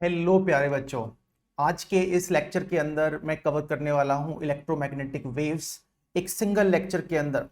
Hello प्यारे बच्चों। आज के इस लेक्चर के अंदर मैं कवर करने वाला हूं इलेक्ट्रोमैग्नेटिक वेव्स। एक सिंगल लेक्चर के अंदर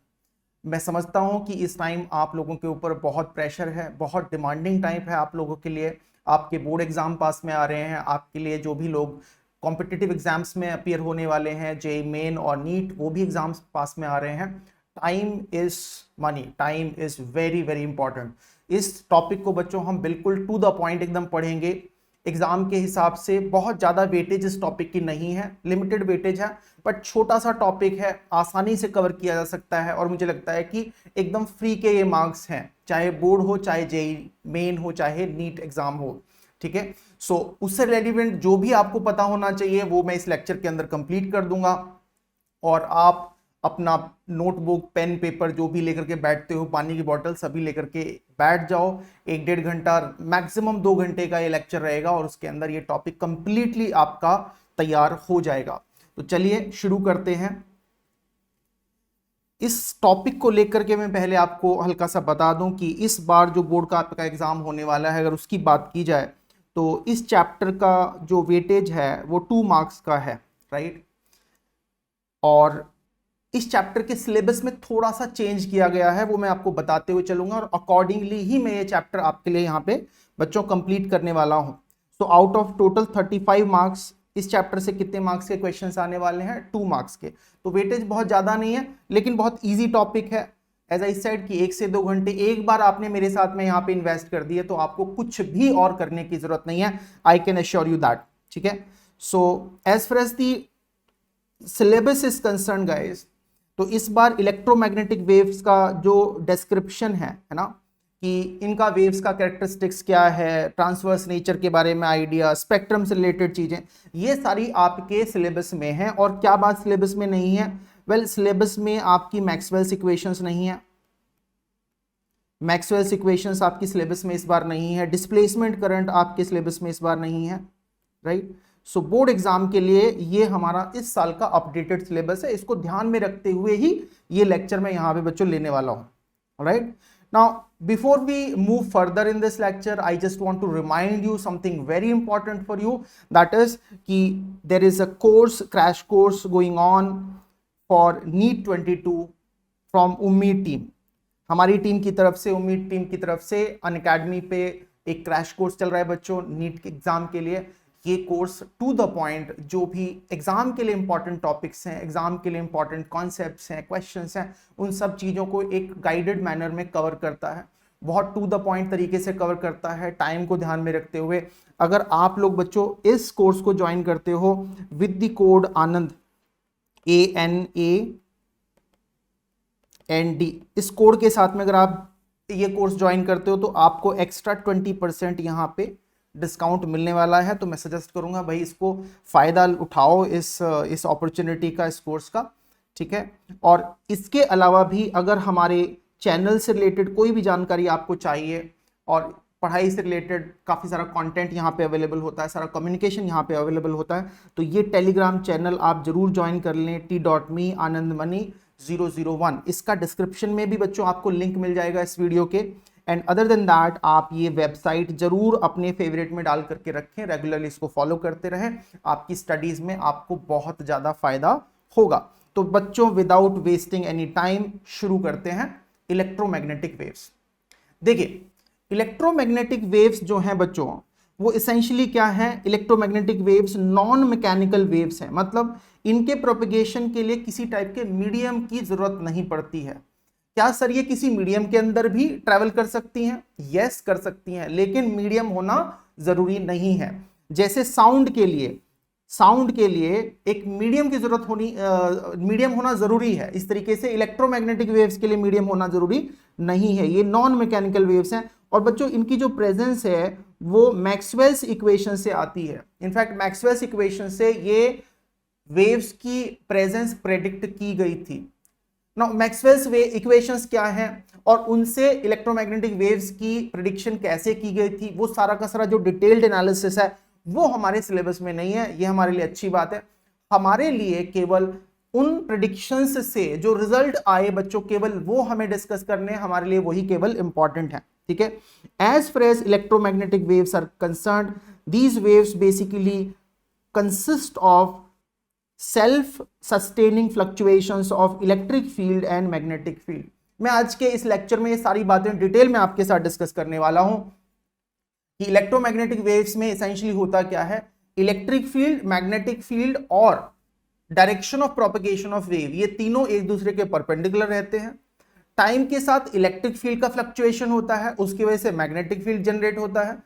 मैं समझता हूं कि इस टाइम आप लोगों के ऊपर बहुत प्रेशर है, बहुत डिमांडिंग टाइम है आप लोगों के लिए। आपके बोर्ड एग्जाम पास में आ रहे हैं, आपके लिए जो भी लोग कॉम्पिटिटिव एग्जाम्स में अपीयर होने वाले हैं, जेई मेन और नीट, वो भी एग्जाम्स पास में आ रहे हैं। Time is money, time is very very important. इस टॉपिक को बच्चों हम बिल्कुल टू द पॉइंट एकदम पढ़ेंगे। एग्जाम के हिसाब से बहुत ज्यादा वेटेज इस टॉपिक की नहीं है, लिमिटेड वेटेज है, बट छोटा सा टॉपिक है, आसानी से कवर किया जा सकता है और मुझे लगता है कि एकदम फ्री के ये मार्क्स हैं, चाहे बोर्ड हो, चाहे जेई मेन हो, चाहे नीट एग्जाम हो। ठीक है, सो उससे रेलिवेंट जो भी आपको पता होना चाहिए वो मैं इस लेक्चर के अंदर कंप्लीट कर दूंगा। और आप अपना नोटबुक, पेन, पेपर जो भी लेकर के बैठते हो, पानी की बोतल सभी लेकर के बैठ जाओ। 1-1.5 घंटा, मैक्सिमम 2 घंटे का ये लेक्चर रहेगा और उसके अंदर ये टॉपिक कंप्लीटली आपका तैयार हो जाएगा। तो चलिए शुरू करते हैं। इस टॉपिक को लेकर के मैं पहले आपको हल्का सा बता दूं कि इस बार जो बोर्ड का आपका एग्जाम होने वाला है, अगर उसकी बात की जाए तो इस चैप्टर का जो वेटेज है वो 2 मार्क्स का है, राइट। और इस चैप्टर के सिलेबस में थोड़ा सा चेंज किया गया है, वो मैं आपको बताते हुए चलूंगा और अकॉर्डिंगली ही मैं ये चैप्टर आपके लिए यहाँ पे बच्चों कंप्लीट करने वाला हूं। तो आउट ऑफ टोटल 35 मार्क्स इस चैप्टर से कितने मार्क्स के क्वेश्चंस आने वाले हैं? 2 मार्क्स के। तो वेटेज बहुत ज्यादा नहीं है, लेकिन बहुत ईजी टॉपिक है। एज आई सेड कि 1 से 2 घंटे एक बार आपने मेरे साथ में यहाँ पे इन्वेस्ट कर दिए तो आपको कुछ भी और करने की जरूरत नहीं है। I can assure you that. ठीक है, so as far as the syllabus is concern guys, तो इस बार इलेक्ट्रोमैग्नेटिक वेव्स का जो डिस्क्रिप्शन है ना, कि इनका वेव्स का कैरेक्टरिस्टिक्स क्या है, ट्रांसवर्स नेचर के बारे में आइडिया, स्पेक्ट्रम से रिलेटेड चीजें, ये सारी आपके सिलेबस में है। और क्या बात सिलेबस में नहीं है? वेल, सिलेबस में आपकी मैक्सवेल्स इक्वेशंस नहीं है, मैक्सवेल्स इक्वेशंस आपकी सिलेबस में इस बार नहीं है, डिस्प्लेसमेंट करंट आपके सिलेबस में इस बार नहीं है, राइट। सो बोर्ड एग्जाम के लिए ये हमारा इस साल का अपडेटेड सिलेबस है, इसको ध्यान में रखते हुए ही ये लेक्चर मैं यहां पे बच्चों लेने वाला हूं, right. Now before we move further in this lecture, I just want to remind you something very important for you, that is कि there is a course, crash course going on for NEET 22 from Ummeed team. हमारी team की तरफ से, उम्मीद team की तरफ से Unacademy पे एक क्रैश कोर्स चल रहा है बच्चों नीट के एग्जाम के लिए। ये कोर्स टू द पॉइंट, जो भी एग्जाम के लिए इंपॉर्टेंट टॉपिक्स हैं, एग्जाम के लिए इंपॉर्टेंट कॉन्सेप्ट्स हैं, क्वेश्चंस हैं, उन सब चीजों को एक गाइडेड मैनर में कवर करता है, बहुत टू द पॉइंट तरीके से कवर करता है, टाइम को ध्यान में रखते हुए। अगर आप लोग बच्चों इस कोर्स को ज्वाइन करते हो with the code Anand, ANAND, इस कोड के साथ में अगर आप ये कोर्स ज्वाइन करते हो तो आपको एक्स्ट्रा 20% यहाँ पे डिस्काउंट मिलने वाला है। तो मैं सजेस्ट करूंगा भाई इसको फायदा उठाओ, इस अपॉर्चुनिटी का, इस कोर्स का। ठीक है, और इसके अलावा भी अगर हमारे चैनल से रिलेटेड कोई भी जानकारी आपको चाहिए, और पढ़ाई से रिलेटेड काफ़ी सारा कंटेंट यहाँ पे अवेलेबल होता है, सारा कम्युनिकेशन यहाँ पे अवेलेबल होता है, तो ये टेलीग्राम चैनल आप जरूर ज्वाइन कर लें, t.me anandmani001। इसका डिस्क्रिप्शन में भी बच्चों आपको लिंक मिल जाएगा इस वीडियो के। एंड अदर देन दैट, आप ये वेबसाइट जरूर अपने फेवरेट में डाल करके रखें, रेगुलरली इसको फॉलो करते रहें, आपकी स्टडीज में आपको बहुत ज़्यादा फायदा होगा। तो बच्चों विदाउट वेस्टिंग एनी टाइम शुरू करते हैं इलेक्ट्रोमैग्नेटिक वेव्स। देखिए, इलेक्ट्रोमैग्नेटिक वेव्स जो हैं बच्चों, वो इसेंशियली क्या है? Electromagnetic waves non mechanical waves हैं, मतलब इनके प्रोपेगेशन के लिए किसी टाइप के मीडियम की जरूरत नहीं पड़ती है। क्या सर ये किसी मीडियम के अंदर भी ट्रैवल कर सकती हैं? यस, कर सकती हैं, लेकिन मीडियम होना जरूरी नहीं है। जैसे साउंड के लिए एक मीडियम की जरूरत होनी, मीडियम होना जरूरी है, इस तरीके से इलेक्ट्रोमैग्नेटिक वेव्स के लिए मीडियम होना जरूरी नहीं है। ये नॉन मैकेनिकल वेव्स हैं और बच्चों इनकी जो प्रेजेंस है वो मैक्सवेल्स इक्वेशन से आती है। इनफैक्ट मैक्सवेल्स इक्वेशन से ये वेव्स की प्रेजेंस प्रेडिक्ट की गई थी। नाउ मैक्सवेल्स इक्वेशंस क्या हैं और उनसे इलेक्ट्रोमैग्नेटिक वेव्स की प्रेडिक्शन कैसे की गई थी, वो सारा का सारा जो डिटेल्ड एनालिसिस है वो हमारे सिलेबस में नहीं है। ये हमारे लिए अच्छी बात है। हमारे लिए केवल उन प्रेडिक्शंस से जो रिजल्ट आए बच्चों, केवल वो हमें डिस्कस करने, हमारे लिए वही केवल इंपॉर्टेंट है। ठीक है। As far as electromagnetic waves are concerned, these waves basically consist of self sustaining fluctuations of electric field and magnetic field. मैं आज के इस लेक्चर में ये सारी बातें डिटेल में आपके साथ डिस्कस करने वाला हूं कि इलेक्ट्रोमैग्नेटिक वेव्स में एसेंशियली होता क्या है, इलेक्ट्रिक फील्ड, मैग्नेटिक फील्ड और direction of propagation of wave, ये तीनों एक दूसरे के परपेंडिकुलर रहते हैं। टाइम के साथ इलेक्ट्रिक फील्ड का फ्लक्चुएशन होता है, उसकी वजह से मैग्नेटिक फील्ड जनरेट होता है,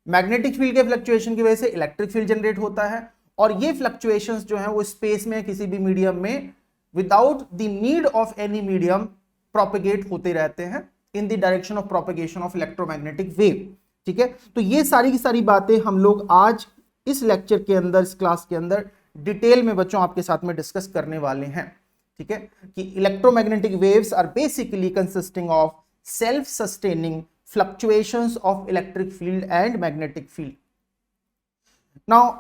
मैग्नेटिक फील्ड के फ्लक्चुएशन की वजह से इलेक्ट्रिक फील्ड जनरेट होता है, और ये फ्लक्चुएशंस जो है वो स्पेस में किसी भी मीडियम में without the need of any medium propagate होते रहते हैं इन the direction of propagation of electromagnetic wave. ठीक है, तो ये सारी की सारी बातें हम लोग आज इस लेक्चर के अंदर, इस क्लास के अंदर डिटेल में बच्चों आपके साथ में डिस्कस करने वाले हैं। ठीक है, कि electromagnetic waves are basically consisting of self sustaining fluctuations of electric field and magnetic field. Now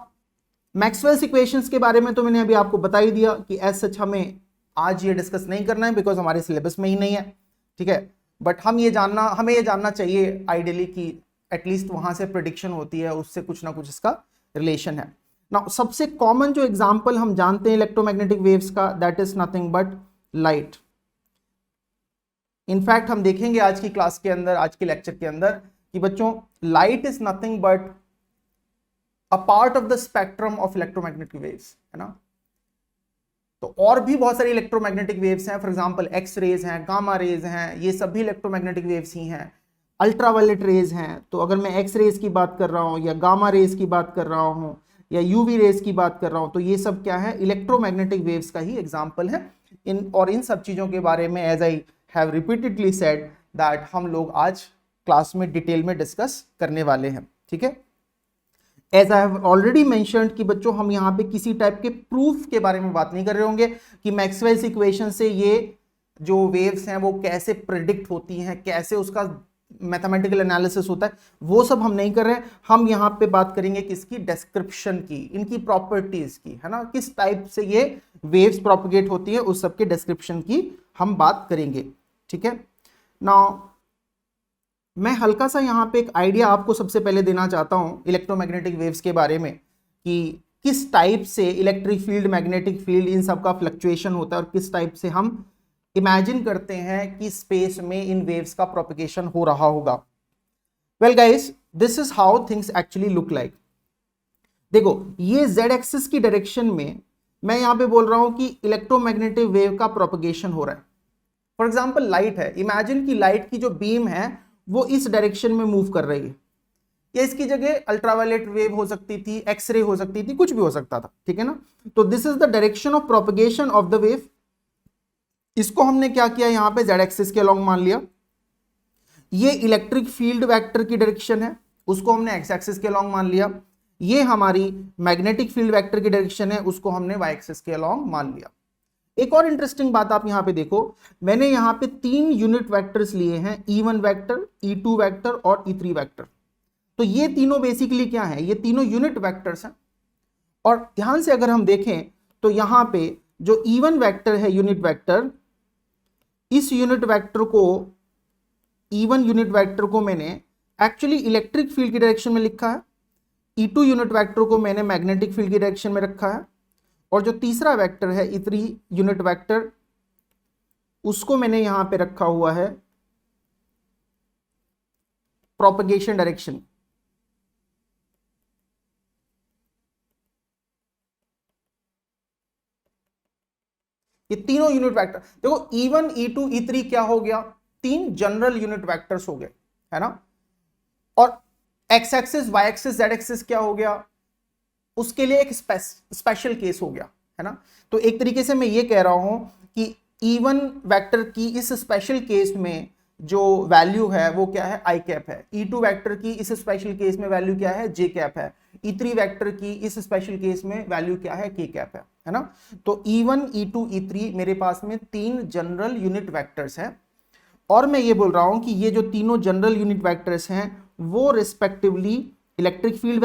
Maxwell's equations के बारे में तो मैंने अभी आपको बता ही दिया कि एज सच हमें आज ये डिस्कस नहीं करना है बिकॉज हमारे सिलेबस में ही नहीं है। ठीक है, बट हमें ये जानना चाहिए आइडियली कि एटलीस्ट वहां से प्रेडिक्शन होती है, उससे कुछ ना कुछ इसका रिलेशन है। नाउ सबसे कॉमन जो एग्जांपल हम जानते हैं इलेक्ट्रोमैग्नेटिक वेव्स का, that is nothing but light. In fact हम देखेंगे आज की क्लास के अंदर, आज के लेक्चर के अंदर, कि बच्चों light is nothing but a part of the spectrum of electromagnetic waves, है ना। तो और भी बहुत सारी इलेक्ट्रोमैग्नेटिक वेव्स हैं, फॉर एग्जांपल एक्स रेज हैं, गामा रेज हैं, ये सभी इलेक्ट्रोमैग्नेटिक वेव्स ही हैं। अल्ट्रावायलेट रेज हैं, तो अगर मैं एक्स रेज की बात कर रहा हूं या गामा रेज की बात कर रहा हूं या यूवी रेज की बात कर रहा हूं, तो ये सब क्या है, इलेक्ट्रोमैग्नेटिक वेव्स का ही एग्जांपल है। इन सब चीजों के बारे में as I have repeatedly said that हम लोग आज क्लास में डिटेल में डिस्कस करने वाले हैं। ठीक है, as I have already mentioned कि बच्चों हम यहाँ पे किसी टाइप के प्रूफ के बारे में बात नहीं कर रहे होंगे कि मैक्सवेल्स इक्वेशन से ये जो वेव्स हैं वो कैसे प्रिडिक्ट होती हैं, कैसे उसका मैथमेटिकल एनालिसिस होता है, वो सब हम नहीं कर रहे हैं। हम यहाँ पे बात करेंगे किसकी, डिस्क्रिप्शन की, इनकी प्रॉपर्टीज की, है ना, किस टाइप से ये वेव्स प्रोपगेट होती है उस सब के डिस्क्रिप्शन की हम बात करेंगे। ठीक है, नाउ मैं हल्का सा यहाँ पे एक आइडिया आपको सबसे पहले देना चाहता हूँ इलेक्ट्रोमैग्नेटिक वेव्स के बारे में कि किस टाइप से इलेक्ट्रिक फील्ड, मैग्नेटिक फील्ड, इन सब का फ्लक्चुएशन होता है और किस टाइप से हम इमेजिन करते हैं कि स्पेस में इन वेव्स का प्रोपगेशन हो रहा होगा। Well guys, this is how things actually look like. देखो, ये जेड एक्सिस की डायरेक्शन में मैं यहाँ पे बोल रहा हूँ कि इलेक्ट्रोमैग्नेटिक वेव का प्रोपगेशन हो रहा है। फॉर एग्जाम्पल लाइट है, इमेजिन की लाइट की जो बीम है वो इस डायरेक्शन में मूव कर रही है, या इसकी जगह अल्ट्रावायलेट वेव हो सकती थी, एक्सरे हो सकती थी, कुछ भी हो सकता था। ठीक है ना, तो this is the direction of propagation of the wave. इसको हमने क्या किया, यहां पे जेड एक्सिस के अलोंग मान लिया। ये इलेक्ट्रिक फील्ड वेक्टर की डायरेक्शन है, उसको हमने एक्स एक्सिस के अलोंग मान लिया। ये हमारी मैग्नेटिक फील्ड वेक्टर की डायरेक्शन है, उसको हमने वाई एक्सिस के अलोंग मान लिया। एक और इंटरेस्टिंग बात आप यहां पे देखो, मैंने यहां पे 3 यूनिट वेक्टर्स लिए हैं, E1 वेक्टर, E2 वेक्टर और E3 वेक्टर। तो ये तीनों बेसिकली क्या है, ये तीनों यूनिट वेक्टर्स हैं। और ध्यान से अगर हम देखें तो यहां पे जो E1 वेक्टर है, यूनिट वेक्टर, इस यूनिट वेक्टर को, E1 यूनिट वेक्टर को मैंने एक्चुअली इलेक्ट्रिक फील्ड की डायरेक्शन में लिखा है, E2 यूनिट वेक्टर को मैंने मैग्नेटिक फील्ड की डायरेक्शन में रखा है, और जो तीसरा वेक्टर है E3 यूनिट वेक्टर, उसको मैंने यहां पे रखा हुआ है प्रोपगेशन डायरेक्शन। ये तीनों यूनिट वेक्टर देखो, E1, E2, E3 क्या हो गया, 3 जनरल यूनिट वेक्टर्स हो गए, है ना। और X axis, Y axis, Z axis क्या हो गया, उसके लिए एक स्पेशल केस हो गया, है ना। तो एक तरीके से मैं ये कह रहा हूं कि E1 वेक्टर की इस स्पेशल केस में जो वैल्यू है वो क्या है, आई कैप है। E2 वेक्टर की इस स्पेशल केस में वैल्यू क्या है, जे कैप है। E3 वेक्टर की इस स्पेशल केस में वैल्यू क्या है, के कैप है ना। तो E1, E2, E3 मेरे पास में 3 जनरल यूनिट वेक्टर्स हैं, और मैं ये बोल रहा हूं कि ये जो तीनों जनरल यूनिट वेक्टर्स हैं वो respectively electric field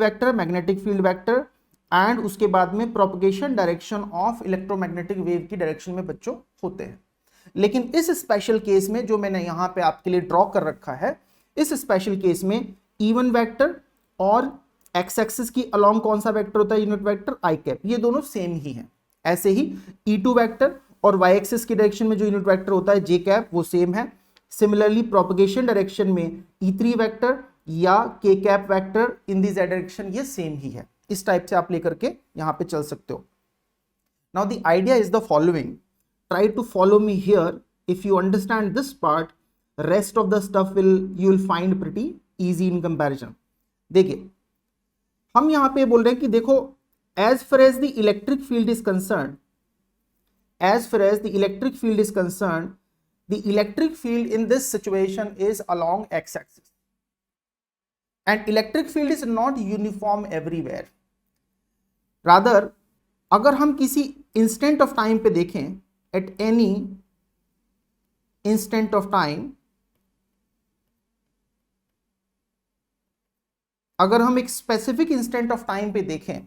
vector, magnetic field vector and उसके बाद में propagation direction of electromagnetic wave की डायरेक्शन में बच्चों होते हैं। लेकिन इस स्पेशल केस में जो मैंने यहां पे आपके लिए ड्रॉ कर रखा है, इस स्पेशल केस में E1 वेक्टर और एक्स एक्सिस की अलोंग कौन सा वेक्टर होता है, यूनिट वेक्टर आई कैप, ये दोनों सेम ही हैं। ऐसे ही E2 वेक्टर और वाई एक्सिस की डायरेक्शन में जो यूनिट वेक्टर होता है जे कैप, वो सेम है। सिमिलरली प्रोपगेशन डायरेक्शन में E3 वेक्टर या के cap vector in the Z direction, ये सेम ही है। इस टाइप से आप लेकर के यहां पे चल सकते हो। Now the idea is the following, try to follow me here, if you understand this part, rest of the stuff you will find pretty easy in comparison. देखिए हम यहां पे बोल रहे हैं कि देखो, as far as the electric field is concern, as far as the electric field is concerned, the electric field in this situation is along x-axis, and electric field is not uniform everywhere. Rather, अगर हम किसी instant of time पे देखें, at any instant of time, अगर हम एक specific instant of time पे देखें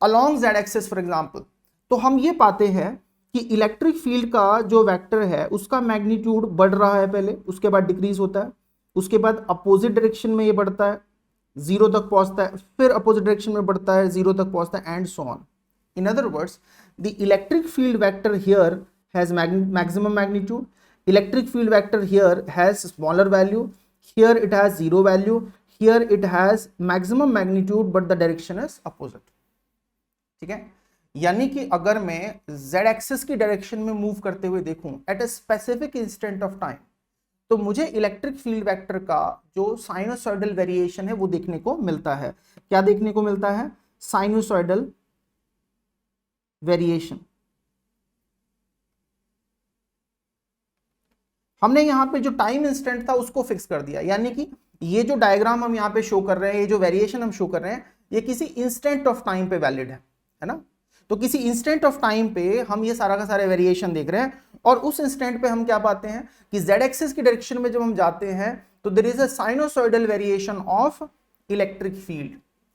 along z-axis for example, तो हम ये पाते हैं कि इलेक्ट्रिक फील्ड का जो वेक्टर है उसका मैग्नीट्यूड बढ़ रहा है पहले, उसके बाद डिक्रीज होता है, उसके बाद अपोजिट डायरेक्शन में ये बढ़ता है, जीरो तक पहुंचता है, फिर अपोजिट डायरेक्शन में बढ़ता है, जीरो तक पहुंचता है, and so on. In other words, the electric field vector here has maximum magnitude, electric field vector here has smaller value, here it has zero value, here it has maximum magnitude but the direction is opposite. ठीक है, यानी कि अगर मैं z axis की direction में move करते हुए देखूं at a specific instant of time, तो मुझे इलेक्ट्रिक फील्ड वेक्टर का जो साइनोसॉइडल वेरिएशन है वो देखने को मिलता है। क्या देखने को मिलता है? Sinusoidal variation. हमने यहां पे जो टाइम इंस्टेंट था उसको फिक्स कर दिया, यानी कि ये जो डायग्राम हम यहां पे शो कर रहे हैं, ये जो वेरिएशन हम शो कर रहे हैं, ये किसी इंस्टेंट ऑफ टाइम पे वैलिड है ना। तो किसी इंस्टेंट ऑफ टाइम पे हम ये सारा का सारे वेरिएशन देख रहे हैं, और उस इंस्टेंट पे हम क्या पाते हैं कि z एक्सिस की डायरेक्शन में जब हम जाते हैं तो there is a sinusoidal variation of electric field,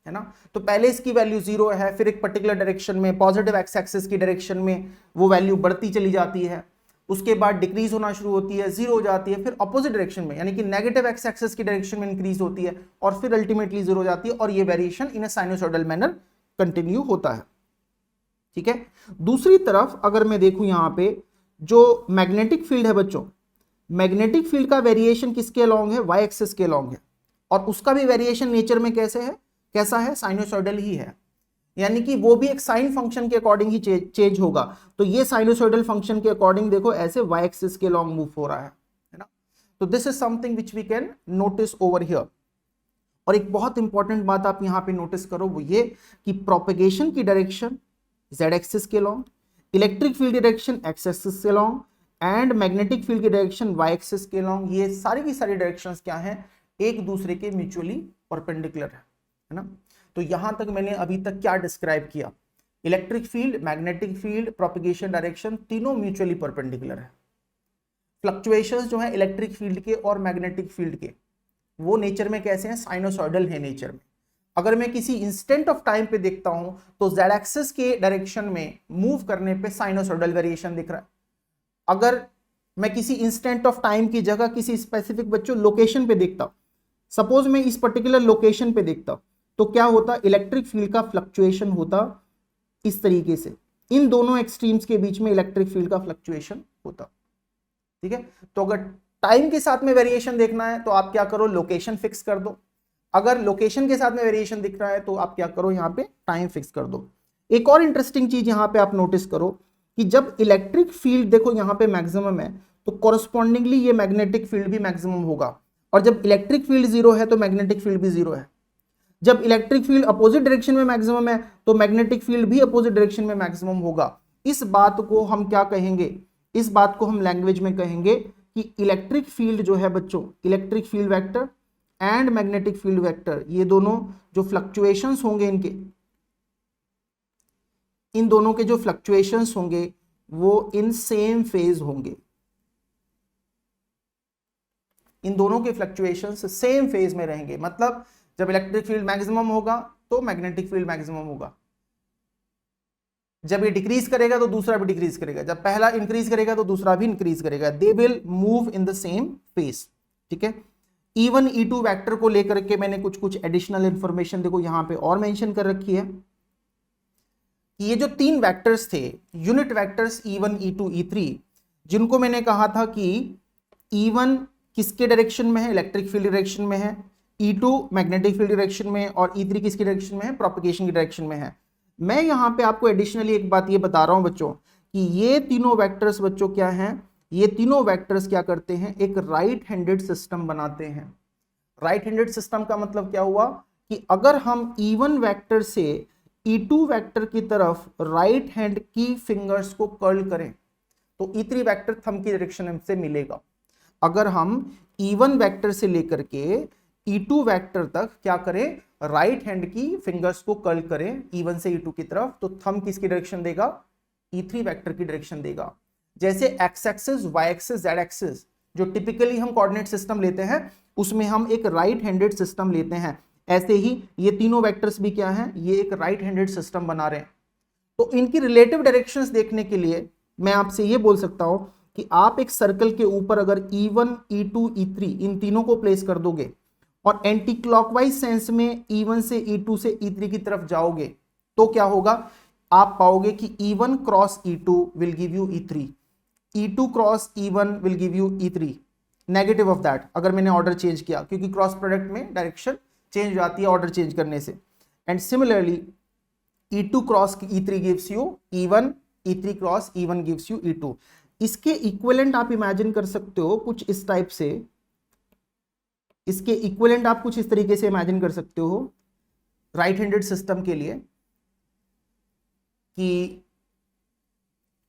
है ना। तो पहले इसकी वैल्यू 0 है, फिर एक पर्टिकुलर डायरेक्शन में पॉजिटिव एक्स एक्सिस की डायरेक्शन में वो वैल्यू बढ़ती चली जाती है, उसके बाद डिक्रीज होना शुरू होती है, 0 हो जाती है, फिर अपोजिट डायरेक्शन में यानी कि नेगेटिव एक्स एक्सिस की डायरेक्शन में इंक्रीज होती है, और फिर अल्टीमेटली 0 हो जाती है, और ये variation in a sinusoidal manner continue होता है। ठीक है, दूसरी तरफ अगर मैं देखूं यहां पे जो मैग्नेटिक फील्ड है बच्चों, मैग्नेटिक फील्ड का वेरिएशन किसके अलोंग है? वाई एक्सिस के अलोंग है, और उसका भी वेरिएशन नेचर में कैसा है? साइनोसॉइडल ही है, यानी कि वो भी एक साइन फंक्शन के अकॉर्डिंग ही चेंज होगा। तो ये साइनोसॉइडल फंक्शन के अकॉर्डिंग देखो ऐसे वाई एक्सिस के अलोंग मूव हो रहा है ना। तो this is something which we can notice over here. और एक बहुत इंपॉर्टेंट बात आप यहां पे नोटिस करो, वो ये कि प्रोपेगेशन की डायरेक्शन z एक्सिस के long, electric field direction x axis के लॉन्ग, एंड मैग्नेटिक फील्ड की डायरेक्शन y एक्सिस के लॉन्ग, ये सारी की सारी डायरेक्शंस क्या हैं? एक दूसरे के म्यूचुअली परपेंडिकुलर है ना। तो यहां तक मैंने अभी तक क्या डिस्क्राइब किया? Electric field, magnetic field, propagation direction, तीनों म्यूचुअली परपेंडिकुलर है। फ्लक्चुएशंस जो है इलेक्ट्रिक फील्ड के और मैग्नेटिक फील्ड के, वो नेचर में कैसे हैं? साइनोसॉइडल है नेचर में। अगर मैं किसी इंस्टेंट ऑफ टाइम पे देखता हूं तो z एक्सिस के डायरेक्शन में मूव करने पे साइनोसॉइडल वेरिएशन दिख रहा है। अगर मैं किसी इंस्टेंट ऑफ टाइम की जगह किसी स्पेसिफिक बच्चों लोकेशन पे देखता हूं, सपोज मैं इस पर्टिकुलर लोकेशन पे देखता हूं, तो क्या होता? इलेक्ट्रिक फील्ड का फ्लक्चुएशन होता इस तरीके से, इन दोनों एक्सट्रीम्स के बीच में इलेक्ट्रिक फील्ड का फ्लक्चुएशन होता। ठीक है, तो अगर टाइम के साथ में वेरिएशन देखना है तो आप क्या करो? लोकेशन फिक्स कर दो। अगर लोकेशन के साथ में वेरिएशन दिख रहा है तो आप क्या करो? यहाँ पे टाइम फिक्स कर दो। एक और इंटरेस्टिंग चीज यहाँ पे आप नोटिस करो कि जब इलेक्ट्रिक फील्ड देखो यहाँ पे मैक्सिमम है, तो कॉरस्पॉन्डिंगली ये मैग्नेटिक फील्ड भी मैक्सिमम होगा, और जब इलेक्ट्रिक फील्ड 0 है तो मैग्नेटिक फील्ड भी 0 है। जब इलेक्ट्रिक फील्ड अपोजिट डायरेक्शन में मैक्सिमम है तो मैग्नेटिक फील्ड भी अपोजिट डायरेक्शन में मैक्सिमम होगा। इस बात को हम क्या कहेंगे? इस बात को हम लैंग्वेज में कहेंगे कि इलेक्ट्रिक फील्ड जो है बच्चों, electric field vector and magnetic field vector, ये दोनों जो फ्लक्चुएशंस होंगे इन दोनों के जो फ्लक्चुएशंस होंगे वो इन सेम फेज होंगे। इन दोनों के फ्लक्चुएशंस सेम फेज में रहेंगे, मतलब जब इलेक्ट्रिक फील्ड मैक्सिमम होगा तो मैग्नेटिक फील्ड मैक्सिमम होगा। जब ये डिक्रीज करेगा तो दूसरा भी डिक्रीज करेगा, जब पहला इंक्रीज करेगा तो दूसरा भी इंक्रीज करेगा, they will move in the same face. ठीक है, E1 E2 वेक्टर को लेकर के मैंने कुछ कुछ एडिशनल इंफॉर्मेशन देखो यहां पे और मेंशन कर रखी है कि ये जो तीन वेक्टर्स थे unit vectors E1 E2 E3, जिनको मैंने कहा था कि E1 किसके डायरेक्शन में है, इलेक्ट्रिक फील्ड डायरेक्शन में है, E2 मैग्नेटिक फील्ड डायरेक्शन में है, और E3 किसकी डायरेक्शन में है, प्रोपगेशन की डायरेक्शन में है। मैं यहां पे आपको एडिशनली एक बात ये बता रहा हूं बच्चों कि ये तीनों वेक्टर्स बच्चों क्या हैं, ये तीनों वेक्टर्स क्या करते हैं, एक राइट हैंडेड सिस्टम बनाते हैं। राइट हैंडेड सिस्टम का मतलब क्या हुआ कि अगर हम E1 वेक्टर से E2 वेक्टर की तरफ राइट हैंड की फिंगर्स को कर्ल करें तो E3 वेक्टर थंब की डायरेक्शन से मिलेगा। अगर हम E1 वेक्टर से लेकर के E2 वेक्टर तक क्या करें, राइट हैंड की फिंगर्स को कर्ल करें E1 से E2 की तरफ, तो थंब किसकी डायरेक्शन देगा, E3 वेक्टर की डायरेक्शन देगा। जैसे X axis, Y axis, Z axis जो टिपिकली हम कोऑर्डिनेट सिस्टम लेते हैं उसमें हम एक राइट हैंडेड सिस्टम लेते हैं, ऐसे ही ये तीनों वेक्टर्स भी क्या हैं, ये एक राइट हैंडेड सिस्टम बना रहे हैं। तो इनकी रिलेटिव डायरेक्शंस देखने के लिए मैं आपसे ये बोल सकता हूं कि आप एक सर्कल के ऊपर अगर E1 E2 E3 इन तीनों को प्लेस कर दोगे और एंटी क्लॉकवाइज सेंस में E1 से E2 से E3 की तरफ जाओगे तो क्या होगा, आप पाओगे कि E1 cross E2 will give you E3, E2 cross E1 will give you E3, negative of that अगर मैंने ऑर्डर चेंज किया, क्योंकि क्रॉस प्रोडक्ट में डायरेक्शन चेंज हो जाती है ऑर्डर चेंज करने से। And similarly E2 cross E3 gives you E1, E3 cross E1 gives you E2। इसके इक्विवेलेंट आप इमेजिन कर सकते हो कुछ इस टाइप से, इसके इक्विवेलेंट आप कुछ इस तरीके से इमेजिन कर सकते हो राइट हैंडेड सिस्टम के लिए कि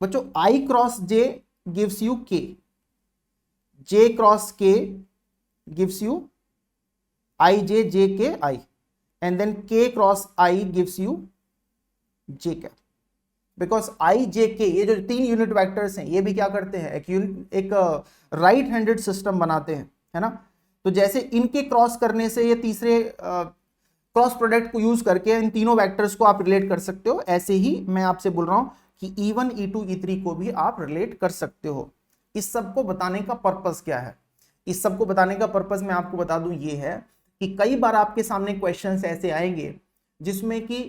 बच्चों I cross J gives you K, J cross K gives you I J J K I, and then K cross I gives you J K, because I J K ये जो तीन unit vectors हैं ये भी क्या करते हैं, एक राइट हैंडेड सिस्टम बनाते हैं, है ना। तो जैसे इनके क्रॉस करने से ये तीसरे क्रॉस प्रोडक्ट को यूज करके इन तीनों वेक्टर्स को आप रिलेट कर सकते हो, ऐसे ही मैं आपसे बोल रहा हूं कि E1 E2 E3 को भी आप रिलेट कर सकते हो। इस सब को बताने का पर्पस क्या है, इस सब को बताने का पर्पस मैं आपको बता दूं ये है कि कई बार आपके सामने क्वेश्चंस ऐसे आएंगे जिसमें कि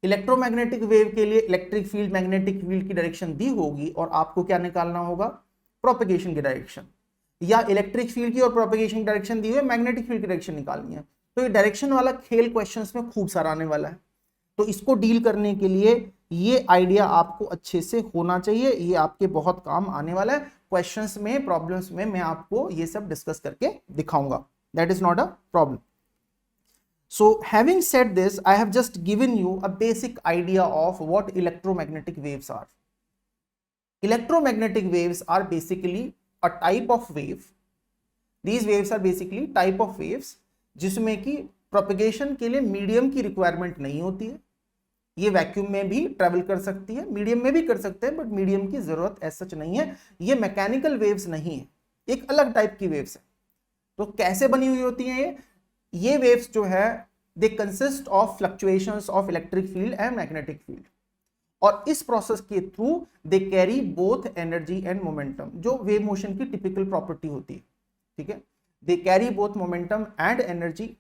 इलेक्ट्रोमैग्नेटिक वेव के लिए इलेक्ट्रिक फील्ड मैग्नेटिक फील्ड की डायरेक्शन दी होगी और आपको क्या निकालना होगा, प्रोपेगेशन की डायरेक्शन, या इलेक्ट्रिक फील्ड की और प्रोपेगेशन की डायरेक्शन दी हुई है, मैग्नेटिक फील्ड की डायरेक्शन निकालनी है। तो ये डायरेक्शन वाला खेल क्वेश्चंस में खूब सारा आने वाला है, तो इसको डील करने के लिए ये आइडिया आपको अच्छे से होना चाहिए, ये आपके बहुत काम आने वाला है। क्वेश्चंस में, प्रॉब्लम्स में मैं आपको ये सब डिस्कस करके दिखाऊंगा, that is not a problem. So having said this, I have just given you a basic idea of what electromagnetic waves are. Electromagnetic waves are basically a type of wave. These waves are basically type of waves जिसमें कि propagation के लिए medium की requirement नहीं होती है। ये vacuum में भी ट्रेवल कर सकती है, मीडियम में भी कर सकते हैं, बट मीडियम की जरूरत ऐसा सच नहीं है। ये मैकेनिकल वेव्स नहीं है, एक अलग टाइप की वेव्स है। तो कैसे बनी हुई होती हैं ये वेव्स जो है, they consist of fluctuations of electric field and magnetic field, और इस प्रोसेस के through they carry both energy and momentum, जो वेव मोशन की टिपिकल प्रॉपर्टी होती है। ठीक है, they carry both momentum and energy,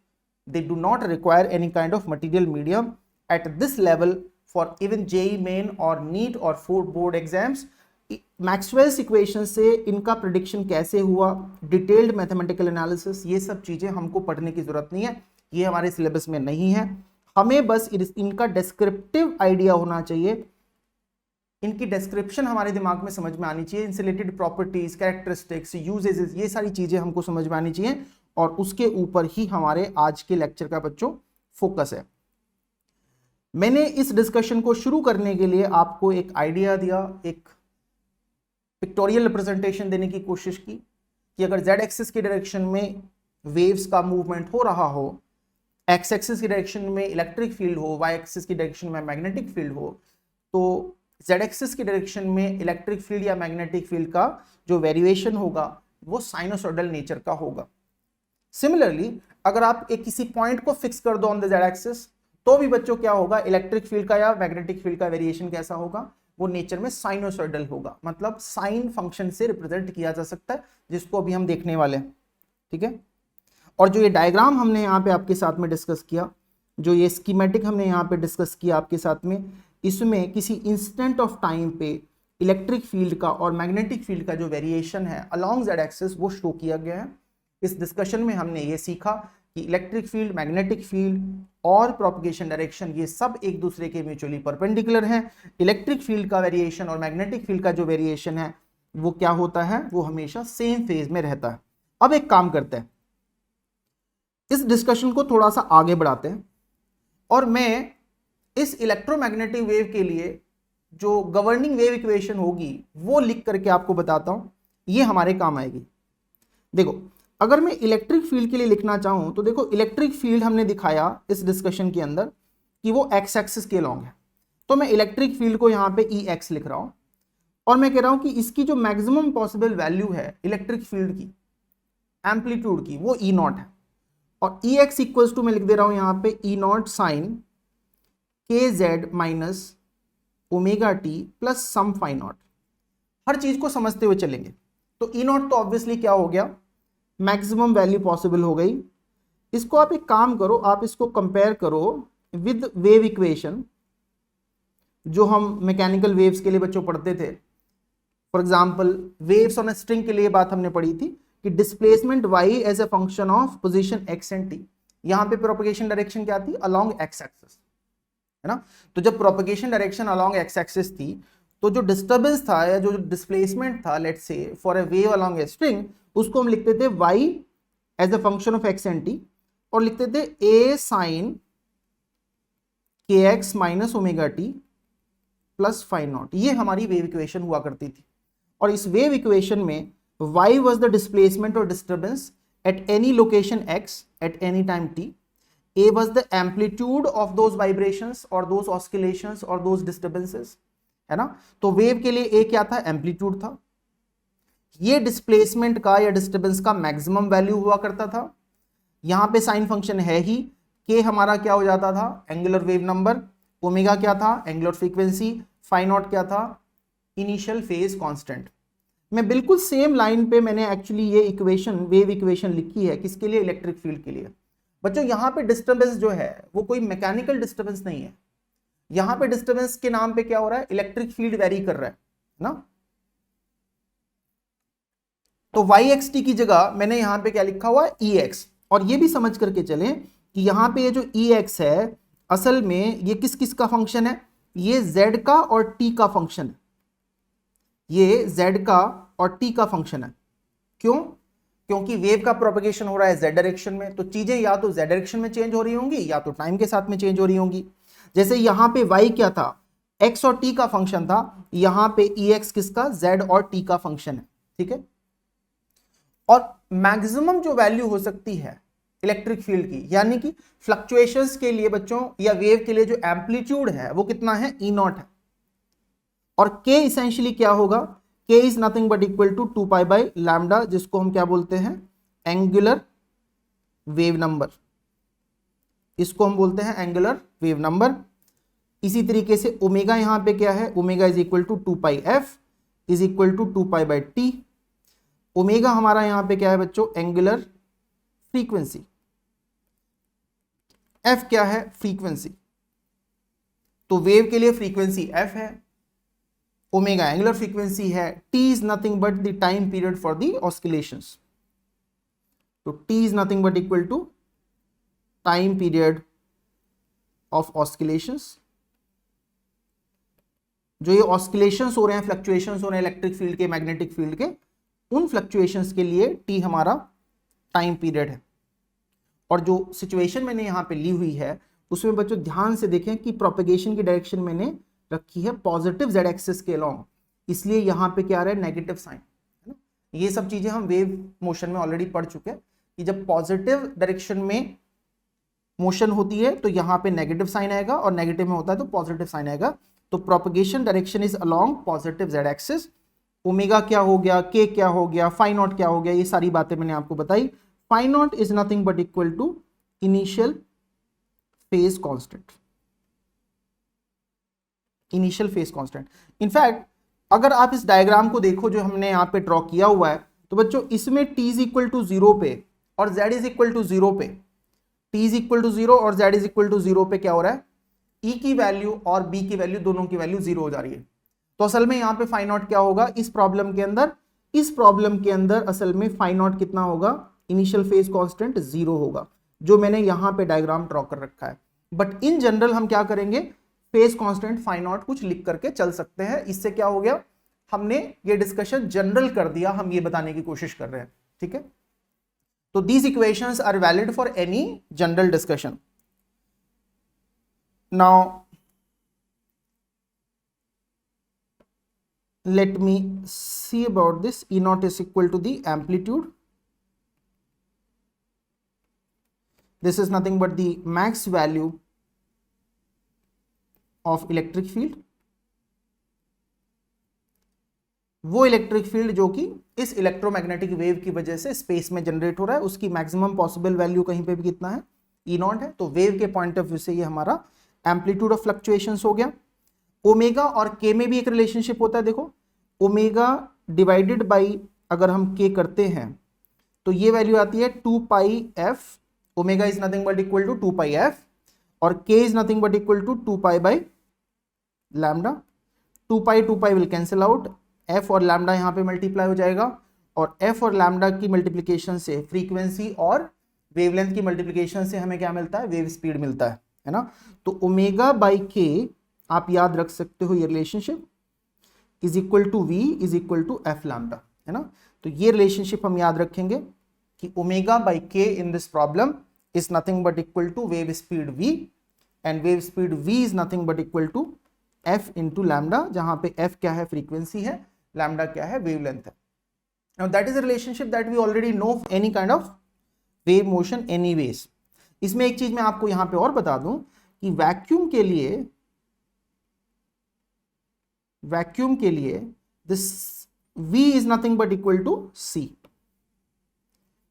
they do not require any kind of material medium at this level for even JEE main और NEET और 4 board exams. Maxwell's equation से इनका prediction कैसे हुआ, डिटेल्ड मैथमेटिकल एनालिसिस, ये सब चीजें हमको पढ़ने की जरूरत नहीं है, ये हमारे सिलेबस में नहीं है। हमें बस इनका डिस्क्रिप्टिव आइडिया होना चाहिए, इनकी डिस्क्रिप्शन हमारे दिमाग में समझ में आनी चाहिए, इनसे रिलेटेड प्रॉपर्टीज, कैरेक्टरिस्टिक्स, यूजेजेस, ये सारी चीजें हमको समझ में आनी चाहिए, और उसके ऊपर ही हमारे आज के लेक्चर का बच्चों फोकस है। मैंने इस डिस्कशन को शुरू करने के लिए आपको एक आइडिया दिया, एक पिक्टोरियल रिप्रेजेंटेशन देने की कोशिश की कि अगर जेड एक्सिस की डायरेक्शन में वेव्स का मूवमेंट हो रहा हो, एक्स एक्सिस की डायरेक्शन में इलेक्ट्रिक फील्ड हो, वाई एक्सिस की डायरेक्शन में मैग्नेटिक फील्ड हो, तो जेड एक्सिस की डायरेक्शन में इलेक्ट्रिक फील्ड या मैग्नेटिक फील्ड का जो वेरिएशन होगा वो साइनोसॉइडल नेचर का होगा। सिमिलरली अगर आप एक किसी पॉइंट को फिक्स कर दो ऑन द जेड एक्सिस, तो भी बच्चों क्या होगा, इलेक्ट्रिक फील्ड का या मैग्नेटिक फील्ड का वेरिएशन कैसा होगा, वो नेचर में साइनोसॉइडल होगा, मतलब साइन फंक्शन से रिप्रेजेंट किया जा सकता है, जिसको अभी हम देखने वाले हैं। ठीक है, और जो ये डायग्राम हमने यहाँ पे आपके साथ में डिस्कस किया, जो ये स्कीमेटिक हमने यहाँ पे डिस्कस किया आपके साथ में, इसमें किसी इंस्टेंट ऑफ टाइम पे इलेक्ट्रिक फील्ड का और मैग्नेटिक फील्ड का जो वेरिएशन है अलोंग जेड एक्सिस वो शो किया गया है। इस डिस्कशन में हमने ये सीखा कि इलेक्ट्रिक फील्ड, मैग्नेटिक फील्ड और प्रोपगेशन डायरेक्शन ये सब एक दूसरे के म्यूचुअली परपेंडिकुलर हैं। इलेक्ट्रिक फील्ड का वेरिएशन और मैग्नेटिक फील्ड का जो वेरिएशन है वो क्या होता है, वो हमेशा सेम फेज में रहता है। अब एक काम करते हैं, इस डिस्कशन को थोड़ा सा आगे बढ़ाते हैं और मैं इस इलेक्ट्रोमैग्नेटिक वेव के लिए जो गवर्निंग वेव इक्वेशन होगी वो लिख करके आपको बताता हूं, ये हमारे काम आएगी। देखो, अगर मैं इलेक्ट्रिक फील्ड के लिए लिखना चाहूं तो देखो, इलेक्ट्रिक फील्ड हमने दिखाया इस डिस्कशन के अंदर कि वो एक्स एक्सिस के लॉन्ग है, तो मैं इलेक्ट्रिक फील्ड को यहां पे ई एक्स लिख रहा हूं और मैं कह रहा हूं कि इसकी जो मैक्सिमम पॉसिबल वैल्यू है इलेक्ट्रिक फील्ड की, एम्पलीट्यूड की, वो ई नॉट है। और ई एक्स इक्वल्स टू मैं लिख दे रहा हूं यहां पे E naught sine K Z minus omega T plus some phi naught. हर चीज को समझते हुए चलेंगे। तो ई नॉट तो ऑब्वियसली क्या हो गया, मैक्सिमम वैल्यू पॉसिबल हो गई। इसको आप एक काम करो, आप इसको कंपेयर करो विद वेव इक्वेशन जो हम मैकेनिकल वेव्स के लिए बच्चों पढ़ते थे। For example waves on a string के लिए बात हमने पढ़ी थी कि displacement y as a function of position x and t। यहां पे प्रोपगेशन डायरेक्शन क्या थी, अलोंग x एक्सिस, है ना। तो जब propagation direction along x axis थी तो जो डिस्टर्बेंस था या जो डिस्प्लेसमेंट था, let's say for a wave along a string, उसको हम लिखते थे y as a function of x and t और लिखते थे a sine kx minus omega T plus phi naught. ये हमारी वेव इक्वेशन हुआ करती थी। और इस वेव इक्वेशन में y was the displacement or disturbance at any location x at any time t, a was the amplitude of those vibrations or those oscillations or those disturbances, है ना। तो wave के लिए a क्या था, amplitude था। ये डिस्प्लेसमेंट का या डिस्टर्बेंस का मैक्सिमम वैल्यू हुआ करता था। यहां पे साइन फंक्शन है ही, k हमारा क्या हो जाता था, एंगुलर वेव नंबर, ओमेगा क्या था, एंगुलर फ्रीक्वेंसी, फाई नॉट क्या था, इनिशियल फेज कांस्टेंट। मैं बिल्कुल सेम लाइन पे मैंने एक्चुअली ये इक्वेशन, वेव इक्वेशन लिखी है, किसके लिए, इलेक्ट्रिक फील्ड के लिए। बच्चों यहां पे डिस्टर्बेंस जो है वो कोई मैकेनिकल डिस्टर्बेंस नहीं है। यहां पे डिस्टर्बेंस के नाम पे क्या हो रहा है, इलेक्ट्रिक फील्ड वेरी कर रहा है ना। तो वाई एक्स टी की जगह मैंने यहां पे क्या लिखा हुआ है, ई एक्स। और ये भी समझ करके चलें कि यहां पे ये जो ई एक्स है असल में ये किस किस का फंक्शन है, ये z का और t का फंक्शन है। ये z का और t का फंक्शन है। क्यों, क्योंकि वेव का प्रोपगेशन हो रहा है z डायरेक्शन में, तो चीजें या तो z डायरेक्शन में चेंज हो रही होंगी या तो टाइम के साथ में चेंज हो रही होंगी। जैसे यहां पे y क्या था, x और t का फंक्शन था, यहां पे ex किसका, z और t का फंक्शन है। ठीक है, और मैक्सिमम जो वैल्यू हो सकती है इलेक्ट्रिक फील्ड की, यानी कि फ्लक्चुएशंस के लिए बच्चों या वेव के लिए जो एम्पलीट्यूड है वो कितना है, ई नॉट है। और k इसेंशियली क्या होगा, k is nothing but equal to 2 pi by lambda, जिसको हम क्या बोलते हैं, एंगुलर वेव नंबर। इसको हम बोलते हैं एंगुलर वेव नंबर। इसी तरीके से ओमेगा यहां पे क्या है, omega is equal to 2 pi f is equal to 2 pi by t. Omega हमारा यहां पे क्या है बच्चों, एंगुलर फ्रीक्वेंसी। एफ क्या है, फ्रीक्वेंसी। तो वेव के लिए फ्रीक्वेंसी एफ है, ओमेगा एंगुलर फ्रीक्वेंसी है, T is nothing but the time period for the oscillations. तो T is nothing but equal to time period of oscillations. जो ये ऑस्किलेशंस हो रहे हैं, फ्लक्चुएशंस हो रहे हैं इलेक्ट्रिक फील्ड के, मैग्नेटिक फील्ड के, उन फ्लक्चुएशंस के लिए टी हमारा टाइम पीरियड है। और जो सिचुएशन मैंने यहां पे ली हुई है उसमें बच्चों ध्यान से देखें कि प्रोपगेशन की डायरेक्शन मैंने रखी है पॉजिटिव जेड एक्सिस के अलोंग, इसलिए यहां पे क्या आ रहा है, नेगेटिव साइन, है ना। ये सब चीजें हम वेव मोशन में ऑलरेडी पढ़ चुके हैं कि जब पॉजिटिव डायरेक्शन में मोशन होती है तो यहां पे नेगेटिव साइन आएगा और नेगेटिव में होता है तो पॉजिटिव साइन आएगा। तो propagation direction is along positive z axis. Omega क्या हो गया, के क्या हो गया, फाई नॉट क्या हो गया, ये सारी बातें मैंने आपको बताई। Phi naught is nothing but equal to initial phase constant, initial phase constant. In fact अगर आप इस डायग्राम को देखो जो हमने यहाँ पे ड्रॉ किया हुआ है, तो बच्चों इसमें t इज इक्वल टू 0 पे और z इज इक्वल टू 0 पे, t इज इक्वल टू 0 और z इज इक्वल टू 0 पे क्या हो रहा है, e की वैल्यू और b की वैल्यू दोनों की वैल्यू 0 हो जा रही है। तो असल में यहाँ पे फाई नॉट क्या होगा इस प्रॉब्लम के अंदर, इस प्रॉब्लम के अंदर असल में फाई नॉट कितना होगा, इनिशियल फेज कांस्टेंट 0 होगा, जो मैंने यहाँ पे डायग्राम ड्रॉ कर रखा है। बट इन जनरल हम क्या करेंगे, फेज कांस्टेंट फाई नॉट कुछ लिख करके चल सकते हैं। इससे क्या हो गया, हमने ये डिस्कशन जनरल कर दिया, हम ये बताने की कोशिश कर रहे हैं, ठीक है। तो these equations are valid for any general discussion. Now let me see about this. E naught is equal to the amplitude. This is nothing but the max value of electric field. वो electric field जो कि इस electromagnetic wave की वजह से space में generate हो रहा है, उसकी मैक्सिमम पॉसिबल वैल्यू कहीं पे भी कितना है, ई नॉट है। तो वेव के पॉइंट ऑफ व्यू से ये हमारा एम्पलीट्यूड ऑफ फ्लक्चुएशंस हो गया। ओमेगा और के में भी एक रिलेशनशिप होता है, देखो ओमेगा डिवाइडेड बाई अगर हम के करते हैं तो ये वैल्यू आती है 2 pi F, omega is nothing but equal to 2 pi F और K is nothing but equal to 2 pi by lambda. 2 pi will cancel out, F और लैम्डा यहाँ पे मल्टीप्लाई हो जाएगा और एफ और लैम्डा की मल्टीप्लिकेशन से फ्रीक्वेंसी और वेवलेंथ की मल्टीप्लिकेशन से हमें क्या मिलता है, वेव स्पीड मिलता है ना। तो ओमेगा बाई के आप याद रख सकते हो, ये relationship is equal to v is equal to F lambda, है ना। तो ये रिलेशनशिप हम याद रखेंगे कि omega by k in this problem is nothing but equal to wave speed v and wave speed v is nothing but equal to f into lambda, जहां पे एफ क्या है, फ्रीक्वेंसी है, लैम्डा क्या है, वेवलेंथ है। Now that is a relationship that we already know any kind of wave motion anyways. इसमें एक चीज मैं आपको यहां पे और बता दूं कि वैक्यूम के लिए this v is nothing but equal to c।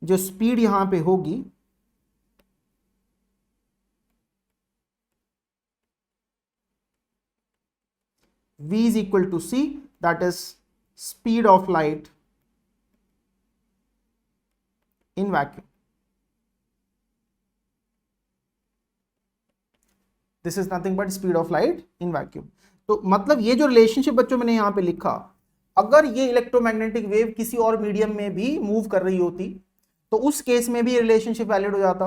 जो स्पीड यहां पे होगी v is equal to c, that is speed of light in vacuum. This is nothing but speed of light in vacuum. तो मतलब ये जो रिलेशनशिप बच्चों मैंने यहां पे लिखा, अगर ये इलेक्ट्रोमैग्नेटिक वेव किसी और मीडियम में भी मूव कर रही होती तो उस केस में भी रिलेशनशिप वैलिड हो जाता।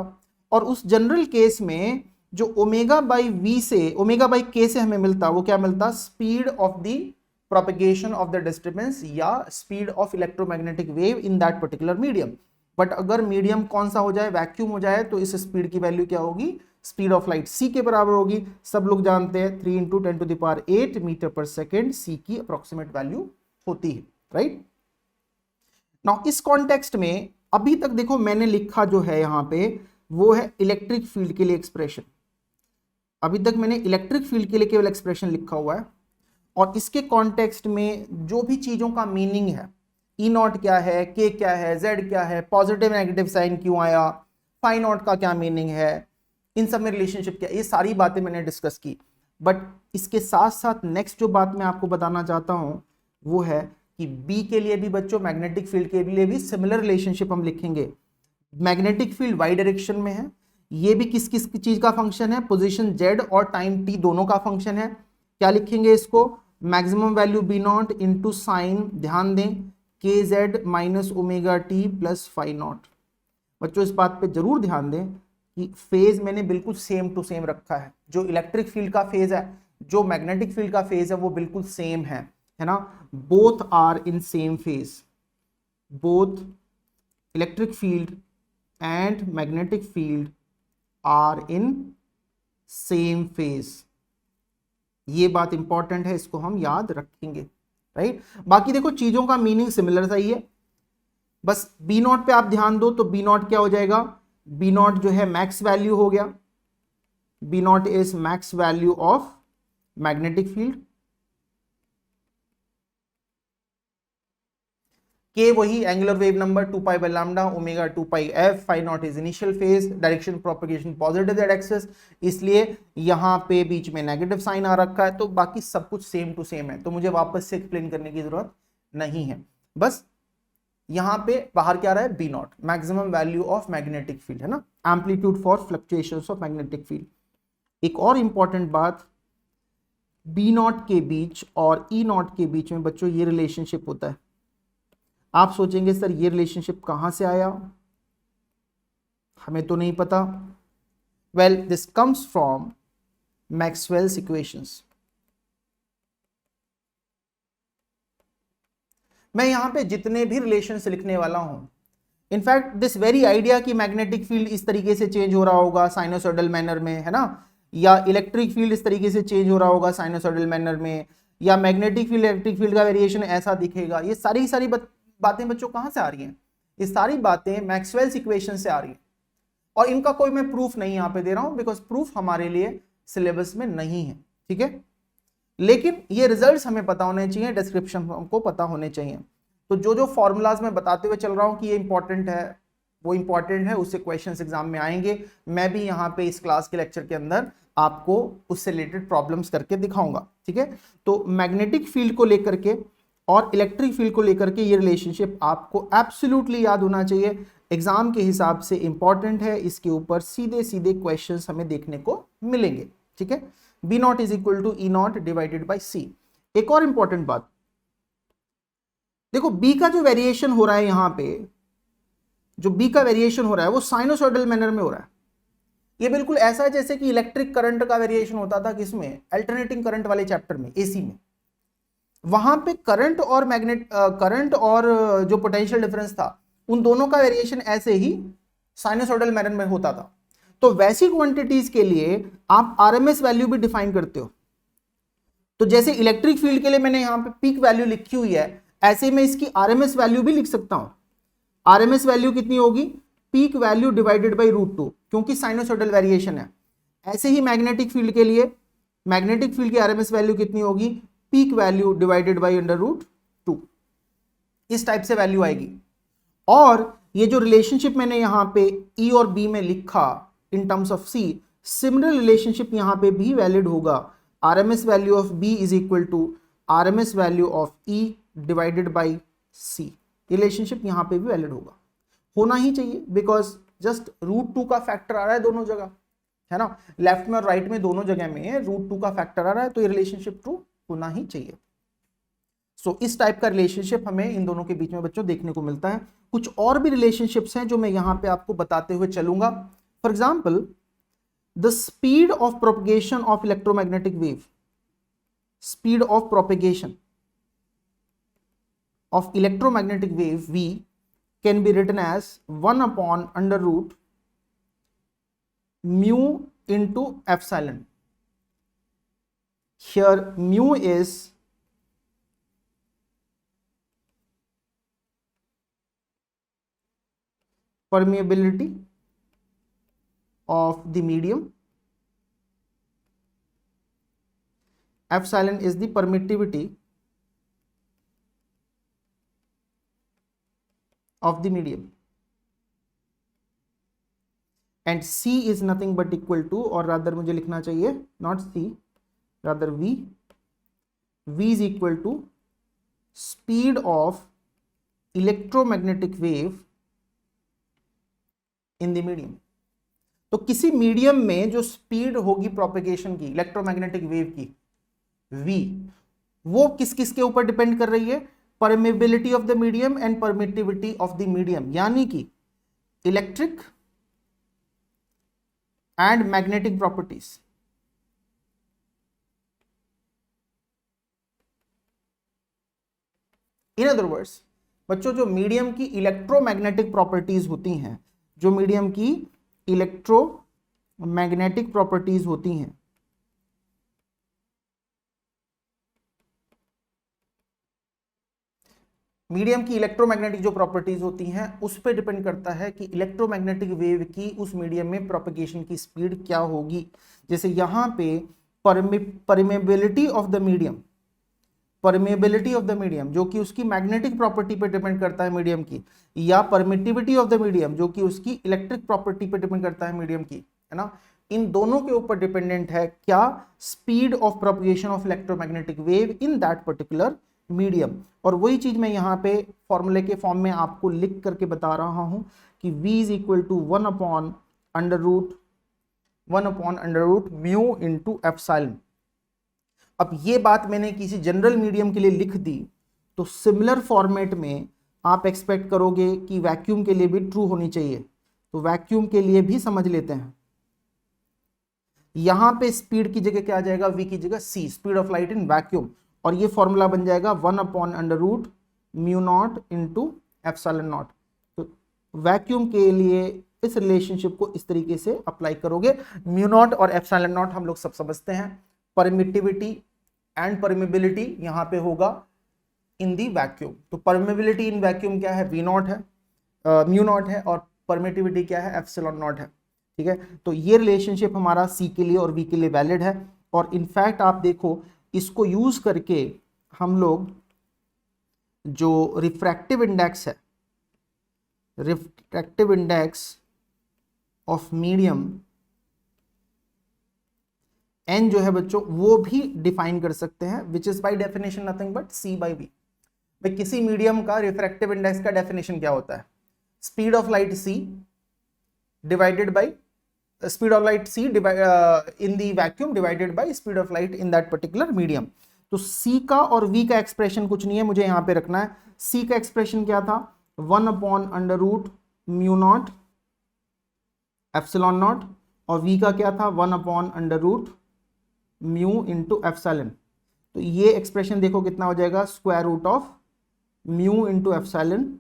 और उस जनरल केस में जो ओमेगा बाई वी से, ओमेगा बाई के से हमें मिलता, वो क्या मिलता, speed of the propagation of the disturbance या speed of electromagnetic wave in that particular medium. But अगर मीडियम कौन सा हो जाए, वैक्यूम हो जाए, तो इस स्पीड की वैल्यू क्या होगी, स्पीड ऑफ लाइट c के बराबर होगी। सब लोग जानते हैं 3 × 10⁸ मीटर पर सेकेंड c की अप्रोक्सीमेट वैल्यू होती है, राइट। नाउ इस कॉन्टेक्स्ट में अभी तक देखो मैंने लिखा जो है यहां पे वो है इलेक्ट्रिक फील्ड के लिए एक्सप्रेशन। अभी तक मैंने इलेक्ट्रिक फील्ड के लिए केवल एक्सप्रेशन लिखा हुआ है और इसके कॉन्टेक्स्ट में जो भी चीजों का मीनिंग है, ई नॉट क्या है, के क्या है, जेड क्या है, पॉजिटिव नेगेटिव साइन क्यों आया, फाई नॉट का क्या मीनिंग है, इन सब में रिलेशनशिप क्या, ये सारी बातें मैंने डिस्कस की। बट इसके साथ साथ नेक्स्ट जो बात मैं आपको बताना चाहता हूं वो है कि बी के लिए भी बच्चों, मैग्नेटिक फील्ड के लिए भी सिमिलर रिलेशनशिप हम लिखेंगे। मैग्नेटिक फील्ड वाई डायरेक्शन में है, ये भी किस किस चीज का फंक्शन है, पोजीशन जेड और टाइम टी दोनों का फंक्शन है। क्या लिखेंगे इसको, maximum value B naught into sine, ध्यान दें k Z minus omega T plus phi naught. बच्चों इस बात पे जरूर ध्यान दें कि फेज मैंने बिल्कुल सेम टू सेम रखा है। जो इलेक्ट्रिक फील्ड का फेज है, जो मैग्नेटिक फील्ड का फेज है, वो बिल्कुल सेम है ना। Both are in same phase, both electric field and magnetic field are in same phase. ये बात इंपॉर्टेंट है, इसको हम याद रखेंगे, राइट। बाकी देखो चीजों का मीनिंग सिमिलर सा ही है, बस बी नॉट पे आप ध्यान दो। तो बी नॉट क्या हो जाएगा, बी नॉट जो है मैक्स वैल्यू हो गया, B naught is max value of magnetic field. K वही angular wave number 2 pi by lambda, omega 2 pi f, phi naught is initial phase, direction propagation positive z axis, इसलिए यहाँ पे बीच में negative sign आ रखा है। तो बाकी सब कुछ सेम टू सेम है, तो मुझे वापस से एक्सप्लेन करने की जरूरत नहीं है। बस यहाँ पे बाहर क्या रहा है, B naught, maximum value of magnetic field, है ना, amplitude for fluctuations of magnetic field. एक और इंपॉर्टेंट बात, बी नॉट के बीच और ई नॉट के बीच में बच्चों ये रिलेशनशिप होता है। आप सोचेंगे सर ये रिलेशनशिप कहां से आया, हमें तो नहीं पता। Well, this comes from Maxwell's equations. मैं यहां पे जितने भी रिलेशंस लिखने वाला हूं, इनफैक्ट दिस वेरी आइडिया कि मैग्नेटिक फील्ड इस तरीके से चेंज हो रहा होगा साइनोसॉइडल मैनर में, है ना, या इलेक्ट्रिक फील्ड इस तरीके से चेंज हो रहा होगा साइनोसॉइडल मैनर में, या मैग्नेटिक फील्ड इलेक्ट्रिक फील्ड का वेरिएशन ऐसा दिखेगा, ये सारी बातें बच्चों कहां से आ रही हैं, ये सारी बातें मैक्सवेल्स इक्वेशन से आ रही है। और इनका कोई मैं प्रूफ नहीं यहां पे दे रहा हूं, बिकॉज प्रूफ हमारे लिए सिलेबस में नहीं है, ठीक है, लेकिन ये रिजल्ट्स हमें पता होने चाहिए, डिस्क्रिप्शन हमको पता होने चाहिए। तो जो जो फॉर्मूलाज मैं बताते हुए चल रहा हूं कि ये इंपॉर्टेंट है, वो इंपॉर्टेंट है, उससे क्वेश्चंस एग्जाम में आएंगे। मैं भी यहाँ पे इस क्लास के लेक्चर के अंदर आपको उससे रिलेटेड प्रॉब्लम्स करके दिखाऊंगा, ठीक है। तो मैग्नेटिक फील्ड को लेकर के और इलेक्ट्रिक फील्ड को लेकर के ये रिलेशनशिप आपको एब्सोल्युटली याद होना चाहिए, एग्जाम के हिसाब से इंपॉर्टेंट है। इसके ऊपर सीधे सीधे क्वेश्चंस हमें देखने को मिलेंगे, ठीक है। B naught is equal to E naught divided by C. एक और इंपॉर्टेंट बात देखो, बी का जो वेरिएशन हो रहा है यहां पे, जो बी का वेरिएशन हो रहा है वो साइनोसॉइडल मैनर में हो रहा है। ये बिल्कुल ऐसा है जैसे कि इलेक्ट्रिक करंट का वेरिएशन होता था किसमें, अल्टरनेटिंग करंट वाले चैप्टर में, एसी में। वहां पे करंट और जो पोटेंशियल डिफरेंस था, उन दोनों का वेरिएशन ऐसे ही साइनोसॉइडल मैनर में होता था। तो वैसी क्वांटिटीज के लिए आप आरएमएस वैल्यू भी डिफाइन करते हो। तो जैसे इलेक्ट्रिक फील्ड के लिए मैंने यहां पे पीक वैल्यू लिखी हुई है, ऐसे में इसकी आरएमएस वैल्यू भी लिख सकता हूं। आरएमएस वैल्यू कितनी होगी, पीक वैल्यू डिवाइडेड बाई √2, क्योंकि साइनोसॉइडल वेरिएशन है। ऐसे ही मैग्नेटिक फील्ड के लिए, मैग्नेटिक फील्ड की आरएमएस वैल्यू कितनी होगी, पीक वैल्यू डिवाइडेड बाई √2, इस टाइप से वैल्यू आएगी। और ये जो रिलेशनशिप मैंने यहां पे ई और बी में लिखा in terms of c, similar relationship यहां पे भी वैलिड होगा। RMS value of B is equal to RMS value of E divided by c. Relationship यहां पे भी वैलिड होगा, होना ही चाहिए, बिकॉज जस्ट √2 का फैक्टर आ रहा है दोनों जगह, है ना, लेफ्ट में और राइट में दोनों जगह में √2 का फैक्टर आ रहा है, तो ये रिलेशनशिप ट्रू होना ही चाहिए। सो इस टाइप का रिलेशनशिप हमें इन दोनों के बीच में बच्चों देखने को मिलता है। कुछ और भी रिलेशनशिप्स हैं जो मैं यहां पे आपको बताते हुए चलूंगा। For example, the speed of propagation of electromagnetic wave, speed of propagation of electromagnetic wave V can be written as 1 upon under root mu into epsilon. Here mu is permeability of the medium, epsilon is the permittivity of the medium, and C is nothing but equal to, और rather मुझे लिखना चाहिए not C, rather V is equal to speed of electromagnetic wave in the medium। तो किसी medium में जो speed होगी propagation की, इलेक्ट्रोमैग्नेटिक वेव की, V, वो किस किस के ऊपर डिपेंड कर रही है, permeability of the medium and permittivity of the medium, यानी कि electric and magnetic properties. In other words बच्चों, जो मीडियम की इलेक्ट्रोमैग्नेटिक प्रॉपर्टीज होती हैं, जो मीडियम की इलेक्ट्रोमैग्नेटिक प्रॉपर्टीज होती हैं, मीडियम की इलेक्ट्रोमैग्नेटिक जो प्रॉपर्टीज होती हैं उस पर डिपेंड करता है कि इलेक्ट्रोमैग्नेटिक वेव की उस मीडियम में प्रोपगेशन की स्पीड क्या होगी। जैसे यहां पे permeability of the medium, permeability of the medium जो कि उसकी मैग्नेटिक प्रॉपर्टी पे डिपेंड करता है मीडियम की, या परमिटिविटी ऑफ द मीडियम जो कि उसकी इलेक्ट्रिक प्रॉपर्टी पे डिपेंड करता है मीडियम की, है ना, इन दोनों के ऊपर डिपेंडेंट है क्या, speed of propagation of electromagnetic wave in that particular medium. और वही चीज मैं यहाँ पे फॉर्मूले के फॉर्म में आपको लिख करके बता रहा हूं कि v is equal to 1/√1/√μ into epsilon. अब ये बात मैंने किसी जनरल मीडियम के लिए लिख दी, तो सिमिलर फॉर्मेट में आप एक्सपेक्ट करोगे कि वैक्यूम के लिए भी ट्रू होनी चाहिए। तो वैक्यूम के लिए भी समझ लेते हैं, यहां पे स्पीड की जगह क्या आ जाएगा, v की जगह c, speed of light in vacuum, और ये फॉर्मूला बन जाएगा 1/√μ0 इंटू एप्सिलॉन नॉट। तो वैक्यूम के लिए इस रिलेशनशिप को इस तरीके से अप्लाई करोगे। μ0 और एप्सिलॉन नॉट हम लोग सब समझते हैं, परमिटिविटी एंड परमिबिलिटी यहां पे होगा इन दी वैक्यूम। तो परमिबिलिटी इन वैक्यूम क्या है, v0 है, μ0 है, और परमिटिविटी क्या है, एप्सिलॉन नॉट है। ठीक है, तो ये रिलेशनशिप हमारा c के लिए और v के लिए वैलिड है। और इनफैक्ट आप देखो इसको यूज करके हम लोग जो रिफ्रैक्टिव इंडेक्स है, refractive index of medium n जो है बच्चों वो भी डिफाइन कर सकते हैं, which is by definition nothing but c by v. भाई किसी मीडियम का रिफ्रैक्टिव इंडेक्स का डेफिनेशन क्या होता है, speed of light c divided by speed of light c in the vacuum divided by speed of light in that particular medium. तो c का और v का एक्सप्रेशन कुछ नहीं है, मुझे यहां पे रखना है। c का एक्सप्रेशन क्या था, 1/√μ0 एप्सिलॉन नॉट, और v का क्या था, 1/√μ इंटू एप्सिलॉन। तो ये एक्सप्रेशन देखो कितना हो जाएगा, square root of mu into epsilon.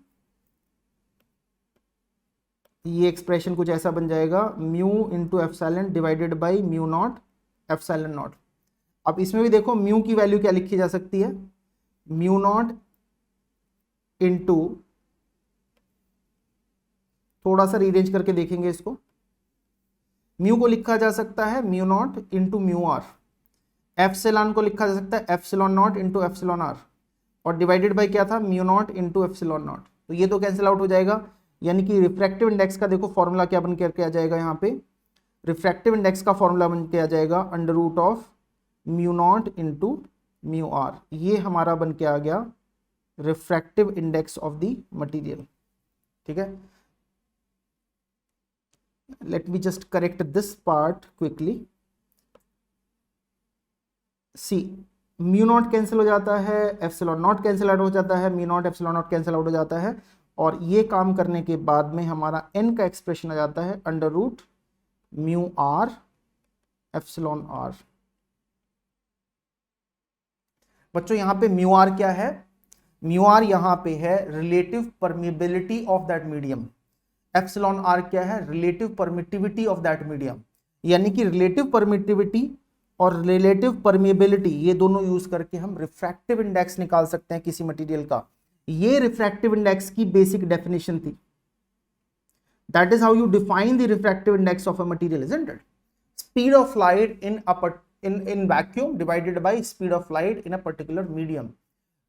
ये एक्सप्रेशन कुछ ऐसा बन जाएगा, mu into epsilon divided by μ0 epsilon naught. अब इसमें भी देखो म्यू की वैल्यू क्या लिखी जा सकती है, μ0 इंटू, थोड़ा सा रीअरेंज करके देखेंगे इसको, म्यू को लिखा जा सकता है μ0 इंटू μr, एप्सिलॉन को लिखा जा सकता है epsilon naught into epsilon r, और डिवाइडेड बाय क्या था, μ0 इंटू एप्सिलॉन नॉट। तो ये तो कैंसिल आउट हो जाएगा, यानी कि रिफ्रैक्टिव इंडेक्स का देखो फॉर्मूला क्या बन के आ जाएगा, यहाँ पे रिफ्रैक्टिव इंडेक्स का फॉर्मूला बन के आ जाएगा √μ0 इंटू μr। ये हमारा बन के आ गया refractive index of the material. ठीक है, let me just correct this part quickly। C μ0 cancel हो जाता है, एप्सिलॉन नॉट कैंसिल आउट हो जाता है, μ0 एप्सिलॉन नॉट कैंसिल आउट हो जाता है, और ये काम करने के बाद में हमारा n का एक्सप्रेशन आ जाता है √μr एप्सिलॉन आर। बच्चों यहाँ पे μr क्या है, μr यहाँ पे है relative permeability of that medium, epsilon r क्या है, relative permittivity of that medium. यानी कि रिलेटिव परमिटिविटी और रिलेटिव परमिएबिलिटी ये दोनों यूज करके हम रिफ्रैक्टिव इंडेक्स निकाल सकते हैं किसी मटेरियल का। ये रिफ्रैक्टिव इंडेक्स की बेसिक डेफिनेशन थी। That is how you define the refractive index of a material, isn't it? Speed of light in vacuum divided by speed of light in a particular medium.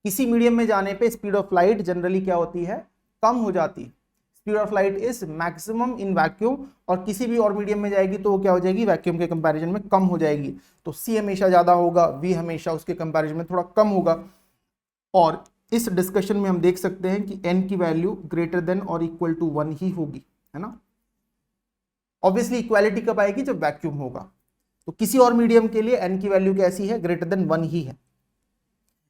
किसी medium में जाने पे speed of light generally क्या होती है, कम हो जाती है। Speed of light is maximum in vacuum, और किसी भी और मीडियम में जाएगी तो वो क्या हो जाएगी, वैक्यूम के कंपैरिजन में कम हो जाएगी। तो c हमेशा ज्यादा होगा, v हमेशा उसके कंपैरिजन में थोड़ा कम होगा। और इस डिस्कशन में हम देख सकते हैं कि n की वैल्यू ग्रेटर देन और इक्वल टू 1 ही होगी, है ना। ऑब्वियसली इक्वालिटी कब आएगी, जब वैक्यूम होगा। तो किसी और मीडियम के लिए n की वैल्यू कैसी है, ग्रेटर देन 1 ही है।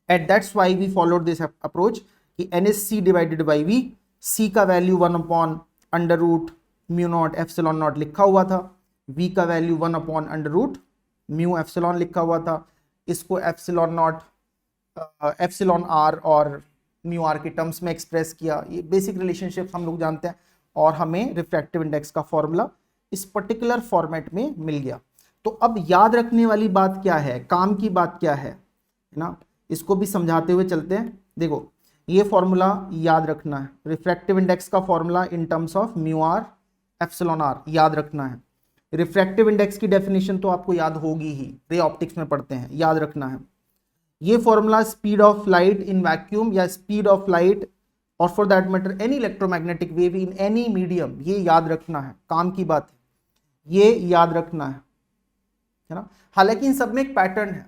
At that's why we followed this approach कि n is c divided by v। c का वैल्यू 1/√μ0 एप्सिलॉन नॉट लिखा हुआ था, v का वैल्यू 1/√μ एप्सिलॉन लिखा हुआ था। इसको एप्सिलॉन नॉट एप्सिलॉन आर और म्यू आर के टर्म्स में एक्सप्रेस किया। ये बेसिक रिलेशनशिप हम लोग जानते हैं, और हमें रिफ्रैक्टिव इंडेक्स का फॉर्मूला इस पर्टिकुलर फॉर्मेट में मिल गया। तो अब याद रखने वाली बात क्या है, काम की बात क्या है ना, इसको भी समझाते हुए चलते हैं। देखो ये फॉर्मूला याद रखना है, रिफ्रैक्टिव इंडेक्स का formula in terms of mu r epsilon r याद रखना है। रिफ्रैक्टिव इंडेक्स की डेफिनेशन तो आपको याद होगी ही, रे ऑप्टिक्स में पढ़ते हैं, याद रखना है। ये formula speed of light in vacuum या स्पीड ऑफ लाइट और for that matter any electromagnetic wave in any medium, ये याद रखना है, काम की बात है, ये याद रखना है ना। हालांकि इन सब में एक पैटर्न है,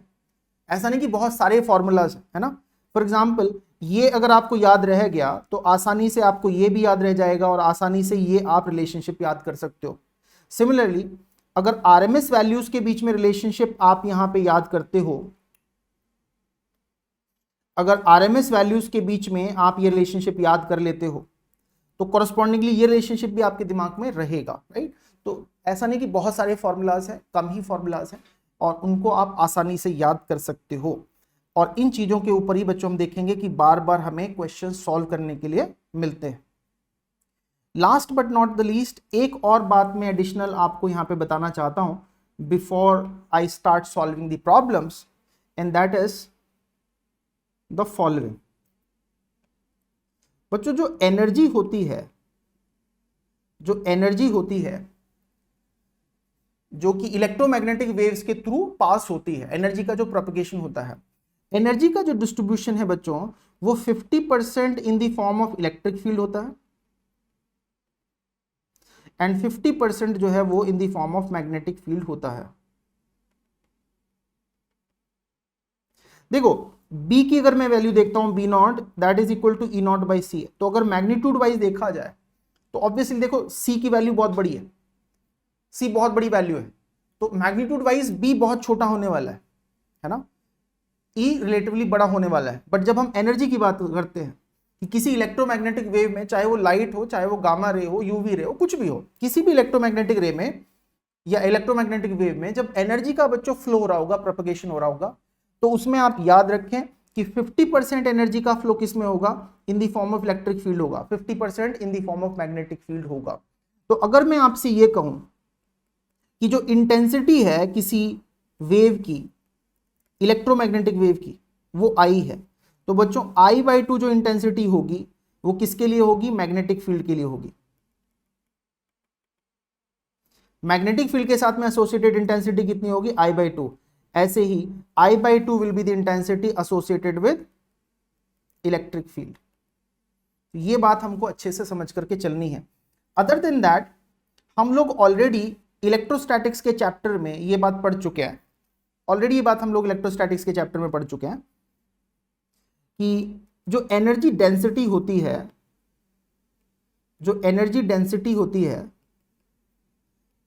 ऐसा नहीं कि बहुत सारे फॉर्मूलाज है ना। फॉर एग्जाम्पल ये अगर आपको याद रह गया तो आसानी से आपको ये भी याद रह जाएगा और आसानी से ये आप रिलेशनशिप याद कर सकते हो। सिमिलरली अगर आरएमएस वैल्यूज के बीच में रिलेशनशिप आप यहां पे याद करते हो, अगर आरएमएस वैल्यूज के बीच में आप ये रिलेशनशिप याद कर लेते हो तो कॉरस्पॉन्डिंगली ये रिलेशनशिप भी आपके दिमाग में रहेगा, राइट। तो ऐसा नहीं कि बहुत सारे फॉर्मूलाज हैं, कम ही फॉर्मूलाज हैं और उनको आप आसानी से याद कर सकते हो। और इन चीजों के ऊपर ही बच्चों हम देखेंगे कि बार बार हमें क्वेश्चन सॉल्व करने के लिए मिलते हैं। Last but not the least, एक और बात मैं एडिशनल आपको यहां पे बताना चाहता हूं before I start solving the problems, and that is the following. बच्चों जो एनर्जी होती है, जो एनर्जी होती है जो कि इलेक्ट्रोमैग्नेटिक वेव्स के थ्रू पास होती है, एनर्जी का जो प्रोपगेशन होता है, एनर्जी का जो डिस्ट्रीब्यूशन है बच्चों वो 50% in the form of electric field होता है एंड 50% जो है वो in the form of magnetic field होता है। देखो B की अगर मैं वैल्यू देखता हूं B naught that is equal to E naught by C, तो अगर मैग्नीट्यूड वाइज देखा जाए तो ऑब्वियसली देखो C की वैल्यू बहुत बड़ी है, C बहुत बड़ी वैल्यू है, तो मैग्नीट्यूड वाइज B बहुत छोटा होने वाला है ना, E रिलेटिवली बड़ा होने वाला है। बट जब हम एनर्जी की बात करते हैं कि किसी इलेक्ट्रोमैग्नेटिक वेव में, चाहे वो लाइट हो, चाहे वो गामा रे हो, यूवी रे हो, कुछ भी हो, किसी भी इलेक्ट्रोमैग्नेटिक रे में या इलेक्ट्रोमैग्नेटिक वेव में जब एनर्जी का बच्चों फ्लो हो रहा होगा, प्रोपगेशन हो रहा होगा, तो उसमें आप याद रखें कि 50% एनर्जी का फ्लो किस में होगा, in the form of electric field होगा, 50% in the form of magnetic field होगा। तो अगर मैं आपसे ये कहूं कि जो इंटेंसिटी है किसी वेव की, इलेक्ट्रोमैग्नेटिक वेव की, वो आई है, तो बच्चों I/2 जो इंटेंसिटी होगी वो किसके लिए होगी, मैग्नेटिक फील्ड के लिए होगी। मैग्नेटिक फील्ड के साथ में एसोसिएटेड इंटेंसिटी कितनी होगी, I/2। ऐसे ही I/2 will be the intensity associated with electric field. ये बात हमको अच्छे से समझ करके चलनी है। अदर देन दैट हम लोग ऑलरेडी इलेक्ट्रोस्टैटिक्स के चैप्टर में ये बात पढ़ चुके हैं, ऑलरेडी ये बात हम लोग इलेक्ट्रोस्टैटिक्स के चैप्टर में पढ़ चुके हैं कि जो एनर्जी डेंसिटी होती है, जो एनर्जी डेंसिटी होती है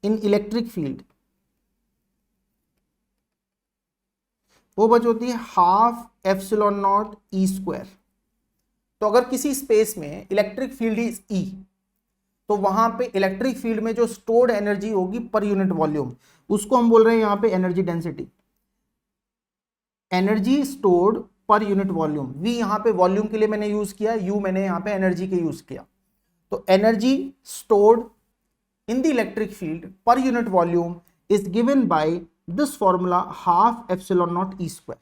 इन इलेक्ट्रिक फील्ड, वो बच होती है half epsilon not E square. तो अगर किसी स्पेस में इलेक्ट्रिक फील्ड इज ई, तो वहां पे इलेक्ट्रिक फील्ड में जो स्टोर्ड एनर्जी होगी पर यूनिट वॉल्यूम, उसको हम बोल रहे हैं यहां पे energy density, energy stored per unit volume. V यहां पे वॉल्यूम के लिए मैंने यूज किया, यू मैंने यहां पे एनर्जी के यूज किया। तो energy stored in the electric field पर unit volume is given by this formula half epsilon not E square.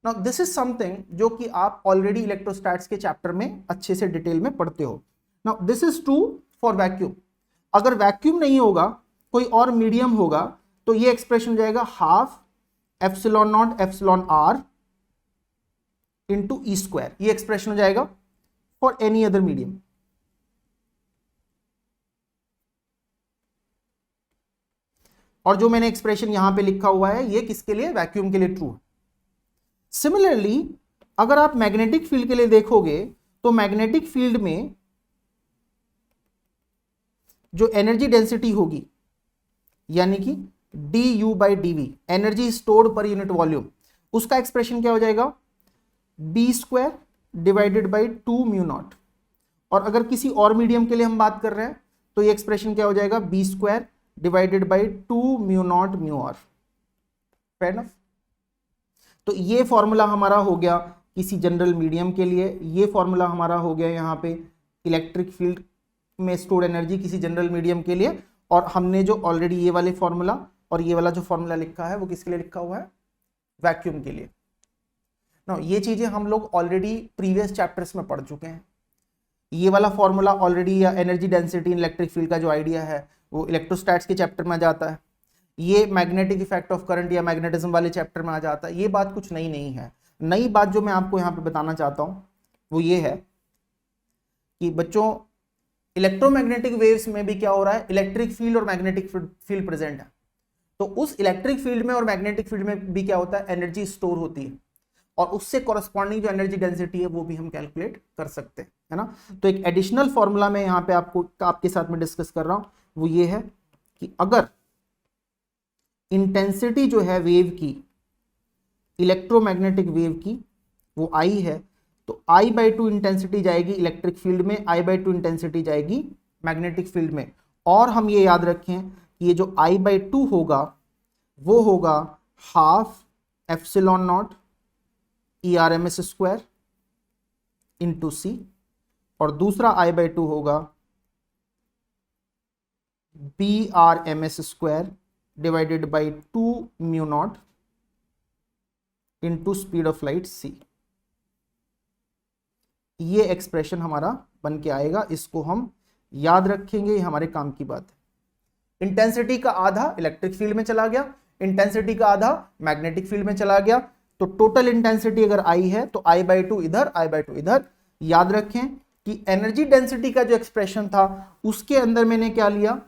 Now this is something जो कि आप ऑलरेडी इलेक्ट्रोस्टैट्स के चैप्टर में अच्छे से डिटेल में पढ़ते हो। Now this is true for vacuum. अगर वैक्यूम नहीं होगा, कोई और मीडियम होगा, तो ये एक्सप्रेशन हो जाएगा half epsilon naught epsilon r into E square. ये एक्सप्रेशन हो जाएगा फॉर एनी अदर मीडियम। और जो मैंने एक्सप्रेशन यहां पे लिखा हुआ है ये किसके लिए, वैक्यूम के लिए ट्रू है। सिमिलरली अगर आप मैग्नेटिक फील्ड के लिए देखोगे तो मैग्नेटिक फील्ड में जो एनर्जी डेंसिटी होगी यानी कि du by dv, energy stored per unit volume, उसका एक्सप्रेशन क्या हो जाएगा, B square divided by 2 mu naught. और अगर किसी और मीडियम के लिए हम बात कर रहे हैं तो ये एक्सप्रेशन क्या हो जाएगा, B square divided by 2 mu naught mu r. Fair enough. तो ये फॉर्मूला हमारा हो गया किसी जनरल मीडियम के लिए, ये फॉर्मूला हमारा हो गया यहाँ पे इलेक्ट्रिक फील्ड में स्टोर्ड एनर्जी किसी जनरल मीडियम के लिए। और हमने जो ऑलरेडी ये वाले फॉर्मूला और ये वाला जो फॉर्मूला लिखा है वो किसके लिए लिखा हुआ है, वैक्यूम के लिए। ना ये चीजें हम लोग ऑलरेडी प्रीवियस चैप्टर्स में पढ़ चुके हैं। ये वाला फॉर्मूला ऑलरेडी, या energy density in electric field का जो आइडिया है वो इलेक्ट्रोस्टैट्स के चैप्टर में जाता है। ये मैग्नेटिक इफेक्ट ऑफ करंट या मैग्नेटिज्म वाले चैप्टर में आ जाता है। ये बात कुछ नई नहीं है। नई बात जो मैं आपको यहाँ पे बताना चाहता हूँ वो ये है कि बच्चों इलेक्ट्रोमैग्नेटिक वेव्स में भी क्या हो रहा है, इलेक्ट्रिक फील्ड और मैग्नेटिक फील्ड प्रेजेंट है। तो उस इलेक्ट्रिक फील्ड में और मैग्नेटिक फील्ड में भी क्या होता है, एनर्जी स्टोर होती है और उससे कॉरस्पॉन्डिंग जो एनर्जी डेंसिटी है वो भी हम कैलकुलेट कर सकते हैं, है ना। तो एक एडिशनल फॉर्मूला मैं यहाँ पे आपके साथ में डिस्कस कर रहा हूँ, वो ये है कि अगर इंटेंसिटी जो है वेव की, इलेक्ट्रोमैग्नेटिक वेव की, वो आई है, तो I/2 इंटेंसिटी जाएगी इलेक्ट्रिक फील्ड में, I/2 इंटेंसिटी जाएगी मैग्नेटिक फील्ड में। और हम ये याद रखें कि ये जो I/2 होगा वो होगा half epsilon naught ERMS square into C, और दूसरा I/2 होगा BRMS square divided by 2 mu naught into speed of light C। ये एक्सप्रेशन हमारा बन के आएगा, इसको हम याद रखेंगे, ये हमारे काम की बात है। इंटेंसिटी का आधा इलेक्ट्रिक फील्ड में चला गया, इंटेंसिटी का आधा मैग्नेटिक फील्ड में चला गया, तो टोटल इंटेंसिटी अगर I है तो I/2 इधर, I/2 इधर। याद रखें कि एनर्जी डेंसिटी का जो एक्सप्रेशन था उसके अंदर मैंने क्या लिया,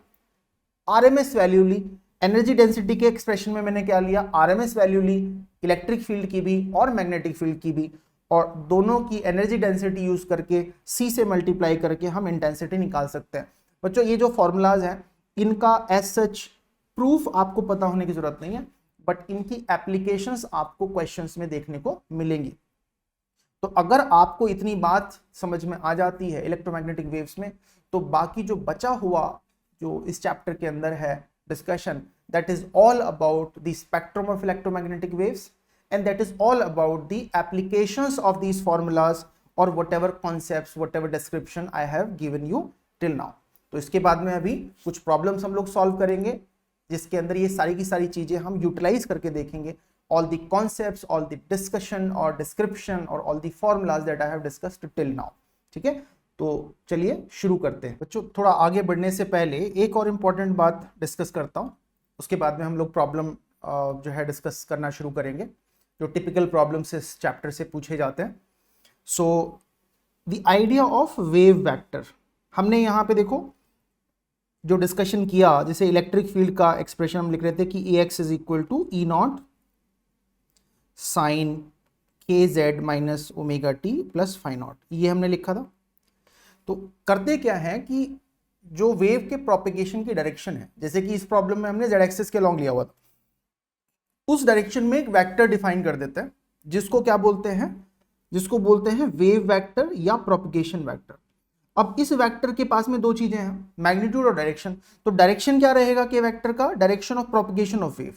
RMS वैल्यू ली। एनर्जी डेंसिटी के एक्सप्रेशन में मैंने क्या लिया, RMS वैल्यू ली, इलेक्ट्रिक फील्ड की भी और मैग्नेटिक फील्ड की भी, और दोनों की एनर्जी डेंसिटी यूज करके C से मल्टीप्लाई करके हम इंटेंसिटी निकाल सकते हैं। बच्चों ये जो फॉर्मूलाज हैं इनका एज सच प्रूफ आपको पता होने की जरूरत नहीं है, बट इनकी एप्लीकेशंस आपको क्वेश्चंस में देखने को मिलेंगी। तो अगर आपको इतनी बात समझ में आ जाती है इलेक्ट्रोमैग्नेटिक वेव्स में, तो बाकी जो बचा हुआ जो इस चैप्टर के अंदर है discussion, that is all about the spectrum of electromagnetic waves, and that is all about the applications of these formulas or whatever concepts, whatever description I have given you till now। तो इसके बाद में अभी कुछ problems हम लोग solve करेंगे जिसके अंदर ये सारी की सारी चीजें हम यूटिलाइज करके देखेंगे, all the concepts, all the discussion or description or all the formulas that I have discussed till now। ठीक है, तो चलिए शुरू करते हैं। बच्चों थोड़ा आगे बढ़ने से पहले एक और इम्पॉर्टेंट बात डिस्कस करता हूँ, उसके बाद में हम लोग प्रॉब्लम जो है डिस्कस करना शुरू करेंगे जो टिपिकल प्रॉब्लम्स इस चैप्टर से पूछे जाते हैं। So the idea of wave vector, हमने यहाँ पे देखो जो डिस्कशन किया, जैसे इलेक्ट्रिक फील्ड का एक्सप्रेशन हम लिख रहे थे कि Ax is equal to E0 sine KZ minus omega T plus phi naught, ये हमने लिखा था। तो करते क्या है कि जो वेव के प्रोपेगेशन की डायरेक्शन है, जैसे कि इस प्रॉब्लम में हमने Z एक्सिस के लॉन्ग लिया हुआ था, उस डायरेक्शन में एक वेक्टर डिफाइन कर देते हैं जिसको क्या बोलते हैं, जिसको बोलते हैं वेव वेक्टर या प्रोपगेशन वेक्टर। अब इस वेक्टर के पास में दो चीजें हैं, मैग्नीट्यूड और डायरेक्शन। तो डायरेक्शन क्या रहेगा के वेक्टर का, direction of propagation of wave,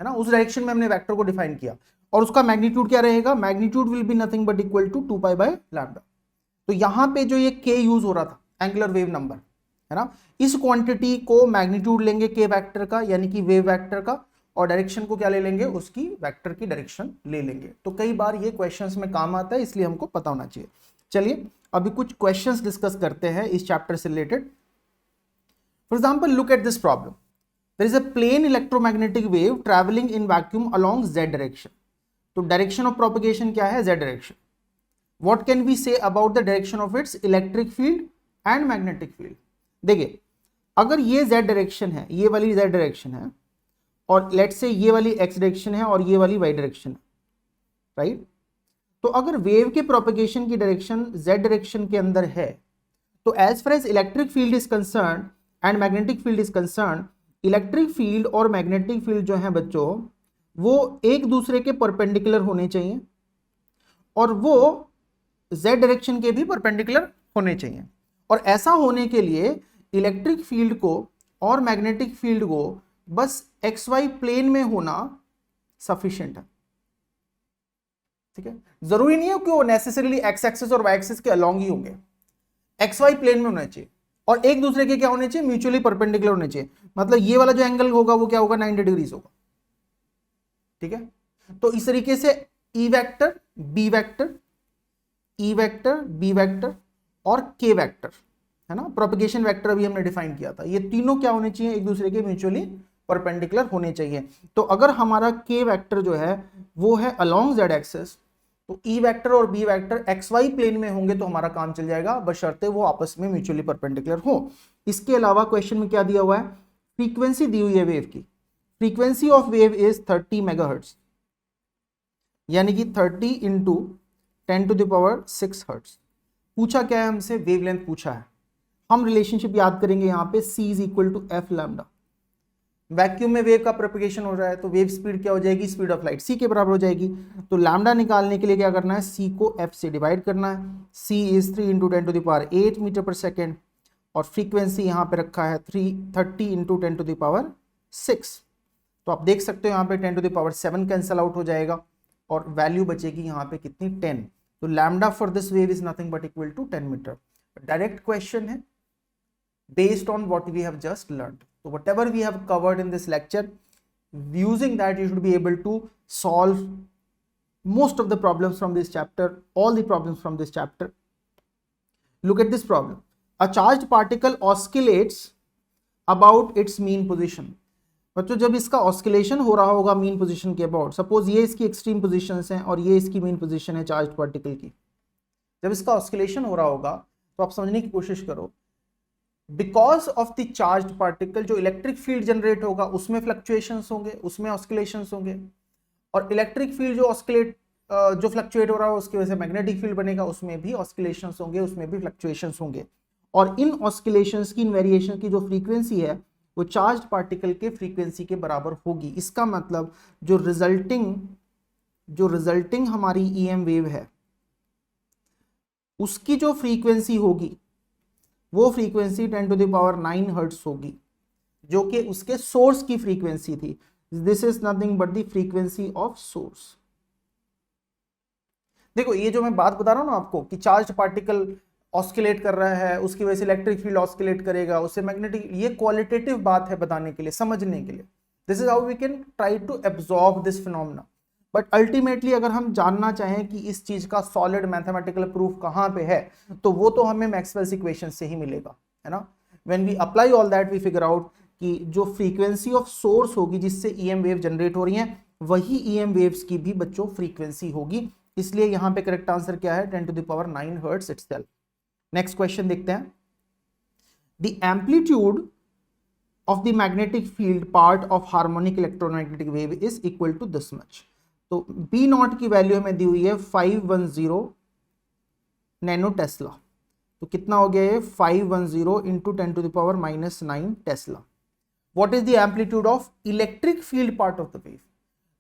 है ना, उस डायरेक्शन में हमने वेक्टर को डिफाइन किया। और उसका मैग्नीट्यूड क्या रहेगा, magnitude will be nothing but equal to 2π/λ। तो यहां पे जो ये k यूज हो रहा था, एंगुलर वेव नंबर, है ना, इस क्वांटिटी को मैग्नीट्यूड लेंगे k वेक्टर का यानी कि वेव वेक्टर का, और डायरेक्शन को क्या ले लेंगे, उसकी वेक्टर की डायरेक्शन ले लेंगे। तो कई बार ये क्वेश्चंस में काम आता है, इसलिए हमको पता होना चाहिए। चलिए अभी कुछ क्वेश्चंस डिस्कस करते हैं इस चैप्टर से related. For example look at this problem, there is a plane electromagnetic wave travelling in vacuum along z direction. तो डायरेक्शन ऑफ प्रोपगेशन क्या है, z direction. What can we say about the direction of its electric field and magnetic field. देखिए अगर ये z direction है, ये वाली z direction है, और लेट्स से ये वाली x डायरेक्शन है और ये वाली y डायरेक्शन है, राइट। तो अगर वेव के प्रोपगेशन की डायरेक्शन z डायरेक्शन के अंदर है, तो as far as electric field is concern and magnetic field is concern, electric field और मैग्नेटिक फील्ड जो है बच्चों वो एक दूसरे के परपेंडिकुलर होने चाहिए और वो z डायरेक्शन के भी परपेंडिकुलर होने चाहिए। और ऐसा होने के लिए इलेक्ट्रिक फील्ड को और मैग्नेटिक फील्ड को बस XY प्लेन में होना सफिशिएंट है, ठीक है। जरूरी नहीं है कि वो नेसेसरीली x एक्सिस और y एक्सिस के अलोंग ही होंगे, XY प्लेन में होना चाहिए और एक दूसरे के क्या होने चाहिए, म्यूचुअली परपेंडिकुलर होने चाहिए। मतलब ये वाला जो एंगल होगा वो क्या होगा, 90 डिग्रीज होगा, ठीक है। तो इस तरीके से E vector, B vector, E vector, B vector और K वेक्टर, है ना, प्रोपगेशन वेक्टर अभी हमने डिफाइन किया था, ये तीनों क्या होने चाहिए, एक दूसरे के म्यूचुअली परपेंडिकुलर होने चाहिए। तो अगर हमारा के वेक्टर जो है वो है अलोंग जेड एक्सिस, तो ई वेक्टर और B vector x y plane में होंगे तो हमारा काम चल जाएगा, बशर्ते वो आपस में म्यूचुअली परपेंडिकुलर हो। इसके अलावा क्वेश्चन में क्या दिया हुआ है, फ्रीक्वेंसी दी हुई है वेव की, frequency of wave is 30 megahertz, यानी कि 30 इंटू 10⁻6 हर्ट्ज। पूछा क्या है हमसे, वेवलेंथ पूछा है। हम रिलेशनशिप याद करेंगे यहाँ पे, c is equal to F lambda. Vacuum में वेव का प्रोपगेशन हो रहा है तो वेव स्पीड क्या हो जाएगी, स्पीड ऑफ लाइट c के बराबर हो जाएगी। तो लैम्डा निकालने के लिए क्या करना है, c को f से डिवाइड करना है। c is 3 into 10⁸ metre per second, और फ्रीक्वेंसी यहाँ पे रखा है 30 इंटू 10⁶। तो आप देख सकते हो यहाँ पे 10⁷ कैंसल आउट हो जाएगा और वैल्यू बचेगी यहाँ पे कितनी, 10। तो lambda for this wave is nothing but equal to 10 metre. Direct question है based on what we have just learned. So whatever we have covered in this lecture, using that you should be able to solve most of the problems from this chapter, all the problems from this chapter. Look at this problem. A charged particle oscillates about its mean position. बच्चों जब इसका oscillation हो रहा होगा mean position के about, suppose ये इसकी extreme positions हैं और ये इसकी मीन पोजीशन है चार्ज पार्टिकल की, जब इसका ऑस्किलेशन हो रहा होगा तो आप समझने की कोशिश करो, because of the charge particle जो इलेक्ट्रिक फील्ड जनरेट होगा उसमें फ्लक्चुएशंस होंगे, उसमें ऑस्किलेशंस होंगे, और इलेक्ट्रिक फील्ड जो फ्लक्चुएट हो रहा है उसकी वजह से मैग्नेटिक फील्ड बनेगा, उसमें भी ऑस्किलेशंस होंगे, उसमें भी फ्लक्चुएशंस होंगे। और इन ऑस्किलेशंस की, इन वेरिएशन की जो फ्रीक्वेंसी है वो चार्ज पार्टिकल के फ्रीक्वेंसी के बराबर होगी। इसका मतलब जो रिजल्टिंग हमारी ईएम वेव है उसकी जो फ्रीक्वेंसी होगी वो फ्रीक्वेंसी 10⁹ हर्ट्ज होगी, जो कि उसके सोर्स की फ्रीक्वेंसी थी। This is nothing but the frequency of source. देखो ये जो मैं बात बता रहा हूं ना आपको कि चार्ज पार्टिकल ऑस्किलेट कर रहा है, उसकी वजह से इलेक्ट्रिक फील्ड ऑस्किलेट करेगा, उससे मैग्नेटिक, ये क्वालिटेटिव बात है बताने के लिए, समझने के लिए। This is how we can try to absorb this phenomena. But ultimately अगर हम जानना चाहें कि इस चीज का सॉलिड मैथमेटिकल प्रूफ कहां पे है, तो वो तो हमें मैक्सवेल्स इक्वेशन से ही मिलेगा, है ना। When we apply all that we figure out कि जो फ्रीक्वेंसी ऑफ सोर्स होगी जिससे ईएम वेव जनरेट हो रही है, वही ईएम वेव्स की भी बच्चों फ्रीक्वेंसी होगी। इसलिए यहां पे करेक्ट आंसर क्या है, 10⁹ हर्ट्ज इटसेल्फ। नेक्स्ट क्वेश्चन देखते हैं। The amplitude of the magnetic field part of harmonic electromagnetic wave is equal to this much. तो बी नॉट की वैल्यू हमें दी हुई है 510 नैनो टेस्ला। तो कितना हो गया ये, 510 into 10⁻⁻9 tesla. What is the amplitude of electric field part of the wave.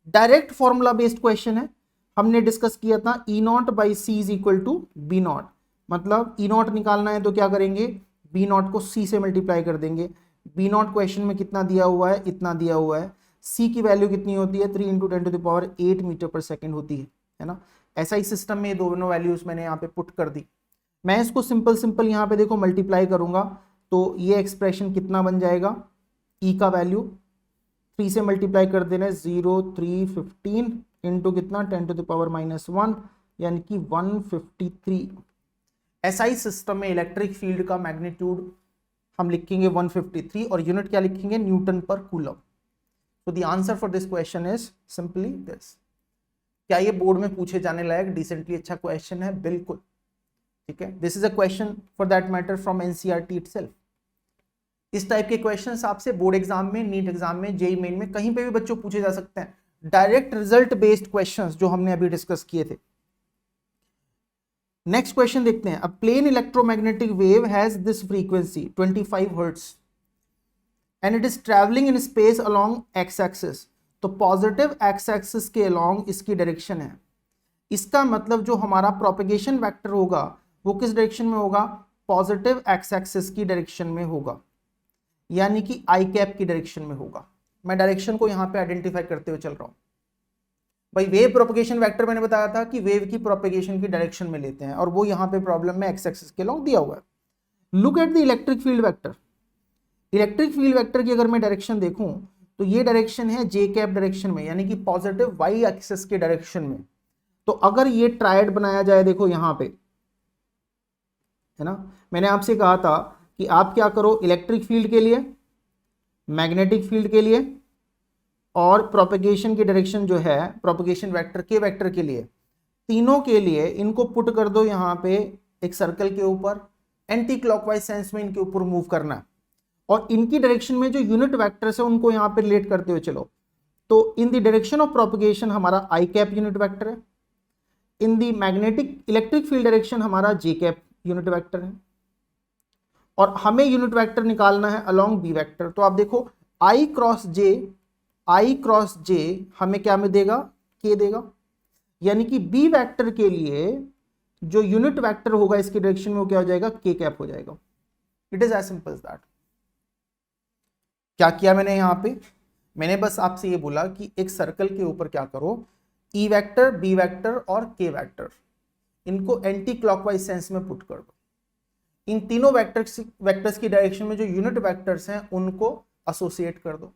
Direct formula based question है, हमने डिस्कस किया था E naught by C is equal to B naught. मतलब ई नॉट निकालना है तो क्या करेंगे, बी नॉट को सी से मल्टीप्लाई कर देंगे। बी नॉट क्वेश्चन में कितना दिया हुआ है, इतना दिया हुआ है। सी की वैल्यू कितनी होती है, 3 इंटू 10⁸ मीटर पर सेकेंड होती है ना। ऐसा ही सिस्टम में दोनों वैल्यूज मैंने यहाँ पे पुट कर दी। मैं इसको सिंपल यहाँ पे देखो मल्टीप्लाई करूंगा तो ये एक्सप्रेशन कितना बन जाएगा, ई का वैल्यू 3 से मल्टीप्लाई कर देना है, 0 3 15 इंटू कितना 10⁻⁻1 यानी कि 153। एसआई सिस्टम में इलेक्ट्रिक फील्ड का मैग्नीट्यूड हम लिखेंगे 153 और यूनिट क्या लिखेंगे, न्यूटन पर कूलम। तो the answer for this question is simply this. क्या ये बोर्ड में पूछे जाने लायक डिसेंटली अच्छा क्वेश्चन है, बिल्कुल ठीक है। This is a question for that matter from NCERT itself. इस टाइप के क्वेश्चंस आपसे बोर्ड एग्जाम में, नीट एग्जाम में, जेईई मेन में कहीं पे भी बच्चों पूछे जा सकते हैं। डायरेक्ट रिजल्ट बेस्ड क्वेश्चंस जो हमने अभी डिस्कस किए थे। नेक्स्ट क्वेश्चन देखते हैं। A plane electromagnetic wave has this frequency 25 hertz and it is travelling in space along X axis. तो पॉजिटिव एक्स एक्सिस के अलोंग इसकी डायरेक्शन है। इसका मतलब जो हमारा प्रोपेगेशन वेक्टर होगा वो किस डायरेक्शन में होगा, पॉजिटिव एक्स एक्सिस की डायरेक्शन में होगा, यानी कि आई कैप की डायरेक्शन में होगा। मैं डायरेक्शन को यहां पे आइडेंटिफाई करते हुए चल रहा हूं भाई। वेव प्रोपेगेशन वेक्टर मैंने बताया था कि वेव की प्रोपेगेशन की डायरेक्शन में लेते हैं और वो यहां पे प्रॉब्लम में एक्स एक्सिस के अलोंग दिया हुआ है। Look at the electric field vector. Electric field vector की अगर मैं डायरेक्शन देखूं तो ये डायरेक्शन है जे कैप डायरेक्शन में, यानी कि पॉजिटिव वाई एक्सिस के डायरेक्शन में। तो अगर ये ट्रायड बनाया जाए, देखो यहां पे है ना, मैंने आपसे कहा था कि आप क्या करो, इलेक्ट्रिक फील्ड के लिए, मैग्नेटिक फील्ड के लिए और प्रोपेगेशन की डायरेक्शन जो है प्रोपेगेशन वेक्टर के वेक्टर के लिए, तीनों के लिए इनको पुट कर दो यहाँ पे एक सर्कल के ऊपर, एंटी क्लॉकवाइज सेंस में इनके ऊपर मूव करना है, और इनकी डायरेक्शन में जो यूनिट वेक्टर्स है उनको यहाँ पे रिलेट करते हुए चलो। तो in the direction of propagation हमारा आई कैप यूनिट वेक्टर है, in the magnetic electric field direction हमारा जे कैप यूनिट वेक्टर है, और हमें यूनिट वेक्टर निकालना है अलोंग बी वेक्टर। तो आप देखो आई क्रॉस जे हमें क्या में देगा, के देगा, यानी कि बी वेक्टर के लिए जो यूनिट वेक्टर होगा इसकी डायरेक्शन में वो क्या हो जाएगा, के कैप हो जाएगा। It is as simple as that. क्या किया मैंने यहाँ पे, मैंने बस आपसे ये बोला कि एक सर्कल के ऊपर क्या करो, ई वेक्टर, बी वेक्टर और के वेक्टर, इनको एंटी क्लॉकवाइज सेंस में पुट कर दो। इन तीनों वेक्टर्स की डायरेक्शन में जो यूनिट वेक्टर्स हैं उनको एसोसिएट कर दो,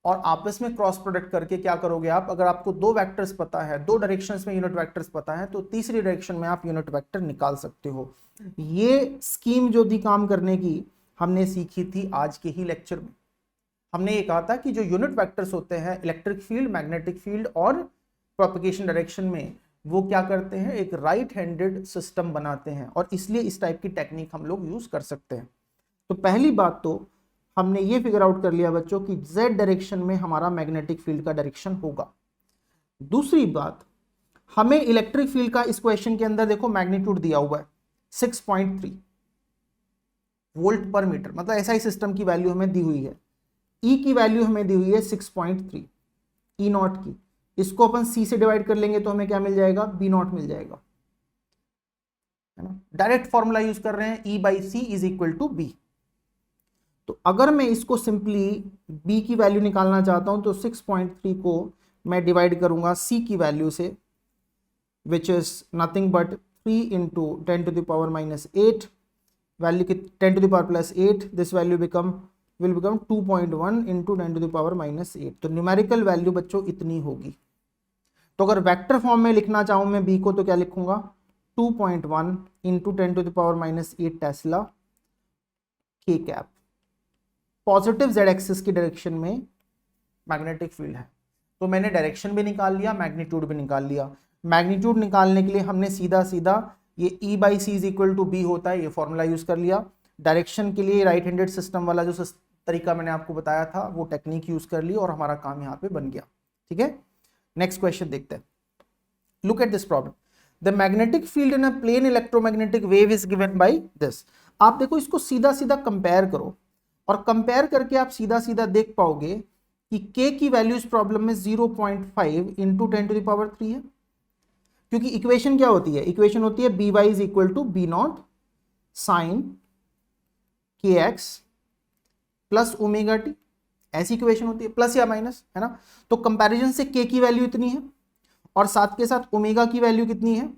और आपस में क्रॉस प्रोडक्ट करके क्या करोगे आप, अगर आपको दो वेक्टर्स पता है, दो डायरेक्शंस में यूनिट वेक्टर्स पता है, तो तीसरी डायरेक्शन में आप यूनिट वेक्टर निकाल सकते हो। ये स्कीम जो थी काम करने की हमने सीखी थी आज के ही लेक्चर में। हमने ये कहा था कि जो यूनिट वेक्टर्स होते हैं इलेक्ट्रिक फील्ड, मैग्नेटिक फील्ड और प्रोपेगेशन डायरेक्शन में, वो क्या करते हैं, एक राइट हैंडेड सिस्टम बनाते हैं, और इसलिए इस टाइप की टेक्निक हम लोग यूज कर सकते हैं। तो पहली बात तो हमने ये फिगर आउट कर लिया बच्चों कि z डायरेक्शन में हमारा मैग्नेटिक फील्ड का डायरेक्शन होगा। दूसरी बात, हमें इलेक्ट्रिक फील्ड का इस क्वेश्चन के अंदर देखो मैग्नीट्यूड दिया हुआ है 6.3 वोल्ट पर मीटर, मतलब एसआई सिस्टम की वैल्यू हमें दी हुई है, ई की वैल्यू हमें दी हुई है 6.3 ई नॉट की, इसको अपन सी से डिवाइड कर लेंगे तो हमें क्या मिल जाएगा, बी नॉट मिल जाएगा, है ना। डायरेक्ट फॉर्मूला यूज कर रहे हैं, E by C is equal to B. तो अगर मैं इसको सिंपली b की वैल्यू निकालना चाहता हूं तो 6.3 को मैं डिवाइड करूंगा c की वैल्यू से, which is nothing but 3 into 10 to the power minus 8, value की 10 to the power plus 8, this value will become 2.1 into 10 to the power minus 8। तो न्यूमेरिकल वैल्यू बच्चों इतनी होगी। तो अगर वेक्टर फॉर्म में लिखना चाहूं मैं b को तो क्या लिखूंगा, 2.1 into 10 to the power minus 8 tesla k cap. Positive z axis की डायरेक्शन में मैग्नेटिक फील्ड है, तो मैंने डायरेक्शन भी निकाल लिया, मैग्नीट्यूड भी निकाल लिया। मैग्नीट्यूड निकालने के लिए हमने सीधा सीधा ये E by C is equal to B होता है, ये फॉर्मूला यूज कर लिया। डायरेक्शन के लिए राइट हैंडेड सिस्टम वाला जो तरीका मैंने आपको बताया था वो टेक्निक यूज कर ली और हमारा काम यहाँ पे बन गया। ठीक है, नेक्स्ट क्वेश्चन देखते हैं। Look at this problem, the magnetic field in a plane electromagnetic wave is given by this. आप देखो इसको सीधा सीधा कंपेयर करो, और कंपेयर करके आप सीधा सीधा देख पाओगे कि k की वैल्यू इस प्रॉब्लम में 0.5 इंटू 10 टू द पावर 3 है, क्योंकि इक्वेशन क्या होती है, इक्वेशन होती है B y is equal to B naught sine k x plus omega t, ऐसी इक्वेशन होती है, प्लस या माइनस, है ना। तो कंपैरिजन से k की वैल्यू इतनी है, और साथ के साथ ओमेगा की वैल्यू कितनी है,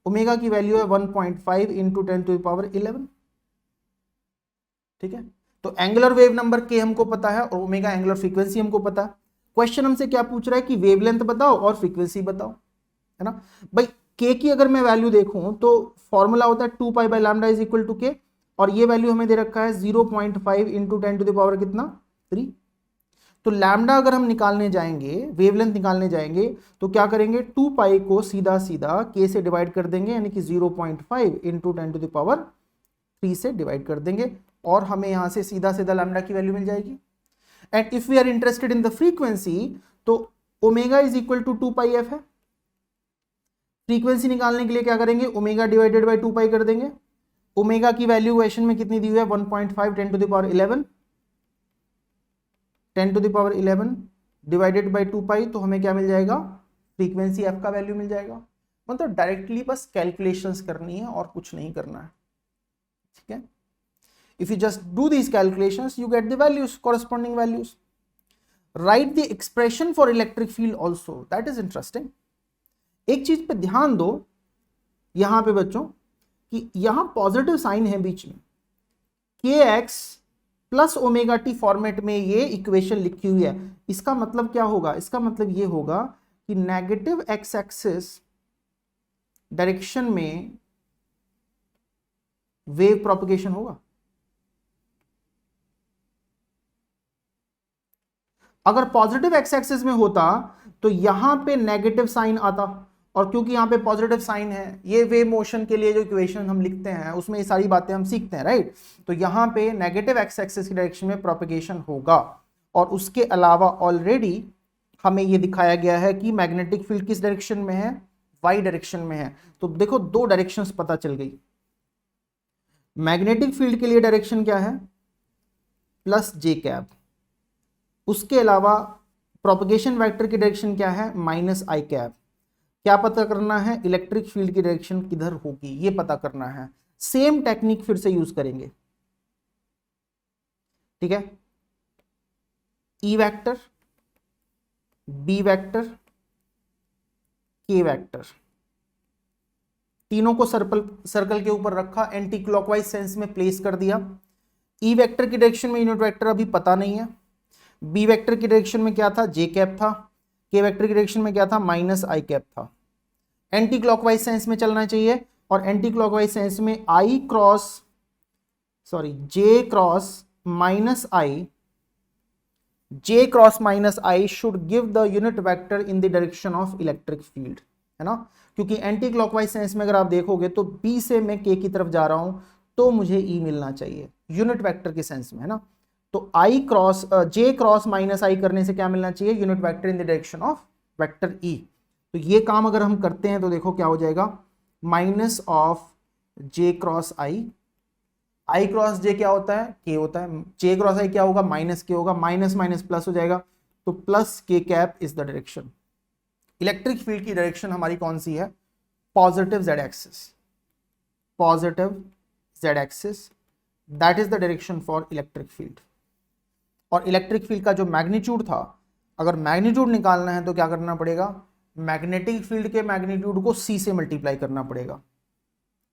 ओमेगा की वैल्यू है 1.5 इंटू 10 टू द पावर 11। ठीक है, तो एंगुलर वेव नंबर के हमको पता है और ओमेगा एंगुलर फ्रीक्वेंसी हमको पता है। क्वेश्चन हमसे क्या पूछ रहा है कि वेवलेंथ बताओ और फ्रीक्वेंसी बताओ, है ना। भाई के की अगर मैं वैल्यू देखूं तो फॉर्मूला होता है 2 pi by lambda is equal to k, और ये वैल्यू हमें दे रखा है 0.5 इंटू 10 टू द पावर कितना 3। तो लैम्डा अगर हम निकालने जाएंगे, वेवलेंथ निकालने जाएंगे, तो क्या करेंगे, 2 पाई को सीधा सीधा के से डिवाइड कर देंगे, यानी कि 0.5 इंटू 10 टू द पावर 3 से डिवाइड कर देंगे, और हमें यहां से सीधा सीधा लैम्डा की वैल्यू मिल जाएगी। And if we are interested in the frequency तो omega is equal to 2 pi F है। फ्रीक्वेंसी निकालने के लिए क्या करेंगे, ओमेगा डिवाइडेड बाय 2 पाई कर देंगे। ओमेगा की वैल्यू क्वेश्चन में कितनी दी हुई है, 1.5 10 to the power 11, 10 to the power 11 divided by 2 pi, तो हमें क्या मिल जाएगा, फ्रीक्वेंसी एफ का वैल्यू मिल जाएगा। मतलब डायरेक्टली बस कैलकुलेशंस करनी है और कुछ नहीं करना है। ठीक है, if you just do these calculations you get the values, corresponding values. Write the expression for electric field also, that is interesting. एक चीज पे ध्यान दो यहां पे बच्चों कि यहां पॉजिटिव साइन है बीच में, के x plus omega T format में ये इक्वेशन लिखी हुई है। इसका मतलब क्या होगा, इसका मतलब ये होगा कि नेगेटिव एक्स एक्सिस डायरेक्शन में वेव प्रोपगेशन होगा। अगर पॉजिटिव एक्स एक्सिस में होता तो यहां पे नेगेटिव साइन आता, और क्योंकि यहां पे पॉजिटिव साइन है, ये वेव मोशन के लिए जो इक्वेशन हम लिखते हैं उसमें ये सारी बातें हम सीखते हैं, राइट। तो यहां पे नेगेटिव एक्स एक्सिस की डायरेक्शन में प्रोपेगेशन होगा। और उसके अलावा ऑलरेडी हमें ये दिखाया गया है कि मैग्नेटिक फील्ड किस डायरेक्शन में है, वाई डायरेक्शन में है। तो देखो दो डायरेक्शंस पता चल गई। मैग्नेटिक फील्ड के लिए डायरेक्शन क्या है, प्लस जे कैप। उसके अलावा प्रोपगेशन वेक्टर की डायरेक्शन क्या है, माइनस आई कैप। क्या पता करना है, इलेक्ट्रिक फील्ड की डायरेक्शन किधर होगी ये पता करना है। सेम टेक्निक फिर से यूज करेंगे, ठीक है। ई वेक्टर, बी वेक्टर, के वेक्टर, तीनों को सर्कल के ऊपर रखा, एंटी क्लॉकवाइज सेंस में प्लेस कर दिया। ई वेक्टर की डायरेक्शन में यूनिट वेक्टर अभी पता नहीं है। बी वेक्टर की डायरेक्शन में क्या था, जे कैप था। के वेक्टर की डायरेक्शन में क्या था, माइनस आई कैप था। एंटी क्लॉकवाइज सेंस में चलना चाहिए, और एंटी क्लॉकवाइज सेंस में J cross minus I should give the unit vector in the direction of electric field, है ना। क्योंकि एंटी क्लॉकवाइज सेंस में अगर आप देखोगे तो बी से मैं के की तरफ जा रहा हूं तो मुझे ई मिलना चाहिए यूनिट वेक्टर के सेंस में, है ना। तो जे क्रॉस माइनस आई करने से क्या मिलना चाहिए, unit vector in the direction of vector E. तो ये काम अगर हम करते हैं तो देखो क्या हो जाएगा, minus of J cross I cross J क्या होता है, के होता है। जे क्रॉस आई क्या होगा, माइनस के होगा, माइनस माइनस प्लस हो जाएगा, तो प्लस के cap is the direction. Electric field की डायरेक्शन हमारी कौन सी है, positive z axis, that is the direction for electric field. और इलेक्ट्रिक फील्ड का जो मैग्नीट्यूड था, अगर मैग्नीट्यूड निकालना है तो क्या करना पड़ेगा, मैग्नेटिक फील्ड के मैग्नीट्यूड को सी से मल्टीप्लाई करना पड़ेगा,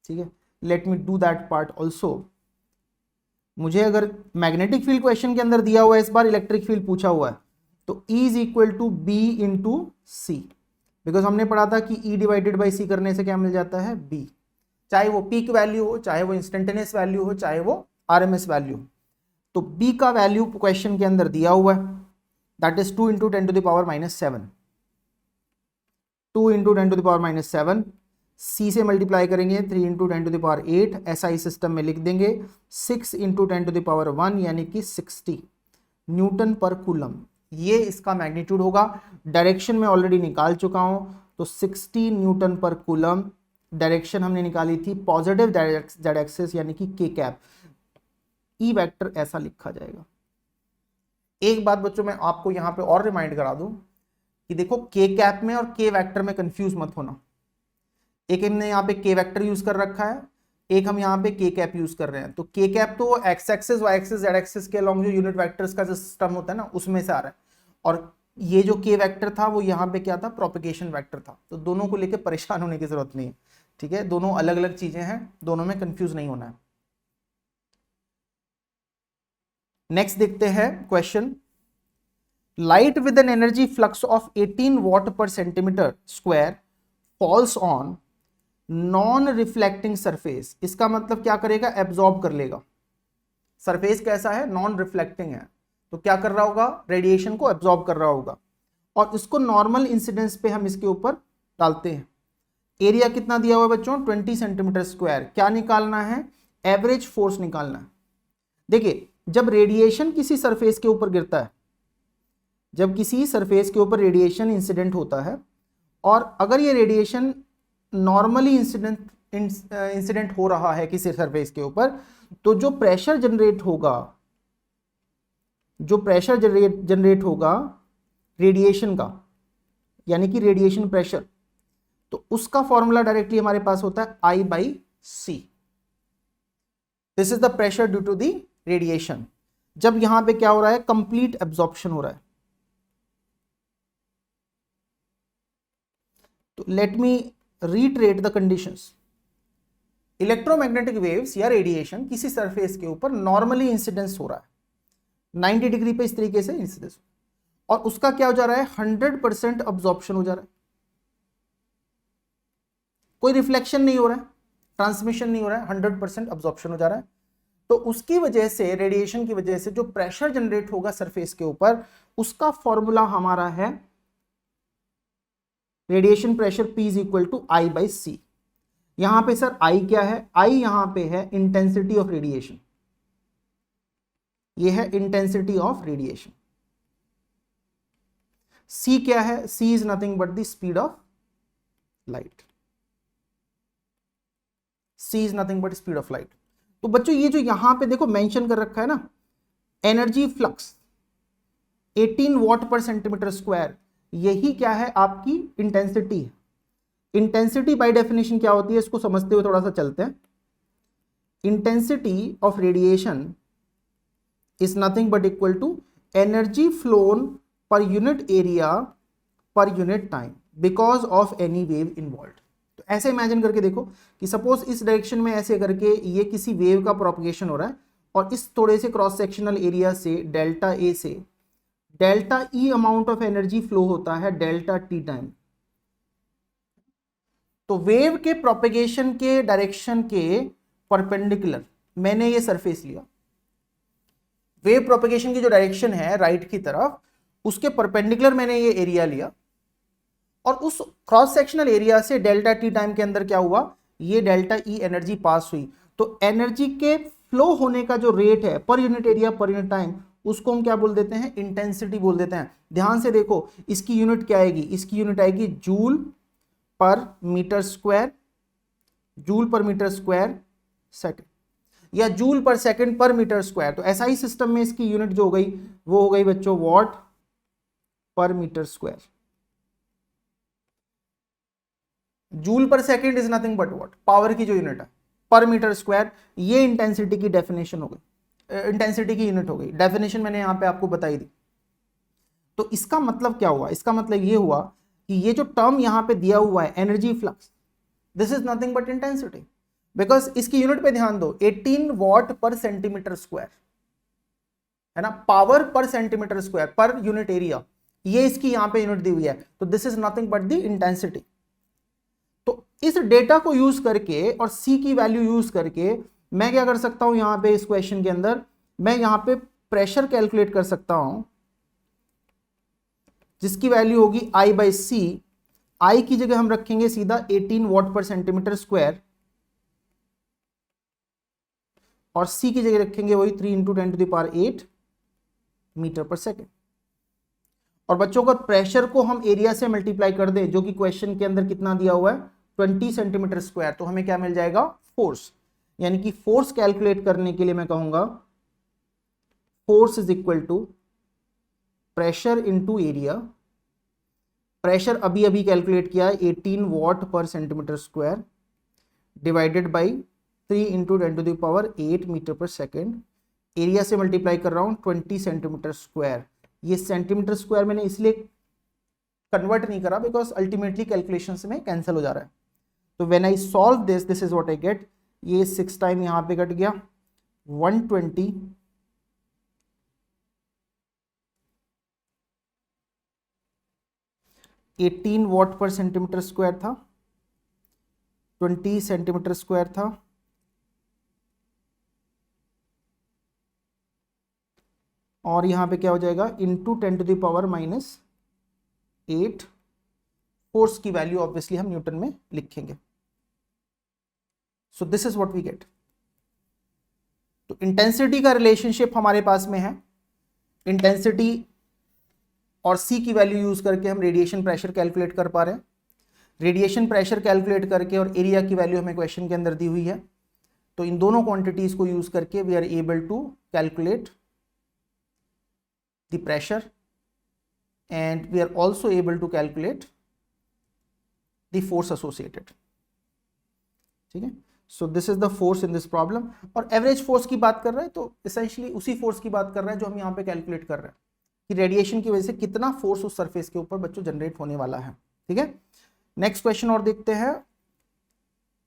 ठीक है। Let me do that part also. मुझे अगर मैग्नेटिक फील्ड क्वेश्चन के अंदर दिया हुआ है, इस बार इलेक्ट्रिक फील्ड पूछा हुआ है, तो E is equal to B into c, because हमने पढ़ा था कि E डिवाइडेड बाई सी करने से क्या मिल जाता है, B। चाहे वो पीक वैल्यू हो, चाहे वो इंस्टेंटेनियस वैल्यू हो, चाहे वो RMS वैल्यू हो। तो B का वैल्यू क्वेश्चन के अंदर दिया हुआ है, that is 2 into 10 to the power minus 7, 2 into 10 to the power minus 7। C से मल्टीप्लाई करेंगे 3 into 10 to the power 8, SI system में लिख देंगे 6 इंटू 10 टू द पावर 1 यानी कि 60 न्यूटन पर कूलम। ये इसका मैग्नीट्यूड होगा। डायरेक्शन में ऑलरेडी निकाल चुका हूं, तो 60 न्यूटन पर कूलम। डायरेक्शन हमने निकाली थी पॉजिटिव जेड एक्सिस यानी कि के कैप। ई वेक्टर ऐसा लिखा जाएगा। एक बात बच्चों मैं आपको यहां पे और रिमाइंड करा दूं कि देखो के कैप में और के वेक्टर में कंफ्यूज मत होना। एक हमने यहाँ पे के वेक्टर यूज कर रखा है, एक हम यहाँ पे के कैप यूज कर रहे हैं। तो के कैप तो x axis, Y axis, Z axis के अलॉन्ग जो यूनिट वेक्टर्स का जो सिस्टम होता है ना, उसमें से आ रहा है। और ये जो के वेक्टर था वो यहाँ पे क्या था, प्रोपेगेशन वेक्टर था। तो दोनों को लेकर परेशान होने की जरूरत नहीं है, ठीक है। दोनों अलग अलग चीजें हैं, दोनों में कंफ्यूज नहीं होना है। नेक्स्ट देखते हैं question. Light with an energy flux of 18 watt पर centimetre square falls on non reflecting surface. इसका मतलब क्या करेगा, एब्जॉर्ब कर लेगा। सरफेस कैसा है, नॉन रिफ्लेक्टिंग है, तो क्या कर रहा होगा, रेडिएशन को एब्जॉर्ब कर रहा होगा। और इसको नॉर्मल इंसिडेंस पे हम इसके ऊपर डालते हैं। एरिया कितना दिया हुआ है बच्चों, 20 सेंटीमीटर स्क्वायर। क्या निकालना है, एवरेज फोर्स निकालना है। देखिए जब रेडिएशन किसी सरफेस के ऊपर गिरता है, जब किसी सरफेस के ऊपर रेडिएशन इंसिडेंट होता है, और अगर ये रेडिएशन नॉर्मली इंसिडेंट हो रहा है किसी सरफेस के ऊपर, तो जो प्रेशर जनरेट होगा रेडिएशन का, यानी कि रेडिएशन प्रेशर, तो उसका फॉर्मूला डायरेक्टली हमारे पास होता है I/C। This is the pressure due to the radiation. जब यहां पे क्या हो रहा है, कंप्लीट एब्जॉर्प्शन हो रहा है। तो let me retreat the conditions. Electromagnetic waves या रेडिएशन किसी सरफेस के ऊपर नॉर्मली इंसिडेंस हो रहा है, 90 डिग्री पे इस तरीके से इंसिडेंस, और उसका क्या हो जा रहा है, 100% अब्जॉर्प्शन हो जा रहा है। कोई रिफ्लेक्शन नहीं हो रहा है, ट्रांसमिशन नहीं हो रहा है, 100% अब्जॉर्प्शन हो जा रहा है। तो उसकी वजह से, रेडिएशन की वजह से जो प्रेशर जनरेट होगा सरफेस के ऊपर, उसका फॉर्मूला हमारा है radiation pressure P is equal to I by C. यहां पे सर आई क्या है? आई यहां पे है इंटेंसिटी ऑफ रेडिएशन, ये है इंटेंसिटी ऑफ रेडिएशन। सी क्या है? C is nothing but the speed of light, C is nothing but speed of light. तो बच्चों ये जो यहां पे देखो मेंशन कर रखा है ना, एनर्जी फ्लक्स 18 वॉट पर सेंटीमीटर स्क्वायर, यही क्या है? आपकी इंटेंसिटी है। इंटेंसिटी बाय डेफिनेशन क्या होती है, इसको समझते हुए थोड़ा सा चलते हैं। Intensity of radiation is nothing but equal to energy flown per unit area per unit time because of any wave involve. तो ऐसे इमेजिन करके देखो कि सपोज इस डायरेक्शन में ऐसे करके ये किसी वेव का प्रोपगेशन हो रहा है, और इस थोड़े से क्रॉस सेक्शनल एरिया से डेल्टा ए से delta E amount of energy flow होता है डेल्टा टी टाइम। तो वेव के प्रोपगेशन के डायरेक्शन के परपेंडिकुलर मैंने ये सरफेस लिया, वेव प्रोपगेशन की जो डायरेक्शन है राइट की तरफ, उसके परपेंडिकुलर मैंने ये एरिया लिया, और उस क्रॉस सेक्शनल एरिया से डेल्टा टी टाइम के अंदर क्या हुआ, ये डेल्टा ई एनर्जी पास हुई। तो एनर्जी के फ्लो होने का जो रेट है पर unit area per unit time, उसको हम क्या बोल देते हैं? इंटेंसिटी बोल देते हैं। ध्यान से देखो, इसकी यूनिट क्या आएगी? इसकी यूनिट आएगी joule per metre square, joule per metre square second, या joule per second per metre square. तो ऐसा ही सिस्टम में इसकी यूनिट जो हो गई वो हो गई बच्चों watt per metre square. Joule per second is nothing but what? Power की जो यूनिट है पर मीटर स्क्वायर। ये इंटेंसिटी की डेफिनेशन हो गई, इंटेंसिटी की यूनिट हो गई। डेफिनेशन मैंने यहां पे आपको बताई दी। तो इसका मतलब क्या हुआ? इसका मतलब ये हुआ कि ये जो टर्म यहां पे दिया हुआ है energy flux, this is nothing but intensity, because इसकी यूनिट पे ध्यान दो, 18 वॉट पर सेंटीमीटर स्क्वायर है ना, पावर पर सेंटीमीटर स्क्वायर पर यूनिट एरिया, ये इसकी यहां पे यूनिट दी हुई है। तो this is nothing but the intensity. तो इस डेटा को यूज करके और सी की वैल्यू यूज करके मैं क्या कर सकता हूं, यहां पे इस क्वेश्चन के अंदर मैं यहां पे प्रेशर कैलकुलेट कर सकता हूं, जिसकी वैल्यू होगी आई बाई सी। आई की जगह हम रखेंगे सीधा 18 वॉट पर सेंटीमीटर स्क्वायर, और सी की जगह रखेंगे वही 3 इंटू 10⁸ मीटर पर सेकेंड। और बच्चों को प्रेशर को हम एरिया से मल्टीप्लाई कर दें, जो कि क्वेश्चन के अंदर कितना दिया हुआ है 20 सेंटीमीटर स्क्वायर, तो हमें क्या मिल जाएगा? फोर्स। यानी कि फोर्स कैलकुलेट करने के लिए मैं कहूंगा force is equal to pressure into area. Pressure अभी अभी कैलकुलेट किया है 18 वॉट पर centimetre square divided by 3 into 10⁸ metre per second. Area से मल्टीप्लाई कर रहा हूं 20 सेंटीमीटर स्क्वायर। ये सेंटीमीटर स्क्वायर मैंने इसलिए कन्वर्ट नहीं करा बिकॉज अल्टीमेटली कैलकुलेशंस में कैंसिल हो जा रहा है। तो when I solve this, this is what I get. ये 6 टाइम यहां पे कट गया, 120 18 वॉट पर सेंटीमीटर स्क्वायर था, 20 सेंटीमीटर स्क्वायर था, और यहां पे क्या हो जाएगा इंटू 10⁻⁻8। फोर्स की वैल्यू ऑब्वियसली हम न्यूटन में लिखेंगे। So this is what we get. तो इंटेंसिटी का रिलेशनशिप हमारे पास में है। इंटेंसिटी और सी की वैल्यू यूज करके हम रेडिएशन प्रेशर कैलकुलेट कर पा रहे हैं। रेडिएशन प्रेशर कैलकुलेट करके और एरिया की वैल्यू हमें क्वेश्चन के अंदर दी हुई है। तो इन दोनों क्वांटिटीज को यूज करके we are able to calculate the pressure, and we are also able to calculate the force associated. ठीक है, so this is the force in this problem। और एवरेज फोर्स की बात कर रहे हैं तो essentially उसी फोर्स की बात कर रहे हैं जो हम यहाँ पे कैलकुलेट कर रहे हैं कि रेडिएशन की वजह से कितना फोर्स उस सरफेस के ऊपर बच्चों जनरेट होने वाला है। ठीक है, नेक्स्ट क्वेश्चन और देखते हैं,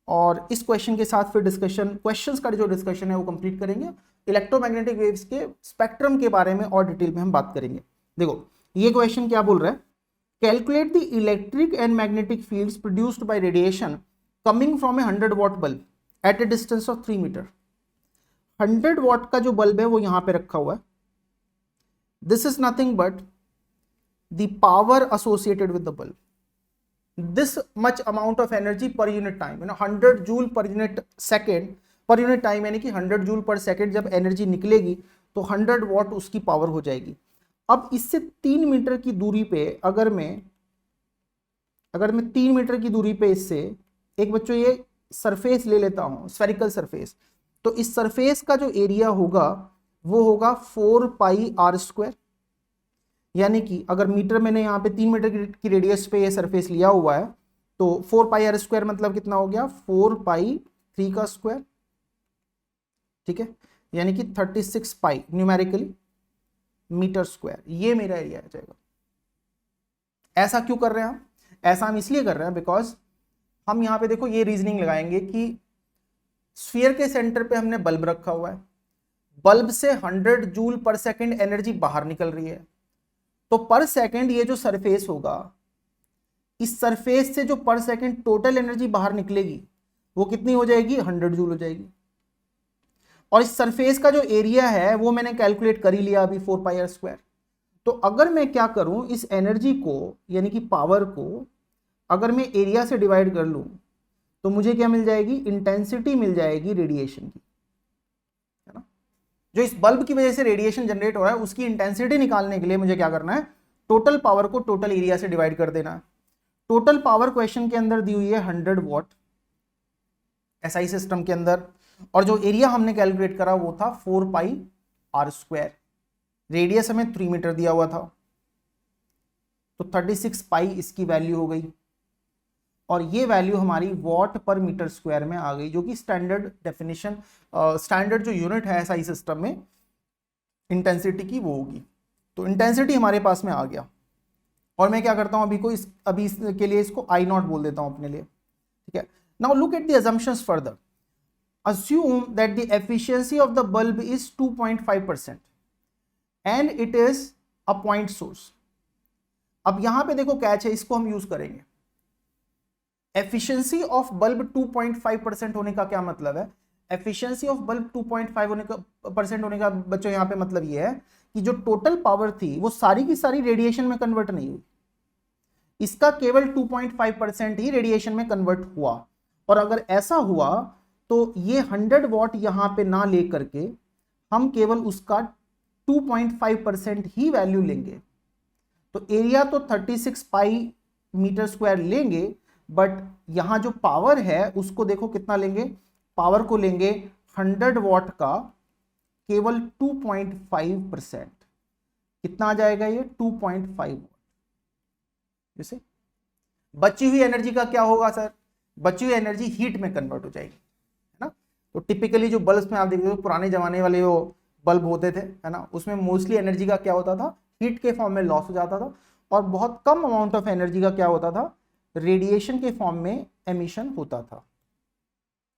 और इस क्वेश्चन के साथ फिर क्वेश्चंस का जो डिस्कशन है वो कंप्लीट करेंगे। इलेक्ट्रोमैग्नेटिक वेव्स के स्पेक्ट्रम के बारे में और डिटेल में हम बात करेंगे। देखो ये क्वेश्चन क्या बोल रहा है, calculate the electric and magnetic fields produced by radiation coming from a 100 watt bulb at a distance of 3 metre. 100 watt का जो बल्ब है वो यहां पे रखा हुआ है. This is nothing but the power associated with the bulb. This much amount of energy पर unit time, 100 joule per unit second पर यूनिट टाइम, यानी कि 100 जूल पर सेकेंड जब एनर्जी निकलेगी तो 100 वॉट उसकी पावर हो जाएगी. अब इससे 3 मीटर की दूरी पे अगर मैं 3 मीटर की दूरी पे इससे एक बच्चों ये सरफेस ले लेता हूं, स्फेरिकल सरफेस, तो इस सरफेस का जो एरिया होगा वो होगा 4 पाई आर स्क्वायर. यानी कि अगर मीटर मैंने यहाँ पे 3 मीटर की रेडियस पे ये सरफेस लिया हुआ है तो 4 पाई आर स्क्वायर मतलब कितना हो गया, 4 पाई 3 का स्क्वायर. ठीक है, यानी कि 36 पाई न्यूमेरिकली मीटर स्क्वायर, ये मेरा एरिया आ जाएगा. ऐसा क्यों कर रहे हैं हम? ऐसा हम इसलिए कर रहे हैं बिकॉज हम यहाँ पे देखो ये रीजनिंग लगाएंगे कि स्फीयर के सेंटर पे हमने बल्ब रखा हुआ है, बल्ब से 100 जूल पर सेकेंड एनर्जी बाहर निकल रही है, तो पर सेकेंड ये जो सरफेस होगा, इस सरफेस से जो पर सेकेंड टोटल एनर्जी बाहर निकलेगी वो कितनी हो जाएगी, 100 जूल हो जाएगी. और इस सरफेस का जो एरिया है वो मैंने कैलकुलेट कर ही लिया अभी, 4 पाई आर स्क्वायर. तो अगर मैं क्या करूं, इस एनर्जी को यानी कि पावर को अगर मैं एरिया से डिवाइड कर लूं तो मुझे क्या मिल जाएगी, इंटेंसिटी मिल जाएगी रेडिएशन की, है ना. जो इस बल्ब की वजह से रेडिएशन जनरेट हो रहा है उसकी इंटेंसिटी निकालने के लिए मुझे क्या करना है, टोटल पावर को टोटल एरिया से डिवाइड कर देना है. टोटल पावर क्वेश्चन के अंदर दी हुई है 100 वॉट एसआई सिस्टम के अंदर, और जो एरिया हमने कैलकुलेट करा वो था 4 पाई आर स्क्वायर. रेडियस हमें 3 मीटर दिया हुआ था, तो 36 पाई इसकी वैल्यू हो गई, और ये वैल्यू हमारी वॉट पर मीटर स्क्वायर में आ गई, जो कि स्टैंडर्ड डेफिनेशन, स्टैंडर्ड जो यूनिट है एसआई सिस्टम में इंटेंसिटी की वो होगी. तो इंटेंसिटी हमारे पास में आ गया, और मैं क्या करता हूं अभी इसके लिए इसको आई नॉट बोल देता हूं अपने लिए. ठीक है, now look at the assumptions further. Assume that the efficiency of the bulb is 2.5% and it is a point source. अब यहां पे देखो कैच है, इसको हम यूज करेंगे. एफिशिएंसी ऑफ बल्ब 2.5% होने का क्या मतलब है? एफिशिएंसी ऑफ बल्ब 2.5 होने का बच्चों यहां पे मतलब ये है कि जो टोटल पावर थी वो सारी की सारी रेडिएशन में कन्वर्ट नहीं हुई, इसका केवल 2.5% ही रेडिएशन में कन्वर्ट हुआ. और अगर ऐसा हुआ तो ये 100 वॉट यहां पे ना लेकर के हम केवल उसका 2.5% ही वैल्यू लेंगे. तो एरिया तो 36 पाई मीटर स्क्वायर लेंगे, बट यहां जो पावर है उसको देखो कितना लेंगे, पावर को लेंगे 100 वॉट का केवल 2.5%. कितना आ जाएगा ये, 2.5 वॉट. जैसे बची हुई एनर्जी का क्या होगा सर, बची हुई एनर्जी हीट में कन्वर्ट हो जाएगी, है ना. तो टिपिकली जो बल्ब में आप देखते हो पुराने जमाने वाले जो बल्ब होते थे, है ना, उसमें मोस्टली एनर्जी का क्या होता था, हीट के फॉर्म में लॉस हो जाता था, और बहुत कम अमाउंट ऑफ एनर्जी का क्या होता था, रेडिएशन के फॉर्म में एमिशन होता था.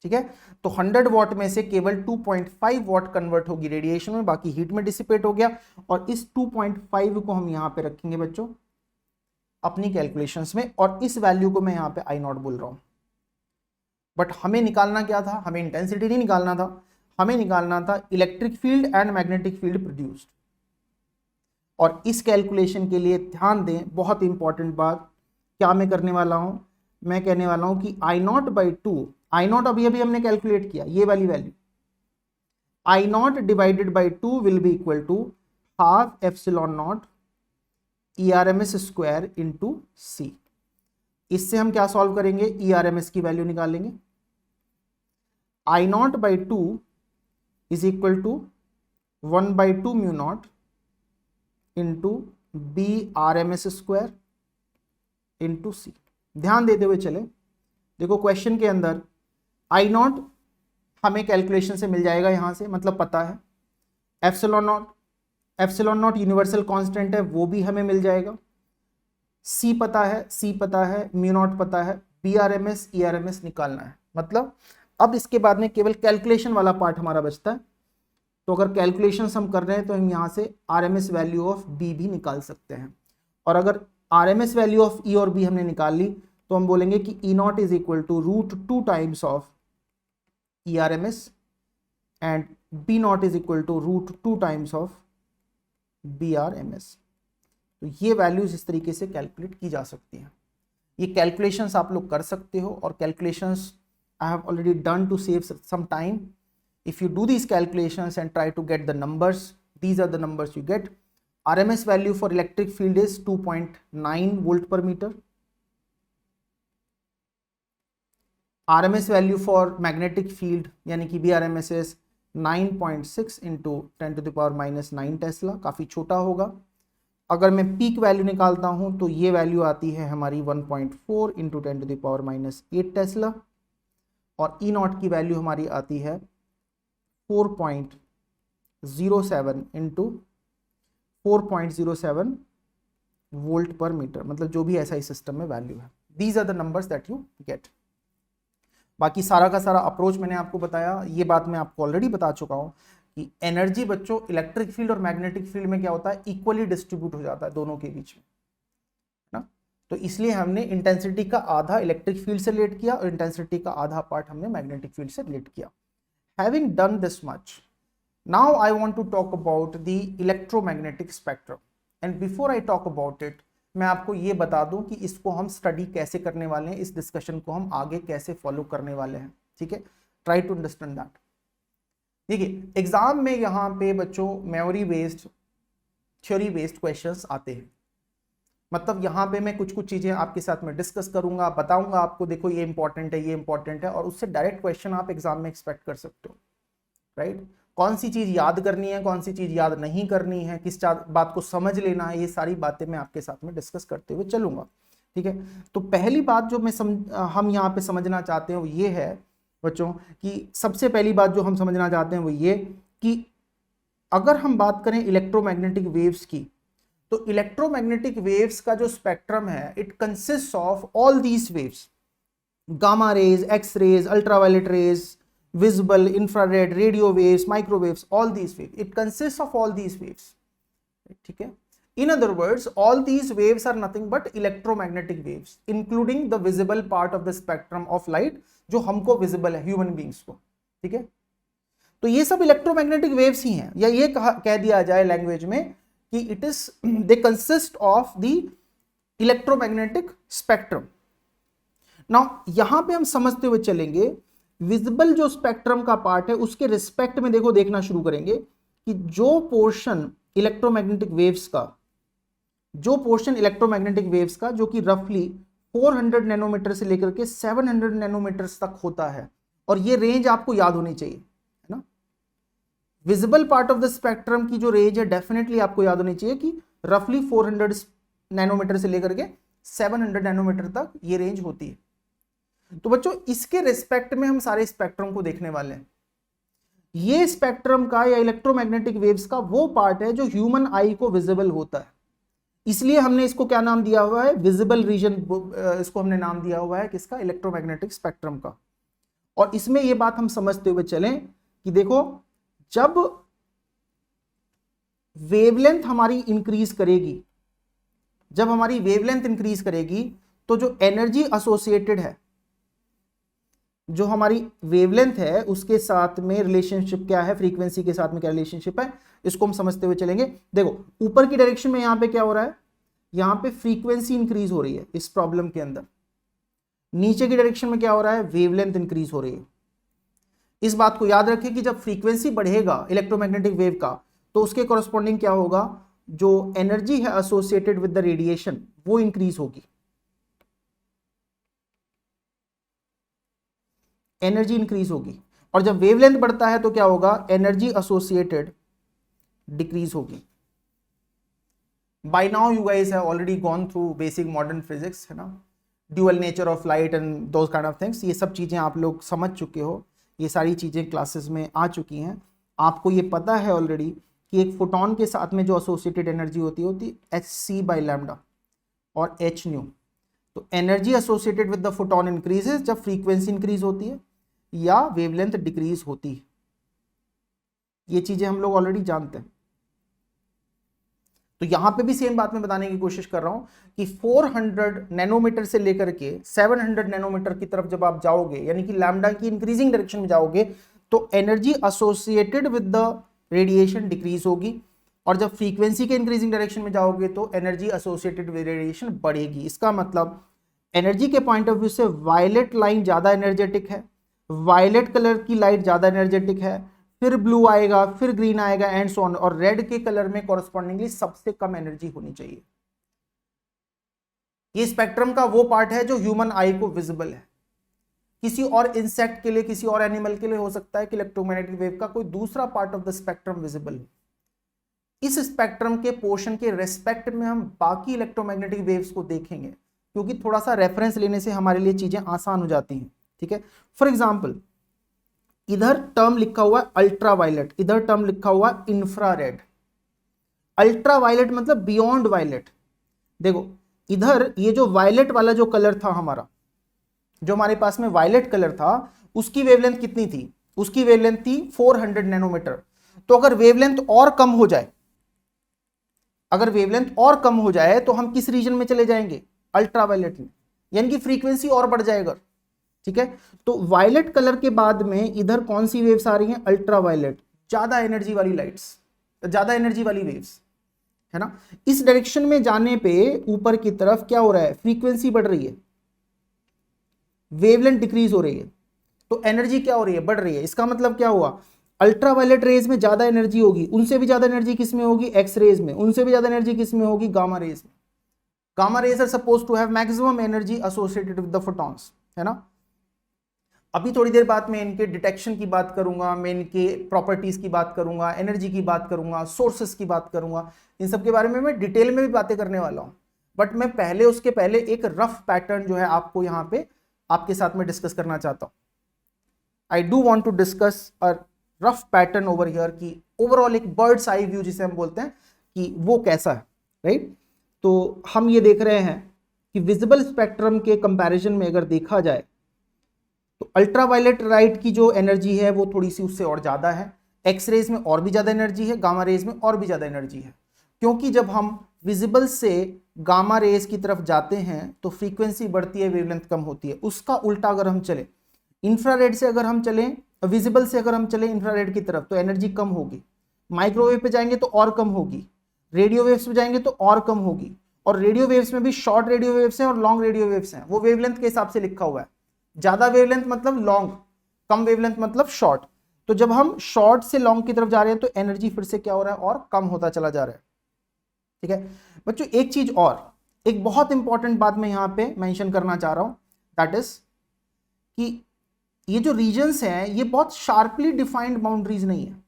ठीक है, तो 100 वॉट में से केवल 2.5 वॉट कन्वर्ट होगी रेडिएशन में, बाकी हीट में डिसिपेट हो गया. और इस 2.5 को हम यहां पे रखेंगे बच्चों अपनी कैलकुलेशंस में, और इस वैल्यू को मैं यहां पे आई नॉट बोल रहा हूं. बट हमें निकालना क्या था, हमें इंटेंसिटी नहीं निकालना था, हमें निकालना था electric field and magnetic field produced. और इस कैलकुलेशन के लिए ध्यान दें, बहुत इंपॉर्टेंट बात क्या मैं करने वाला हूं, मैं कहने वाला हूं कि I naught by 2, I naught अभी हमने कैलकुलेट किया ये वाली value, I naught divided by 2 will be equal to half epsilon naught ERMS square into C. इससे हम क्या सॉल्व करेंगे, ERMS की वैल्यू निकालेंगे. I naught by 2 is equal to 1/2 mu naught into BRMS square into C. ध्यान देते हुए चले, देखो क्वेश्चन के अंदर आई नॉट हमें कैलकुलेशन से मिल जाएगा यहां से, मतलब पता है. एप्सिलॉन नॉट यूनिवर्सल कांस्टेंट है, वो भी हमें मिल जाएगा. सी पता है, म्यू नॉट पता है, BRMS ERMS निकालना है. मतलब अब इसके बाद में केवल कैलकुलेशन वाला पार्ट हमारा बचता है. तो अगर कैलकुलेशन हम कर रहे हैं तो हम यहां से RMS वैल्यू ऑफ B भी निकाल सकते हैं. और अगर RMS वैल्यू ऑफ E और B हमने निकाल ली तो हम बोलेंगे कि E naught is equal to √2 times of ERMS and B naught is equal to √2 times of BRMS। तो ये वैल्यूज इस तरीके से कैलकुलेट की जा सकती हैं। ये कैलकुलेशंस आप लोग कर सकते हो, और calculations I have already done to save some time. If you do these calculations and try to get the numbers, these are the numbers you get. RMS value for electric field is 2.9 volt per meter. RMS value for magnetic field यानी कि BRMS is 9.6 into 10 to the power minus 9 Tesla, काफ़ी छोटा होगा। अगर मैं peak value निकालता हूं तो ये वैल्यू आती है हमारी 1.4 into 10 to the power minus 8 tesla, और ई नॉट की वैल्यू हमारी आती है 4.07 इंटू 4.07 वोल्ट पर मीटर, मतलब जो भी SI सिस्टम में वैल्यू है। These are the numbers that you get. बाकी सारा का सारा अप्रोच मैंने आपको बताया। ये बात मैं आपको ऑलरेडी बता चुका हूं कि एनर्जी बच्चों इलेक्ट्रिक फील्ड और मैग्नेटिक फील्ड में क्या होता है, इक्वली डिस्ट्रीब्यूट हो जाता है दोनों के बीच में ना। तो इसलिए हमने इंटेंसिटी का आधा इलेक्ट्रिक फील्ड से रिलेट किया और इंटेंसिटी का आधा पार्ट हमने मैग्नेटिक फील्ड से रिलेट किया। Having done this much, now I want to talk about the electromagnetic spectrum. And before I talk about it, मैं आपको ये बता दूं कि इसको हम स्टडी कैसे करने वाले हैं, इस डिस्कशन को हम आगे कैसे फॉलो करने वाले हैं। ठीक है, ट्राई टू अंडरस्टैंड दैट। देखिए एग्जाम में यहाँ पे बच्चों memory based, theory based questions आते हैं। मतलब यहाँ पे मैं कुछ चीजें आपके साथ में डिस्कस करूंगा, बताऊंगा आपको, देखो ये इंपॉर्टेंट है, ये इंपॉर्टेंट है, और उससे डायरेक्ट क्वेश्चन आप एग्जाम में एक्सपेक्ट कर सकते हो। राइट, कौन सी चीज याद करनी है, कौन सी चीज याद नहीं करनी है, किस बात को समझ लेना है, ये सारी बातें मैं आपके साथ में डिस्कस करते हुए चलूंगा। ठीक है, तो पहली बात जो हम यहाँ पे समझना चाहते हैं वो ये है बच्चों कि सबसे पहली बात जो हम समझना चाहते हैं वो ये कि अगर हम बात करें इलेक्ट्रोमैग्नेटिक वेव्स की, तो इलेक्ट्रोमैग्नेटिक वेव्स का जो स्पेक्ट्रम है, it consist of all these waves, gamma rays, X rays, ultraviolet rays, visible, infrared, radio waves, microwaves, all these waves, it consists of all these waves. ठीक है, in other words all these waves are nothing but electromagnetic waves, including the visible part of the spectrum of light जो हमको visible है human beings को। ठीक है, तो ये सब electromagnetic waves ही हैं, या ये कह दिया जाए लैंग्वेज में कि it is they consist of the electromagnetic spectrum। now यहां पे हम समझते हुए चलेंगे, विजिबल जो स्पेक्ट्रम का पार्ट है उसके रिस्पेक्ट में देखो देखना शुरू करेंगे कि जो पोर्शन इलेक्ट्रोमैग्नेटिक वेव्स का जो कि रफली 400 नैनोमीटर से लेकर के 700 नैनोमीटर तक होता है, और ये रेंज आपको याद होनी चाहिए, है ना। Visible part of the spectrum की जो रेंज है डेफिनेटली आपको याद होनी चाहिए कि रफली 400 नैनोमीटर से लेकर के 700 नैनोमीटर तक ये रेंज होती है। तो बच्चों इसके रिस्पेक्ट में हम सारे स्पेक्ट्रम को देखने वाले हैं। ये स्पेक्ट्रम का या इलेक्ट्रोमैग्नेटिक वेव्स का वो पार्ट है जो ह्यूमन आई को विजिबल होता है, इसलिए हमने इसको क्या नाम दिया हुआ है, विजिबल रीजन। इसको हमने नाम दिया हुआ है किसका, इलेक्ट्रोमैग्नेटिक स्पेक्ट्रम का। और इसमें ये बात हम समझते हुए चलें कि देखो जब वेवलेंथ हमारी इंक्रीज करेगी, तो जो एनर्जी एसोसिएटेड है, जो हमारी वेवलेंथ है उसके साथ में रिलेशनशिप क्या है, फ्रीक्वेंसी के साथ में क्या रिलेशनशिप है, इसको हम समझते हुए चलेंगे। देखो ऊपर की डायरेक्शन में यहां पे क्या हो रहा है, यहां पे फ्रीक्वेंसी इंक्रीज हो रही है इस प्रॉब्लम के अंदर। नीचे की डायरेक्शन में क्या हो रहा है, वेवलेंथ इंक्रीज हो रही है। इस बात को याद रखें कि जब फ्रीक्वेंसी बढ़ेगा इलेक्ट्रोमैग्नेटिक वेव का, तो उसके कॉरस्पॉन्डिंग क्या होगा, जो एनर्जी है एसोसिएटेड विद द रेडिएशन वो इंक्रीज होगी, एनर्जी इंक्रीज होगी। और जब वेवलेंथ बढ़ता है तो क्या होगा, एनर्जी एसोसिएटेड डिक्रीज होगी। By now you guys have already gone through basic modern physics, है ना, dual nature of light and those kind of things, ये सब चीजें आप लोग समझ चुके हो, ये सारी चीजें क्लासेस में आ चुकी हैं। आपको ये पता है ऑलरेडी कि एक फोटोन के साथ में जो एसोसिएटेड एनर्जी होती hc/λ और h न्यू। तो energy associated with the photon increases जब फ्रीक्वेंसी इंक्रीज होती है या वेवलेंथ डिक्रीज होती है। ये चीजें हम लोग ऑलरेडी जानते हैं। तो यहां पे भी सेम बात मैं बताने की कोशिश कर रहा हूं कि 400 नैनोमीटर से लेकर के 700 नैनोमीटर की तरफ जब आप जाओगे, यानी कि लैम्डा की इंक्रीजिंग डायरेक्शन में जाओगे, तो energy associated with the radiation decrease होगी, और जब फ्रीक्वेंसी के इंक्रीजिंग डायरेक्शन में जाओगे तो एनर्जी एसोसिएटेड विद रेडिएशन बढ़ेगी। इसका मतलब एनर्जी के पॉइंट ऑफ व्यू से वायलेट लाइन ज्यादा एनर्जेटिक है, वायलेट कलर की लाइट ज्यादा एनर्जेटिक है, फिर ब्लू आएगा, फिर ग्रीन आएगा एंड सो ऑन, और रेड के कलर में कॉरस्पॉन्डिंगली सबसे कम एनर्जी होनी चाहिए। ये स्पेक्ट्रम का वो पार्ट है जो ह्यूमन आई को विजिबल है। किसी और इंसेक्ट के लिए, किसी और एनिमल के लिए हो सकता है कि इलेक्ट्रोमैग्नेटिक वेव का कोई दूसरा part of the spectrum visible हो। इस स्पेक्ट्रम के पोर्शन के रेस्पेक्ट में हम बाकी इलेक्ट्रोमैग्नेटिक वेव्स को देखेंगे, क्योंकि थोड़ा सा रेफरेंस लेने से हमारे लिए चीजें आसान हो जाती हैं। ठीक है, फॉर एग्जाम्पल इधर टर्म लिखा हुआ है अल्ट्रावायलेट, इधर टर्म लिखा हुआ है इंफ्रारेड। अल्ट्रावायलेट मतलब बियॉन्ड वायलेट। देखो इधर ये जो वायलेट वाला जो कलर था हमारा, जो हमारे पास में वायलेट कलर था, उसकी वेवलेंथ कितनी थी? उसकी वेवलेंथ थी 400 नैनोमीटर। तो अगर वेवलेंथ और कम हो जाए, अगर वेवलेंथ और कम हो जाए तो हम किस रीजन में चले जाएंगे? अल्ट्रावायलेट में, यानी कि फ्रीक्वेंसी और बढ़ जाएगा। ठीक है, तो वायलेट कलर के बाद में इधर कौन सी वेव्स आ रही हैं? अल्ट्रावायलेट, ज्यादा एनर्जी वाली लाइट्स, ज्यादा एनर्जी वाली वेव्स, है ना। इस डायरेक्शन में जाने पे ऊपर की तरफ क्या हो रहा है? फ्रीक्वेंसी बढ़ रही है, वेवलेंथ डिक्रीज हो रही है, तो एनर्जी क्या हो रही है? बढ़ रही है। इसका मतलब क्या हुआ? अल्ट्रावायलेट रेज में ज्यादा एनर्जी होगी, उनसे भी ज्यादा एनर्जी किस में होगी? एक्स रेज में। उनसे भी ज्यादा एनर्जी किस में होगी? गामा रेज में। Gamma rays are suppose to have maximum energy associated with the photons, है ना। अभी थोड़ी देर बाद मैं इनके डिटेक्शन की बात करूंगा, मैं इनके प्रॉपर्टीज की बात करूंगा, एनर्जी की बात करूंगा, सोर्सेस की बात करूंगा, इन सब के बारे में मैं डिटेल में भी बातें करने वाला हूं। बट मैं पहले, उसके पहले एक रफ पैटर्न जो है आपको यहाँ पे आपके साथ में डिस्कस करना चाहता हूं। I do want to discuss a rough pattern over here, की ओवरऑल एक बर्ड्स आई व्यू जिसे हम बोलते हैं कि वो कैसा है, राइट। तो हम ये देख रहे हैं कि विजिबल स्पेक्ट्रम के कंपैरिजन में अगर देखा जाए तो अल्ट्रावायलेट लाइट की जो एनर्जी है वो थोड़ी सी उससे और ज्यादा है, एक्स रेज में और भी ज्यादा एनर्जी है, गामा रेज में और भी ज्यादा एनर्जी है। क्योंकि जब हम विजिबल से गामा रेज की तरफ जाते हैं तो फ्रीक्वेंसी बढ़ती है, वेवलेंथ कम होती है। उसका उल्टा अगर हम चले, इंफ्रारेड से अगर हम चलें, विजिबल से अगर हम चलें इंफ्रारेड की तरफ, तो एनर्जी कम होगी। माइक्रोवेव पे जाएंगे तो और कम होगी, रेडियो वेव्स पे जाएंगे तो और कम होगी। और रेडियो वेव्स में भी शॉर्ट रेडियो वेव्स हैं और लॉन्ग रेडियो वेव्स हैं, वो वेवलेंथ के हिसाब से लिखा हुआ है। ज्यादा वेवलेंथ मतलब लॉन्ग, कम वेवलेंथ मतलब शॉर्ट। तो जब हम शॉर्ट से लॉन्ग की तरफ जा रहे हैं तो एनर्जी फिर से क्या हो रहा है? और कम होता चला जा रहा है। ठीक है बच्चों, एक चीज और, एक बहुत इंपॉर्टेंट बात मैं यहां पे मेंशन करना चाह रहा हूं, दैट इज कि ये जो रीजन्स हैं ये बहुत शार्पली डिफाइंड बाउंड्रीज नहीं है।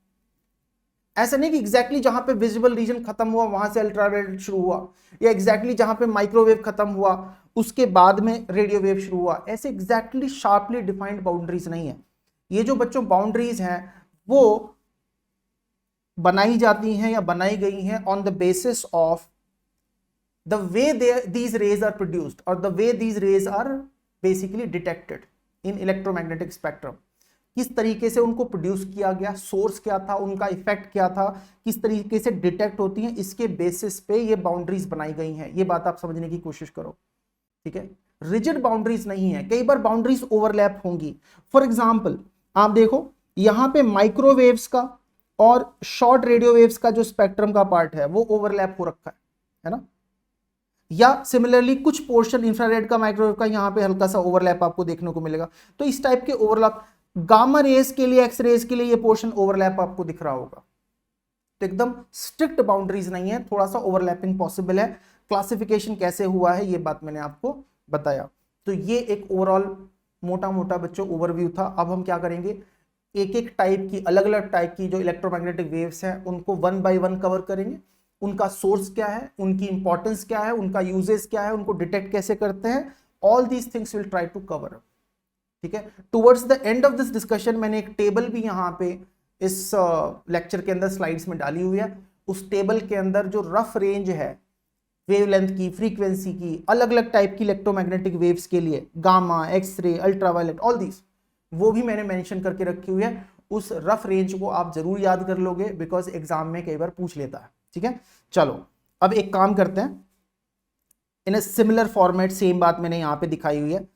ऐसा नहीं कि एग्जैक्टली जहां पे विजिबल रीजन खत्म हुआ वहां से अल्ट्रावायलेट शुरू हुआ, या एग्जैक्टली जहां पे माइक्रोवेव खत्म हुआ उसके बाद में रेडियो वेव शुरू हुआ। ऐसे एग्जैक्टली शार्पली डिफाइंड बाउंड्रीज नहीं है। ये जो बच्चों बाउंड्रीज हैं वो बनाई जाती हैं या बनाई गई हैं on the basis of the way these rays are produced और the way these rays are basically detected in electromagnetic spectrum. किस तरीके से उनको प्रोड्यूस किया गया, सोर्स क्या था, उनका इफेक्ट क्या था, किस तरीके से डिटेक्ट होती हैं, इसके बेसिस पे ये बाउंड्रीज बनाई गई हैं। ये बात आप समझने की कोशिश करो। ठीक है, रिजिड बाउंड्रीज नहीं है, कई बार बाउंड्रीज ओवरलैप होंगी। फॉर एग्जाम्पल आप देखो यहां पे माइक्रोवेव्स का और शॉर्ट रेडियो वेव्स का जो स्पेक्ट्रम का पार्ट है वो ओवरलैप हो रखा है ना। या सिमिलरली कुछ पोर्शन इंफ्रारेड का, माइक्रोवेव का यहां पे हल्का सा ओवरलैप आपको देखने को मिलेगा। तो इस टाइप के ओवरलैप, गामा रेज के लिए, एक्स रेज के लिए ये पोर्शन ओवरलैप आपको दिख रहा होगा। तो एकदम स्ट्रिक्ट बाउंड्रीज नहीं है, थोड़ा सा ओवरलैपिंग पॉसिबल है। क्लासिफिकेशन कैसे हुआ है ये बात मैंने आपको बताया। तो ये एक ओवरऑल मोटा मोटा बच्चों ओवरव्यू था। अब हम क्या करेंगे, एक एक टाइप की, अलग अलग टाइप की जो इलेक्ट्रोमैग्नेटिक वेव्स हैं उनको वन बाय वन कवर करेंगे। उनका सोर्स क्या है, उनकी इंपॉर्टेंस क्या है, उनका यूजेस क्या है, उनको डिटेक्ट कैसे करते हैं, all these things will try to cover. ठीक है, towards the end of this discussion मैंने एक टेबल भी यहाँ पे इस लेक्चर के अंदर स्लाइड्स में डाली हुई है। उस टेबल के अंदर जो रफ रेंज है वेवलेंथ की, फ्रीक्वेंसी की, अलग अलग टाइप की इलेक्ट्रोमैग्नेटिक वेव्स के लिए, gamma, X ray, ultraviolet, all these, वो भी मैंने मेंशन करके रखी हुई है। उस रफ रेंज को आप जरूर याद कर लोगे, बिकॉज एग्जाम में कई बार पूछ लेता है। ठीक है, चलो अब एक काम करते हैं, इन ए सिमिलर फॉर्मेट, सेम बात मैंने यहाँ पे दिखाई हुई है।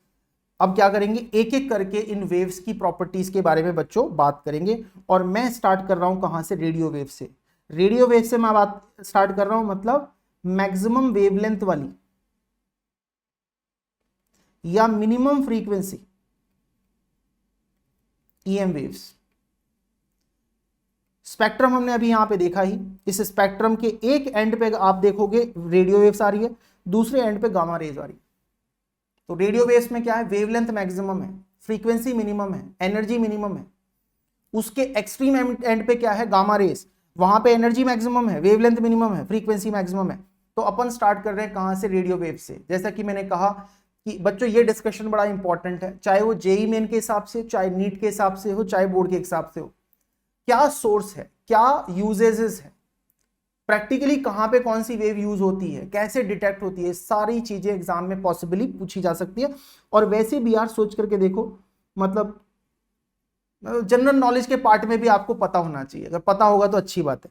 अब क्या करेंगे, एक एक करके इन वेव्स की प्रॉपर्टीज के बारे में बच्चों बात करेंगे। और मैं स्टार्ट कर रहा हूं कहां से, रेडियो वेव से। रेडियो वेव से मैं बात स्टार्ट कर रहा हूं, मतलब मैक्सिमम वेवलेंथ वाली या minimum frequency EM waves. Spectrum हमने अभी यहां पे देखा ही, इस स्पेक्ट्रम के एक एंड पे आप देखोगे रेडियो वेव्स आ रही है, दूसरे एंड पे गामा रेज आ रही है। तो रेडियो वेव्स में क्या है, वेवलेंथ मैक्सिमम है, फ्रीक्वेंसी मिनिमम है, एनर्जी मिनिमम है। उसके एक्सट्रीम एंड पे क्या है, गामा रेज, वहां पे एनर्जी मैक्सिमम है, वेवलेंथ मिनिमम है, फ्रीक्वेंसी मैक्सिमम है। तो अपन स्टार्ट कर रहे हैं कहां से, रेडियो वेव से। जैसा कि मैंने कहा कि बच्चों ये डिस्कशन बड़ा इंपॉर्टेंट है, चाहे वो जेईई मेन के हिसाब से, चाहे नीट के हिसाब से हो, चाहे बोर्ड के हिसाब से हो। क्या सोर्स है, क्या यूजेजेस है, प्रैक्टिकली कहां पे कौन सी वेव यूज होती है, कैसे डिटेक्ट होती है, सारी चीजें एग्जाम में पॉसिबली पूछी जा सकती है। और वैसे भी यार सोच करके देखो, मतलब जनरल नॉलेज के पार्ट में भी आपको पता होना चाहिए, अगर पता होगा तो अच्छी बात है।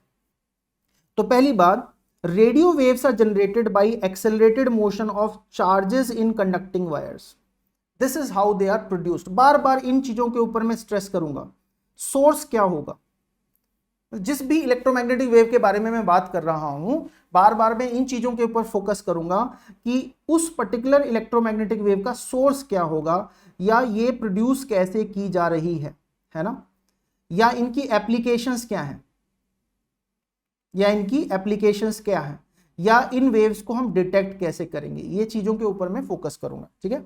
तो पहली बात, radio waves are generated by accelerated motion of charges in conducting wires. This is how they are produced. बार बार इन चीजों के ऊपर मैं स्ट्रेस करूंगा। सोर्स क्या होगा, जिस भी इलेक्ट्रोमैग्नेटिक वेव के बारे में मैं बात कर रहा हूं, बार बार मैं इन चीजों के ऊपर फोकस करूंगा कि उस पर्टिकुलर इलेक्ट्रोमैग्नेटिक वेव का सोर्स क्या होगा, या ये प्रोड्यूस कैसे की जा रही है ना, या इनकी एप्लीकेशंस क्या है, या इन वेव्स को हम डिटेक्ट कैसे करेंगे, ये चीजों के ऊपर मैं फोकस करूंगा। ठीक है,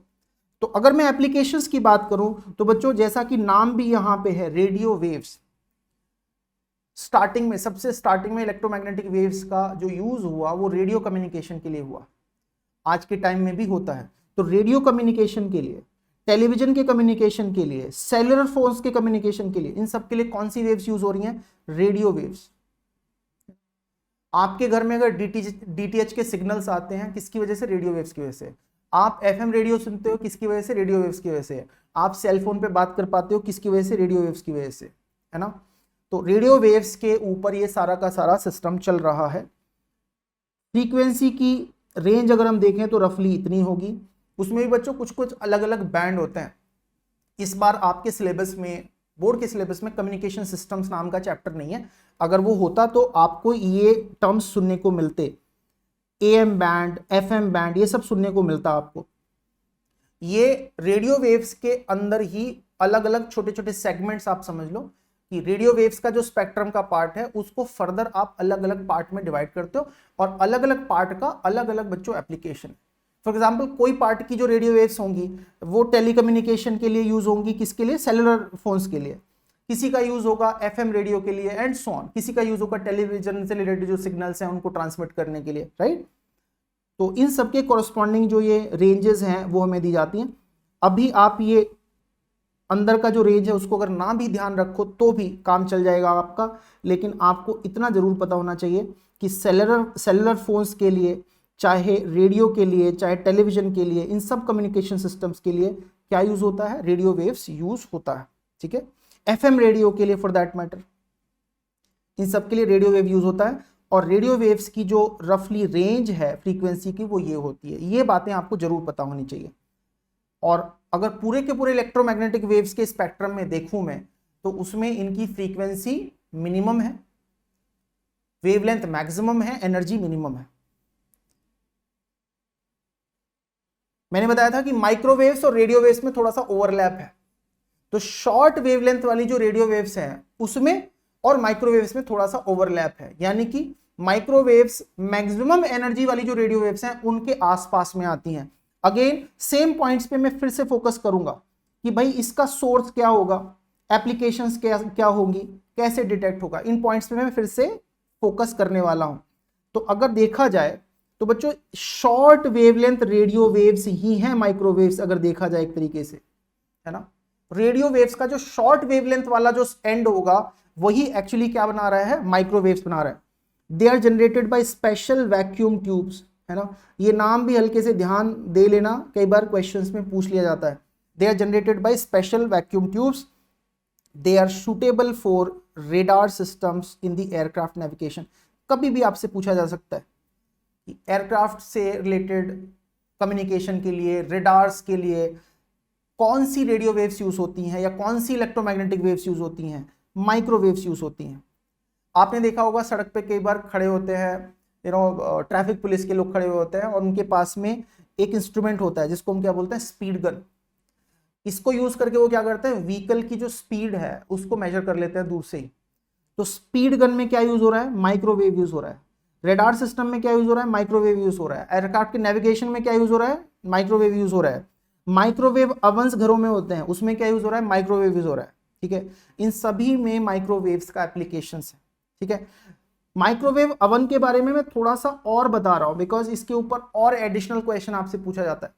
तो अगर मैं एप्लीकेशंस की बात करूं तो बच्चों जैसा कि नाम भी यहां पे है, रेडियो वेव्स। स्टार्टिंग में, सबसे स्टार्टिंग में इलेक्ट्रोमैग्नेटिक वेव्स का जो यूज हुआ वो रेडियो कम्युनिकेशन के लिए हुआ, आज के टाइम में भी होता है। तो रेडियो कम्युनिकेशन के लिए, टेलीविजन के कम्युनिकेशन के लिए, सेलुलर फोन्स के कम्युनिकेशन के लिए, इन सब के लिए कौन सी वेव्स यूज हो रही हैं, रेडियो वेव्स। आपके घर में अगर डीटीएच के सिग्नल्स आते हैं, किसकी वजह से, रेडियो वेव्स की वजह से। आप एफएम रेडियो सुनते हो, किसकी वजह से, रेडियो वेव्स की वजह से। आप सेल फोन पे बात कर पाते हो, किसकी वजह से, रेडियो वेव्स की वजह से, है ना। तो रेडियो वेव्स के ऊपर ये सारा का सारा सिस्टम चल रहा है। फ्रीक्वेंसी की रेंज अगर हम देखें तो रफली इतनी होगी। उसमें भी बच्चों कुछ कुछ अलग अलग बैंड होते हैं। इस बार आपके सिलेबस में, बोर्ड के सिलेबस में कम्युनिकेशन सिस्टम्स नाम का चैप्टर नहीं है। अगर वो होता तो आपको ये टर्म्स सुनने को मिलते, एएम बैंड, एफएम बैंड, ये सब सुनने को मिलता आपको। ये रेडियो वेव्स के अंदर ही अलग अलग छोटे छोटे सेगमेंट्स, आप समझ लो कि रेडियो वेव्स का जो स्पेक्ट्रम का पार्ट है उसको फर्दर आप अलग अलग पार्ट में डिवाइड करते हो, और अलग अलग पार्ट का अलग अलग बच्चों एप्लीकेशन। फॉर एग्जाम्पल कोई पार्ट की जो रेडियो वेव्स होंगी वो टेलीकम्युनिकेशन के लिए यूज होंगी, किसके लिए, सेलुलर फोन्स के लिए। किसी का यूज होगा एफएम रेडियो के लिए एंड सो ऑन, किसी का यूज होगा टेलीविजन से रिलेटेड जो सिग्नल्स हैं उनको ट्रांसमिट करने के लिए, राइट। तो इन सबके कॉरस्पॉन्डिंग जो ये रेंजेस हैं वो हमें दी जाती हैं। अभी आप ये अंदर का जो रेंज है उसको अगर ना भी ध्यान रखो तो भी काम चल जाएगा आपका, लेकिन आपको इतना जरूर पता होना चाहिए कि सेलुलर फोन्स के लिए, चाहे रेडियो के लिए, चाहे टेलीविजन के लिए, इन सब कम्युनिकेशन सिस्टम्स के लिए क्या यूज होता है, रेडियो वेव्स यूज होता है। ठीक है, एफएम रेडियो के लिए फॉर दैट मैटर, इन सब के लिए रेडियो वेव यूज होता है। और रेडियो वेव्स की जो रफली रेंज है फ्रीक्वेंसी की वो ये होती है। ये बातें आपको जरूर पता होनी चाहिए। और अगर पूरे के पूरे इलेक्ट्रोमैग्नेटिक वेव्स के स्पेक्ट्रम में देखूं मैं, तो उसमें इनकी फ्रीक्वेंसी मिनिमम है, वेवलेंथ मैक्सिमम है, एनर्जी मिनिमम है। मैंने बताया था कि माइक्रोवेव्स और रेडियो वेव्स में थोड़ा सा ओवरलैप है। तो शॉर्ट वेवलेंथ वाली जो रेडियो वेव्स हैं उसमें और माइक्रोवेव्स में थोड़ा सा ओवरलैप है, यानी कि माइक्रोवेव्स मैक्सिमम एनर्जी वाली जो रेडियो वेव्स हैं उनके आसपास में आती हैं। अगेन सेम पॉइंट्स पे मैं फिर से फोकस करूंगा कि भाई इसका सोर्स क्या होगा, एप्लीकेशंस क्या होंगी, कैसे डिटेक्ट होगा, इन पॉइंट्स पे मैं फिर से फोकस करने वाला हूं। तो अगर देखा जाए तो बच्चों शॉर्ट वेवलेंथ रेडियो वेव्स ही हैं माइक्रोवेव्स, अगर देखा जाए एक तरीके से, है ना। रेडियो वेव्स का जो शॉर्ट वेवलेंथ वाला जो एंड होगा वही एक्चुअली क्या बना रहा है, माइक्रोवेव्स बना रहा है। They are generated by special vacuum tubes, है ना। ये नाम भी हल्के से ध्यान दे लेना, कई बार क्वेश्चंस में पूछ लिया जाता है। They are generated by special vacuum tubes, they are suitable for radar systems in the aircraft navigation. कभी भी आपसे पूछा जा सकता है कि एयरक्राफ्ट से रिलेटेड कम्युनिकेशन के लिए, रेडार्स के लिए कौन सी रेडियो वेव्स यूज होती हैं या कौन सी इलेक्ट्रोमैग्नेटिक वेव्स यूज होती हैं? माइक्रोवेव्स यूज होती हैं। आपने देखा होगा सड़क पे कई बार खड़े होते हैं, ट्रैफिक पुलिस के लोग खड़े हुए होते हैं और उनके पास में एक इंस्ट्रूमेंट होता है जिसको हम क्या बोलते हैं? Speed gun. इसको यूज करके वो क्या करते हैं? व्हीकल की जो स्पीड है उसको मेजर कर लेते हैं दूर से ही। तो स्पीड गन में क्या यूज हो रहा है? माइक्रोवेव यूज हो रहा है। रेडार सिस्टम में क्या यूज हो रहा है? माइक्रोवेव यूज हो रहा है। एयरक्राफ्ट के नेविगेशन में क्या यूज हो रहा है? माइक्रोवेव यूज हो रहा है। माइक्रोवेव अवंस घरों में होते हैं, उसमें क्या यूज हो रहा है? माइक्रोवेव यूज हो रहा है। ठीक है, इन सभी में माइक्रोवेव्स का एप्लीकेशन है। ठीक है, माइक्रोवेव अवन के बारे में मैं थोड़ा सा और बता रहा हूं बिकॉज इसके ऊपर और एडिशनल क्वेश्चन आपसे पूछा जाता है।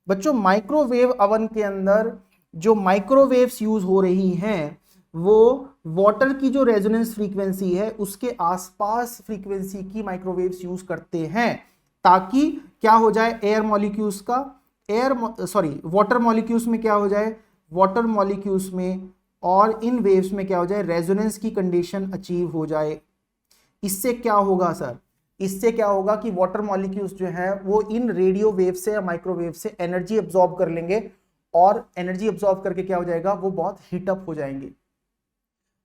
बच्चों, माइक्रोवेव अवन के अंदर जो माइक्रोवेव्स यूज हो रही हैं वो वाटर की जो रेजोनेंस फ्रीक्वेंसी है उसके आसपास फ्रीक्वेंसी की माइक्रोवेव्स यूज करते हैं, ताकि क्या हो जाए? एयर मॉलिक्यूल्स का वाटर मॉलिक्यूल्स में क्या हो जाए? वाटर मॉलिक्यूल्स में और इन वेव्स में क्या हो जाए? रेजोनेंस की कंडीशन अचीव हो जाए। इससे क्या होगा सर? इससे क्या होगा कि वाटर मॉलिक्यूल्स जो है वो इन रेडियो वेव से या माइक्रोवेव से एनर्जी एब्जॉर्ब कर लेंगे और एनर्जी एब्जॉर्ब करके क्या हो जाएगा? वो बहुत हीटअप हो जाएंगे।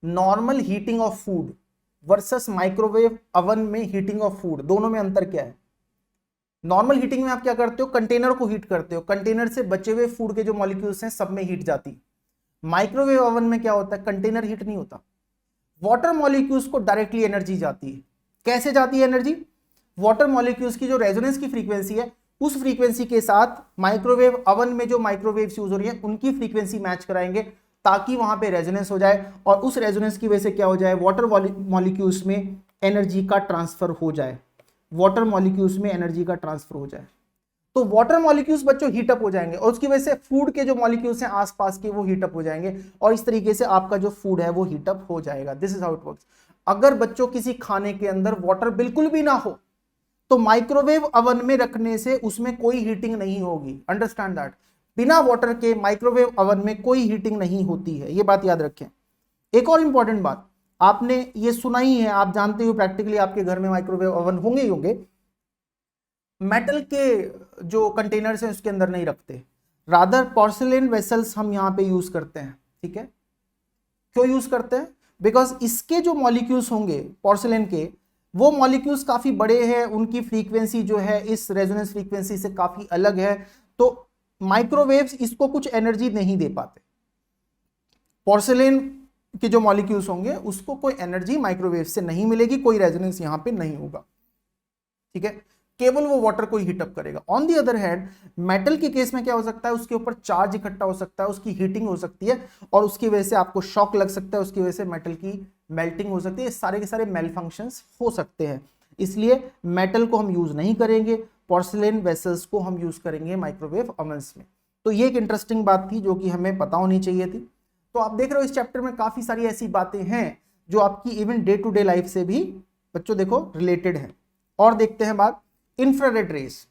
Normal heating of food versus microwave oven में हीटिंग ऑफ फूड, दोनों में अंतर क्या है? नॉर्मल हीटिंग में आप क्या करते हो? कंटेनर को हीट करते हो, कंटेनर से बचे हुए फूड के जो मॉलिक्यूल्स हैं सब में हीट जाती। माइक्रोवेव ओवन में क्या होता है? कंटेनर हीट नहीं होता, वाटर मॉलिक्यूल्स को डायरेक्टली एनर्जी जाती है। कैसे जाती है एनर्जी? वाटर मॉलिक्यूल्स की जो रेजोनेंस की फ्रीक्वेंसी है उस फ्रीक्वेंसी के साथ माइक्रोवेव ओवन में जो माइक्रोवेव्स यूज हो रही है उनकी फ्रीक्वेंसी मैच कराएंगे ताकि वहां पे रेजोनेंस हो जाए और उस रेजोनेंस की वजह से क्या हो जाए? वाटर मॉलिक्यूल्स में एनर्जी का ट्रांसफर हो जाए, वाटर मॉलिक्यूल्स में एनर्जी का ट्रांसफर हो जाए। तो वाटर मॉलिक्यूल्स बच्चों हीटअप हो जाएंगे और उसकी वजह से फूड के जो मॉलिक्यूल्स हैं आसपास के वो हीटअप हो जाएंगे और इस तरीके से आपका जो फूड है वो हीटअप हो जाएगा। This is how it works. अगर बच्चों किसी खाने के अंदर वाटर बिल्कुल भी ना हो तो माइक्रोवेव ओवन में रखने से उसमें कोई हीटिंग नहीं होगी। Understand that. बिना वाटर के माइक्रोवेव ओवन में कोई हीटिंग नहीं होती है, ये बात याद रखें। एक और इंपॉर्टेंट बात, आपने ये सुना ही है, आप जानते हो प्रैक्टिकली आपके घर में माइक्रोवेव ओवन होंगे ही होंगे। मेटल के जो कंटेनर्स हैं उसके अंदर नहीं रखते, रादर पोर्सिलेन वेसल्स हम यहां पे यूज करते हैं। ठीक है, क्यों यूज करते हैं? बिकॉज इसके जो मॉलिक्यूल्स होंगे पोर्सिलेन के, वो मॉलिक्यूल्स काफी बड़े हैं, उनकी फ्रीक्वेंसी जो है इस रेजोनेंस फ्रीक्वेंसी से काफी अलग है, तो माइक्रोवेव्स इसको कुछ एनर्जी नहीं दे पाते। पोर्सिलेन के जो मॉलिक्यूल्स होंगे उसको कोई एनर्जी माइक्रोवेव से नहीं मिलेगी, कोई रेजोनेंस यहां पे नहीं होगा। ठीक है, केवल वो वाटर को हीटअप करेगा। On the other hand metal के केस में क्या हो सकता है? उसके ऊपर चार्ज इकट्ठा हो सकता है, उसकी हीटिंग हो सकती है और उसकी वजह से आपको शॉक लग सकता है, उसकी वजह से मेटल की मेल्टिंग हो सकती है। सारे के सारे मेल फंक्शंस हो सकते हैं, इसलिए मेटल को हम यूज नहीं करेंगे, पोर्सिलेन वेसल्स को हम यूज करेंगे माइक्रोवेव ओवन्स में। तो ये एक इंटरेस्टिंग बात थी जो कि हमें पता होनी चाहिए थी। तो आप देख रहे हो इस चैप्टर में काफी सारी ऐसी बातें हैं जो आपकी even day to day life से भी बच्चों देखो रिलेटेड है। और देखते हैं बात इंफ्रारेड रेस।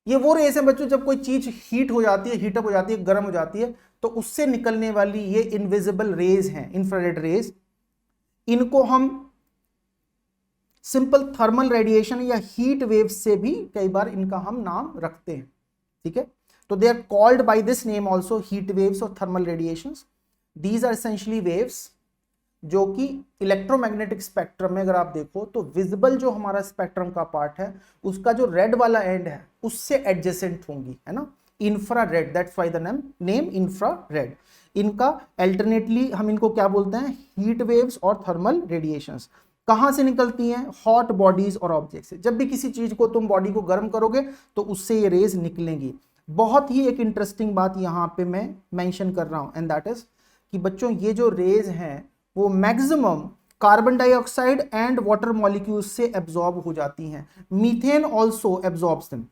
ये वो रेस है बच्चों जब कोई चीज हीट हो जाती है, हीटअप हो जाती है, गर्म हो जाती है, तो उससे निकलने वाली ये इनविजिबल रेज हैं, इंफ्रारेड रेज। इनको हम सिंपल थर्मल रेडिएशन या हीट वेव्स से भी कई बार इनका हम नाम रखते हैं। ठीक है, तो they are called by this name also, heat waves और thermal radiations. These are essentially waves जो कि इलेक्ट्रोमैग्नेटिक स्पेक्ट्रम में अगर आप देखो तो विजिबल जो हमारा स्पेक्ट्रम का पार्ट है उसका जो रेड वाला एंड है उससे एडजेसेंट होंगी, है ना, infra red, that's why the name infra red. इनका अल्टरनेटली हम इनको क्या बोलते हैं? हीट वेव्स और थर्मल रेडिएशंस। कहां से निकलती हैं? हॉट बॉडीज और ऑब्जेक्ट से। जब भी किसी चीज को तुम बॉडी को गर्म करोगे तो उससे ये रेज निकलेंगी। बहुत ही एक इंटरेस्टिंग बात यहां पे मैं मेंशन कर रहा हूं एंड दैट इज कि बच्चों ये जो रेज हैं वो maximum carbon dioxide and water molecules से एब्जॉर्ब हो जाती हैं। Methane also absorbs them.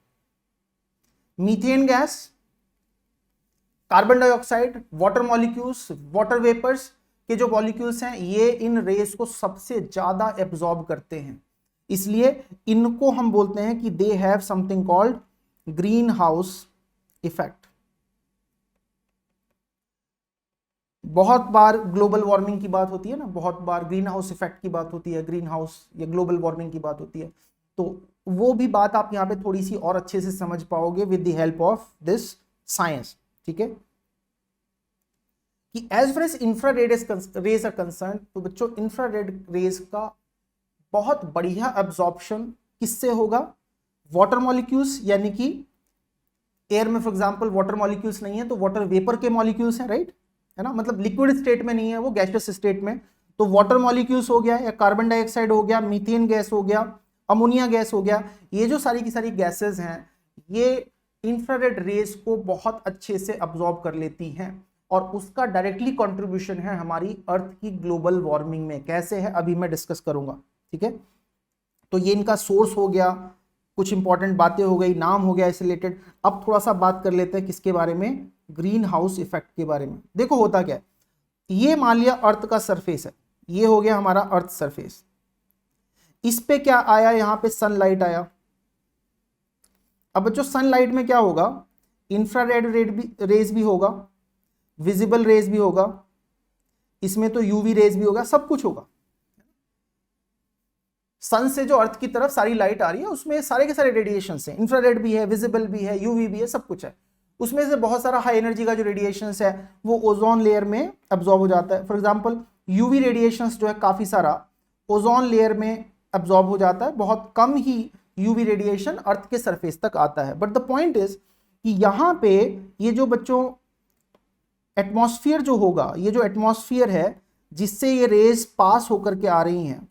Methane gas, carbon dioxide, water molecules, water vapours के जो मॉलिक्यूल्स हैं ये इन रेस को सबसे ज्यादा एब्जॉर्ब करते हैं, इसलिए इनको हम बोलते हैं कि they have something called green house effect. बहुत बार ग्लोबल वार्मिंग की बात होती है ना, बहुत बार ग्रीन हाउस इफेक्ट की बात होती है, ग्रीन हाउस या ग्लोबल वार्मिंग की बात होती है, तो वो भी बात आप यहाँ पे थोड़ी सी और अच्छे से समझ पाओगे with the help of this science. ठीक है, कि as far as infrared rays are concern, तो बच्चों इंफ्रारेड रेज का बहुत बढ़िया एब्जॉर्प्शन किससे होगा, वाटर मॉलिक्यूल्स, यानी कि एयर में फॉर एग्जांपल वाटर मॉलिक्यूल्स नहीं है तो वाटर वेपर के मॉलिक्यूल्स हैं, राइट, है ना, मतलब लिक्विड स्टेट में नहीं है वो, गैसियस स्टेट में, तो वाटर मॉलिक्यूल्स हो गया, या कार्बन डाइऑक्साइड हो गया, मीथेन गैस हो गया, अमोनिया गैस हो गया, ये जो सारी की सारी गैसेस हैं ये इंफ्रारेड रेज को बहुत अच्छे से अब्सॉर्ब कर लेती हैं, और उसका डायरेक्टली कंट्रीब्यूशन है हमारी अर्थ की ग्लोबल वार्मिंग में। कैसे है अभी मैं डिस्कस करूंगा, ठीक है। तो ये इनका सोर्स हो गया, कुछ इंपॉर्टेंट बातें हो गई, नाम हो गया इससे रिलेटेड। अब थोड़ा सा बात कर लेते हैं किसके बारे में, ग्रीन हाउस इफेक्ट के बारे में। देखो होता क्या है, ये मान लिया अर्थ का सरफेस है, ये हो गया हमारा अर्थ सरफेस, इस पे क्या आया, यहां पे सनलाइट आया। अब बच्चों सनलाइट में क्या होगा, इंफ्रारेड रेज भी होगा, विजिबल रेज भी होगा, इसमें तो यूवी रेज भी होगा, सब कुछ होगा। सन से जो अर्थ की तरफ सारी लाइट आ रही है उसमें सारे के सारे रेडिएशन है, इंफ्रारेड भी है, विजिबल भी है, यूवी भी है, सब कुछ है। उसमें से बहुत सारा हाई एनर्जी का जो रेडिएशन है वो ओजोन लेयर में अब्जॉर्ब हो जाता है। फॉर एग्जांपल यूवी रेडिएशन जो है काफी सारा ओजोन लेयर में अब्जॉर्ब हो जाता है, बहुत कम ही यूवी रेडिएशन अर्थ के सरफेस तक आता है। बट द पॉइंट इज कि यहां पे ये जो बच्चों एटमॉस्फेयर जो होगा, ये जो एटमॉस्फेयर है जिससे ये रेज पास होकर के आ रही हैं,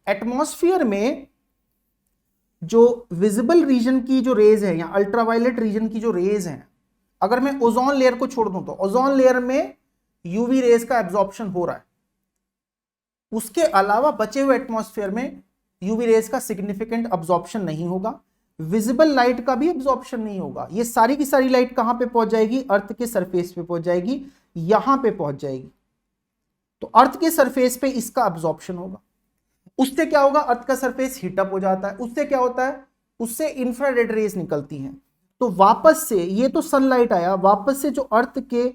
एटमॉस्फेयर में जो विजिबल रीजन की जो रेज है या अल्ट्रावायलेट रीजन की जो रेज है, अगर मैं ओजोन लेयर को छोड़ दूं तो ओजोन लेयर में यूवी रेज का एब्जॉर्प्शन हो रहा है, उसके अलावा बचे हुए एटमॉस्फेयर में यूवी रेज का सिग्निफिकेंट अब्जॉर्प्शन नहीं होगा, विजिबल लाइट का भी अब्जॉर्प्शन नहीं होगा। ये सारी की सारी लाइट कहां पे पहुंच जाएगी, अर्थ के सरफेस पे पहुंच जाएगी, यहां पे पहुंच जाएगी। तो अर्थ के सरफेस पे इसका अब्जॉर्प्शन होगा, उससे क्या होगा, अर्थ का सरफेस हीटअप हो जाता है, उससे क्या होता है, उससे इंफ्रारेड रेज निकलती हैं। तो वापस से ये तो सनलाइट आया, वापस से जो अर्थ के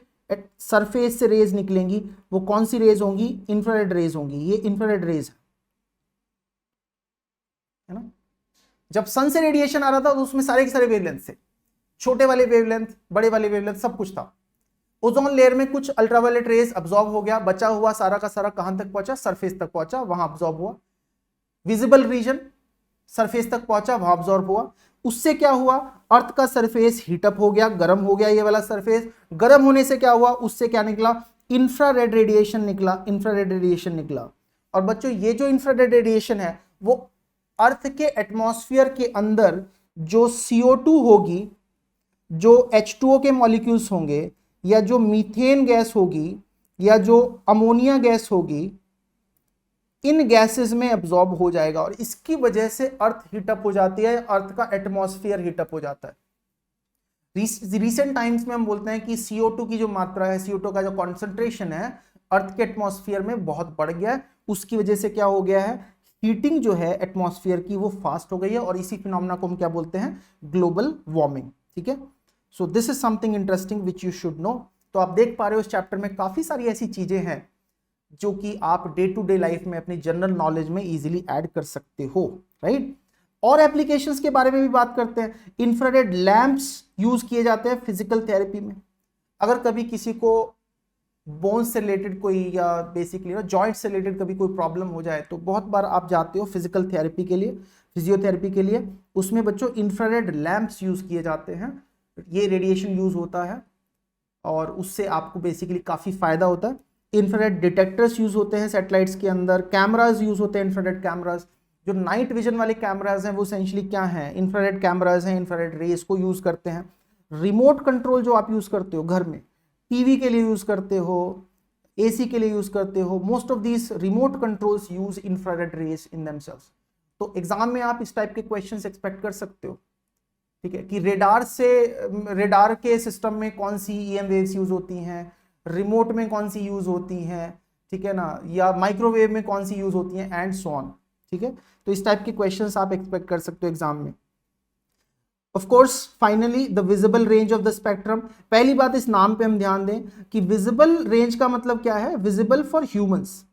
सरफेस से रेज निकलेंगी वो कौन सी रेज होंगी, इंफ्रारेड रेज होंगी। ये इंफ्रारेड रेज है ना। जब सन से रेडिएशन आ रहा था तो उसमें सारे के सारे वेवलेंथ थे, छोटे वाले वेवलेंथ, बड़े वाले वेवलेंथ, सब कुछ था। ओजोन लेयर में कुछ अल्ट्रावायलेट रेज अब्सॉर्ब हो गया, बचा हुआ सारा का सारा कहां तक पहुंचा, सरफेस तक पहुंचा, वहां अब्सॉर्ब हुआ। विजिबल रीजन सरफेस तक पहुंचा, वहां अब्सॉर्ब हुआ। उससे क्या हुआ, अर्थ का सरफेस हीटअप हो गया, गर्म हो गया, ये वाला सरफेस गर्म होने से क्या हुआ, उससे क्या निकला, इंफ्रारेड रेडिएशन निकला, इंफ्रारेड रेडिएशन निकला। और बच्चों ये जो इंफ्रारेड रेडिएशन है वो अर्थ के एटमॉस्फेयर के अंदर जो CO2 होगी, जो H2O के मॉलिक्यूल्स होंगे, या जो मीथेन गैस होगी, या जो अमोनिया गैस होगी, इन गैसेस में एब्जॉर्ब हो जाएगा, और इसकी वजह से अर्थ हीटअप हो जाती है, अर्थ का एटमॉस्फेयर हीटअप हो जाता है। रिसेंट टाइम्स में हम बोलते हैं कि CO2 की जो मात्रा है, CO2 का जो कॉन्सेंट्रेशन है अर्थ के एटमॉस्फेयर में बहुत बढ़ गया है। उसकी वजह से क्या हो गया है, हीटिंग जो है एटमॉस्फेयर की वो फास्ट हो गई है, और इसी फिनोमेना को हम क्या बोलते हैं, ग्लोबल वार्मिंग। ठीक है, सो this is something interesting which you should know. तो आप देख पा रहे हो इस चैप्टर में काफी सारी ऐसी चीजें हैं जो कि आप डे टू डे लाइफ में अपनी जनरल नॉलेज में इजीली ऐड कर सकते हो, राइट। और एप्लीकेशंस के बारे में भी बात करते हैं। इंफ्रारेड लैंप्स यूज किए जाते हैं फिजिकल थेरेपी में। अगर कभी किसी को बोन्स से रिलेटेड कोई, या बेसिकली जॉइंट से रिलेटेड कभी कोई प्रॉब्लम हो जाए तो बहुत बार आप जाते हो फिजिकल थेरेपी के लिए, फिजियोथेरेपी के लिए, उसमें बच्चों इंफ्रारेड लैंप्स यूज किए जाते हैं। ये रेडिएशन यूज होता है और उससे आपको बेसिकली काफी फायदा होता है। इंफ्रारेड डिटेक्टर्स यूज होते हैं सैटेलाइट्स के अंदर, कैमराज यूज होते हैं, इंफ्रारेड कैमराज। जो नाइट विजन वाले कैमराज हैं वो एसेंशियली क्या हैं, इंफ्रारेड कैमराज हैं, इंफ्रारेड रेस को यूज करते हैं। रिमोट कंट्रोल जो आप यूज करते हो घर में, टीवी के लिए यूज करते हो, एसी के लिए यूज करते हो, most of these remote controls use infrared rays in themselves. तो एग्जाम में आप इस टाइप के क्वेश्चंस एक्सपेक्ट कर सकते हो, ठीक है, कि रेडार के सिस्टम में कौन सी EM वेव्स यूज होती हैं, रिमोट में कौन सी यूज होती हैं, ठीक है ना, या माइक्रोवेव में कौन सी यूज होती हैं, एंड सो ऑन। ठीक है, तो इस टाइप के क्वेश्चंस आप एक्सपेक्ट कर सकते हो एग्जाम में। Of course finally the visible range of the spectrum. पहली बात इस नाम पे हम ध्यान दें कि विजिबल रेंज का मतलब क्या है, visible for humans,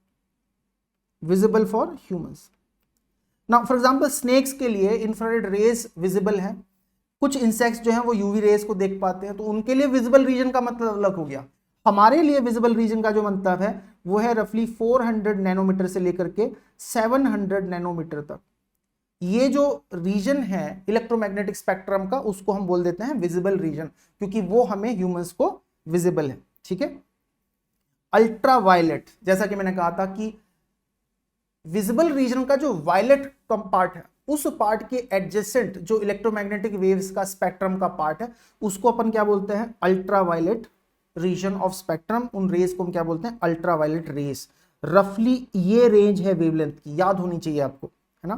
visible for humans. Now for example snakes के लिए इंफ्रारेड रेज विजिबल है, कुछ इंसेक्ट्स जो हैं वो यूवी रेस को देख पाते हैं, तो उनके लिए विजिबल रीजन का मतलब अलग हो गया। हमारे लिए विजिबल रीजन का जो मतलब है वो है रफली 400 नैनोमीटर से लेकर के 700 नैनोमीटर तक। ये जो रीजन है इलेक्ट्रोमैग्नेटिक स्पेक्ट्रम का, उसको हम बोल देते हैं विजिबल रीजन, क्योंकि वो हमें ह्यूमंस को विजिबल है। ठीक है। अल्ट्रा वायलेट, जैसा कि मैंने कहा था कि विजिबल रीजन का जो वायलेट पार्ट है, उस पार्ट के एडजेसेंट जो इलेक्ट्रोमैग्नेटिक वेव्स का स्पेक्ट्रम का पार्ट है, उसको अपन क्या बोलते हैं, ultraviolet region of spectrum. उन रेस को हम क्या बोलते हैं, अल्ट्रा वायलेट रेस। रफली ये रेंज है वेवलेंथ की, याद होनी चाहिए आपको, है ना।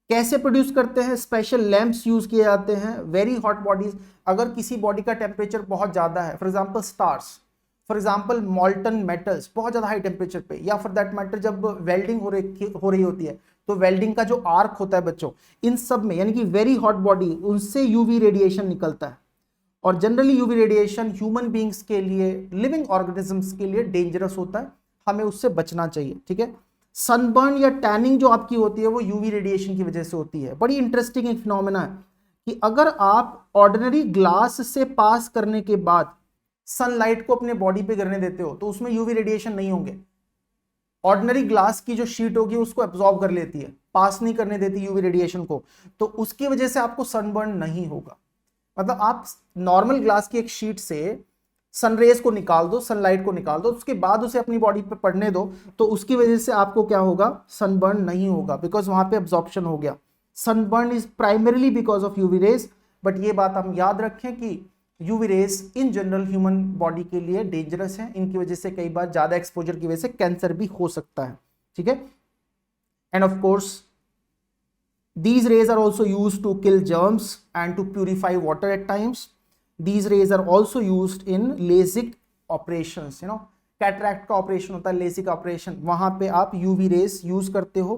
कैसे प्रोड्यूस करते हैं, स्पेशल लैंप्स यूज किए जाते हैं। वेरी हॉट बॉडीज, अगर किसी बॉडी का टेम्परेचर बहुत ज्यादा है, for example stars, for example मॉल्टन metals, बहुत ज्यादा हाई टेम्परेचर पे, या फॉर दैट मैटर जब वेल्डिंग हो रही होती है, तो वेल्डिंग का जो आर्क होता है बच्चों, इन सब में, यानी कि वेरी हॉट बॉडी, उनसे यूवी रेडिएशन निकलता है। और generally UV radiation human beings के लिए, लिविंग ऑर्गेनिजम्स के लिए डेंजरस होता है, हमें उससे बचना चाहिए। ठीक है। सनबर्न या टैनिंग जो आपकी होती है वो यूवी रेडिएशन की वजह से होती है। बड़ी इंटरेस्टिंग एक फिनोमेना है कि अगर आप ऑर्डिनरी ग्लास से पास करने के बाद सनलाइट को अपने बॉडी पे गिरने देते हो, तो उसमें यूवी रेडिएशन नहीं होंगे। ऑर्डिनरी ग्लास की जो शीट होगी उसको एब्जॉर्ब कर लेती है, पास नहीं करने देती यूवी रेडिएशन को, तो उसकी वजह से आपको सनबर्न नहीं होगा। मतलब आप नॉर्मल ग्लास की एक शीट से सनरेज को निकाल दो, सनलाइट को निकाल दो, उसके बाद उसे अपनी बॉडी पे पड़ने दो, तो उसकी वजह से आपको क्या होगा, सनबर्न नहीं होगा, बिकॉज वहां पे एब्जॉर्प्शन हो गया। Sunburn is primarily because of UV rays, but ये बात हम याद रखें कि UV rays in general human body के लिए डेंजरस है। इनकी वजह से कई बार ज्यादा एक्सपोजर की वजह से कैंसर भी हो सकता है। ठीक है। End of course these rays are also used to kill germs and to purify water at times. These rays are also used in LASIK operations, you know, cataract का ऑपरेशन होता है, लेसिक ऑपरेशन, वहां पे आप UV rays use करते हो,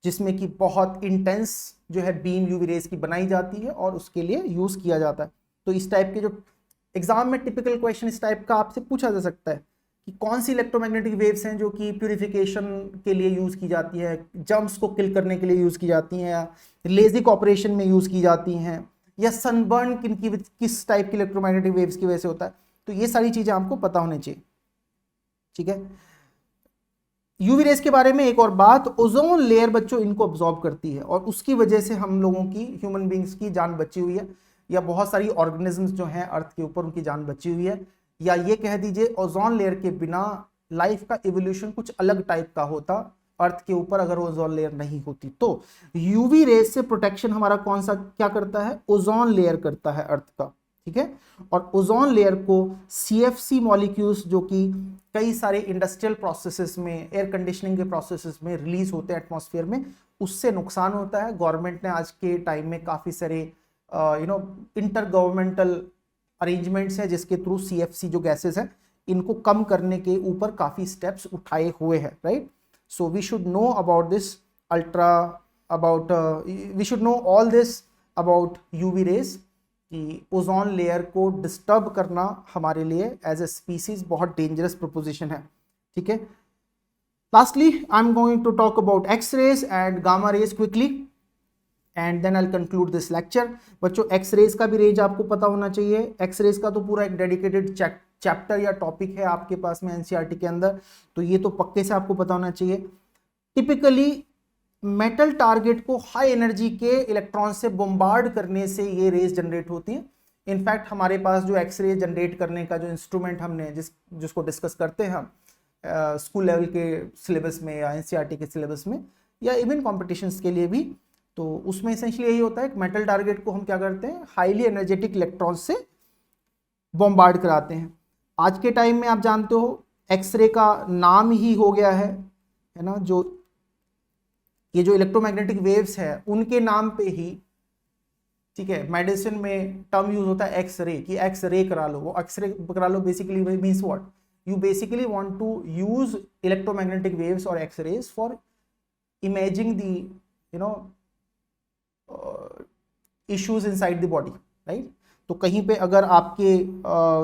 जिसमें कि बहुत इंटेंस जो है बीम यूवी रेस की बनाई जाती है और उसके लिए यूज किया जाता है। तो इस टाइप के जो एग्जाम में टिपिकल क्वेश्चन इस टाइप का आपसे पूछा जा सकता है कि कौन सी इलेक्ट्रोमैग्नेटिक वेव्स हैं जो कि प्यूरिफिकेशन के लिए यूज की जाती है, जर्म्स को किल करने के लिए यूज की जाती हैं, या लेजिक ऑपरेशन में यूज की जाती हैं, या सनबर्न किस टाइप की इलेक्ट्रोमैग्नेटिक वेव्स की वजह से होता है। तो ये सारी चीजें आपको पता होनी चाहिए। ठीक है। यूवी रेस के बारे में एक और बात, ओजोन लेयर बच्चों इनको अब्सॉर्ब करती है और उसकी वजह से हम लोगों की, ह्यूमन बींग्स की जान बची हुई है, या बहुत सारी ऑर्गेनिजम्स जो हैं अर्थ के ऊपर उनकी जान बची हुई है। या ये कह दीजिए ओजोन लेयर के बिना लाइफ का इवोल्यूशन कुछ अलग टाइप का होता अर्थ के ऊपर, अगर ओजोन लेयर नहीं होती। तो यूवी रेस से प्रोटेक्शन हमारा कौन सा क्या करता है, ओजोन लेयर करता है अर्थ का। ठीक है। और ओजोन लेयर को CFC मॉलिक्यूल्स जो कि कई सारे इंडस्ट्रियल प्रोसेसेस में, एयर कंडीशनिंग के प्रोसेसेस में रिलीज होते हैं एटमॉस्फेयर में, उससे नुकसान होता है। गवर्नमेंट ने आज के टाइम में काफी सारे इंटर गवर्नमेंटल अरेंजमेंट्स है जिसके थ्रू CFC जो गैसेस हैं इनको कम करने के ऊपर काफी स्टेप्स उठाए हुए हैं, right. So we should know about this we should know all this about UV rays, कि ओजोन लेयर को डिस्टर्ब करना हमारे लिए एज ए स्पीसीज बहुत डेंजरस प्रोपोजिशन है। ठीक है। Lastly I am going to talk about X rays and gamma rays quickly and then I will conclude this lecture. बच्चों एक्स रेज का भी रेंज आपको पता होना चाहिए। एक्स रेज का तो पूरा एक डेडिकेटेड चैप्टर या टॉपिक है आपके पास में NCERT के अंदर, तो ये तो पक्के से आपको पता होना चाहिए। टिपिकली मेटल टारगेट को हाई एनर्जी के इलेक्ट्रॉन से बॉम्बार्ड करने से ये रेज जनरेट होती हैं। इनफैक्ट हमारे पास जो एक्स रे जनरेट करने का जो इंस्ट्रूमेंट हमने जिसको डिस्कस करते हैं हम स्कूल लेवल के सिलेबस में या NCERT के सिलेबस में, या इवन कॉम्पिटिशन्स के लिए भी, तो उसमें एसेंशियली यही होता है कि मेटल टारगेट को हम क्या करते हैं, हाईली एनर्जेटिक इलेक्ट्रॉन से बॉम्बार्ड कराते हैं। आज के टाइम में आप जानते हो एक्सरे का नाम ही हो गया है ना, जो ये जो इलेक्ट्रोमैग्नेटिक वेव्स है उनके नाम पे ही, ठीक है, मेडिसिन में टर्म यूज होता है एक्स रे, कि एक्स रे करा लो। वो एक्स रे करा लो basically means what, you basically want to use electromagnetic waves और X rays for imaging the issues inside the body, right. तो कहीं पे अगर आपके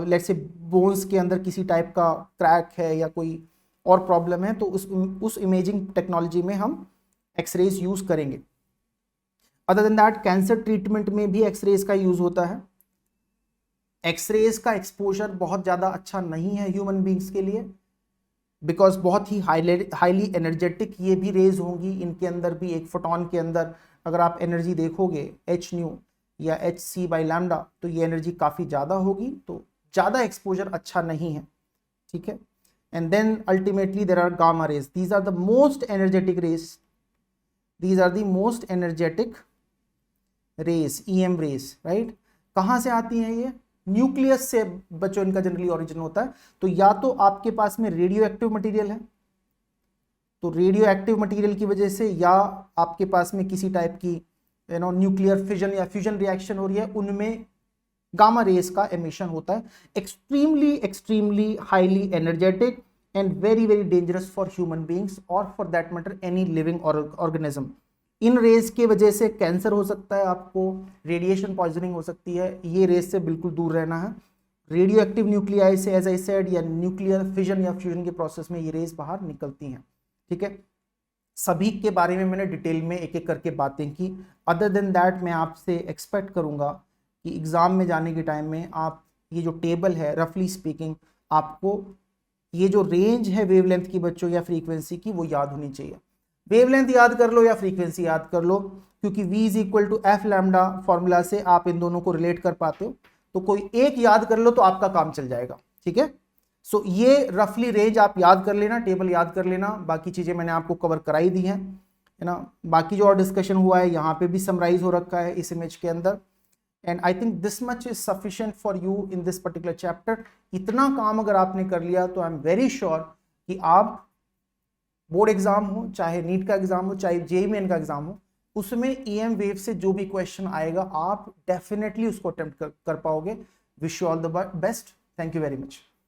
लेट्स से बोन्स के अंदर किसी टाइप का क्रैक है या कोई और प्रॉब्लम है, तो उस इमेजिंग टेक्नोलॉजी में हम एक्सरेज यूज करेंगे। Other than that cancer treatment में भी एक्सरेज का यूज होता है। एक्सरेज का एक्सपोजर बहुत ज़्यादा अच्छा नहीं है ह्यूमन बींग्स के लिए, बिकॉज बहुत ही हाईली एनर्जेटिक ये भी रेज होंगी। इनके अंदर भी एक फोटोन के अंदर अगर आप एनर्जी देखोगे एच न्यू या एच सी बाई लैम्डा, तो ये एनर्जी काफ़ी ज़्यादा होगी, तो ज़्यादा एक्सपोजर अच्छा नहीं है, ठीक है। And then ultimately there are gamma rays, these are the most energetic rays, these are the most energetic rays, EM rays, right. कहाँ से आती हैं ये? न्यूक्लियस से बच्चों इनका जनरली ओरिजिन होता है। तो या तो आपके पास में रेडियो एक्टिव मटीरियल है, तो रेडियो एक्टिव मटीरियल की वजह से, या आपके पास में किसी टाइप की न्यूक्लियर फिजन या फ्यूजन रिएक्शन हो रही है, उनमें गामा रेज का एमिशन होता है। Extremely extremely highly energetic and very very dangerous for human beings और for that matter any living organism. इन रेज के वजह से कैंसर हो सकता है, आपको रेडिएशन पॉइजनिंग हो सकती है, ये रेज से बिल्कुल दूर रहना है। रेडियो एक्टिव न्यूक्लियाई से एज आई सेड या न्यूक्लियर फिजन या फ्यूजन के प्रोसेस में ये रेज बाहर निकलती हैं, ठीक है। सभी के बारे में मैंने डिटेल में एक एक करके बातें की। अदर देन दैट मैं आपसे एक्सपेक्ट करूंगा कि एग्जाम में जाने के टाइम में आप ये जो टेबल है रफली स्पीकिंग, आपको ये जो रेंज है वेवलेंथ की बच्चों या फ्रीक्वेंसी की, वो याद होनी चाहिए। वेवलेंथ याद कर लो या फ्रीक्वेंसी याद कर लो, क्योंकि v is equal to F lambda formula से आप इन दोनों को रिलेट कर पाते हो, तो कोई एक याद कर लो तो आपका काम चल जाएगा, ठीक है। सो ये रफली रेंज आप याद कर लेना, टेबल याद कर लेना, बाकी चीजें मैंने आपको कवर कराई दी हैं, है ना। बाकी जो और डिस्कशन हुआ है यहाँ पे भी समराइज हो रखा है इस इमेज के अंदर। And I think this much is sufficient for you in this particular chapter. इतना काम अगर आपने कर लिया तो आई एम वेरी श्योर कि आप बोर्ड एग्जाम हो, चाहे नीट का एग्जाम हो, चाहे जेईई मेन का एग्जाम हो, उसमें ईएम वेव से जो भी क्वेश्चन आएगा आप डेफिनेटली उसको अटेम्प्ट कर पाओगे। Wish you all the best. Thank you very much.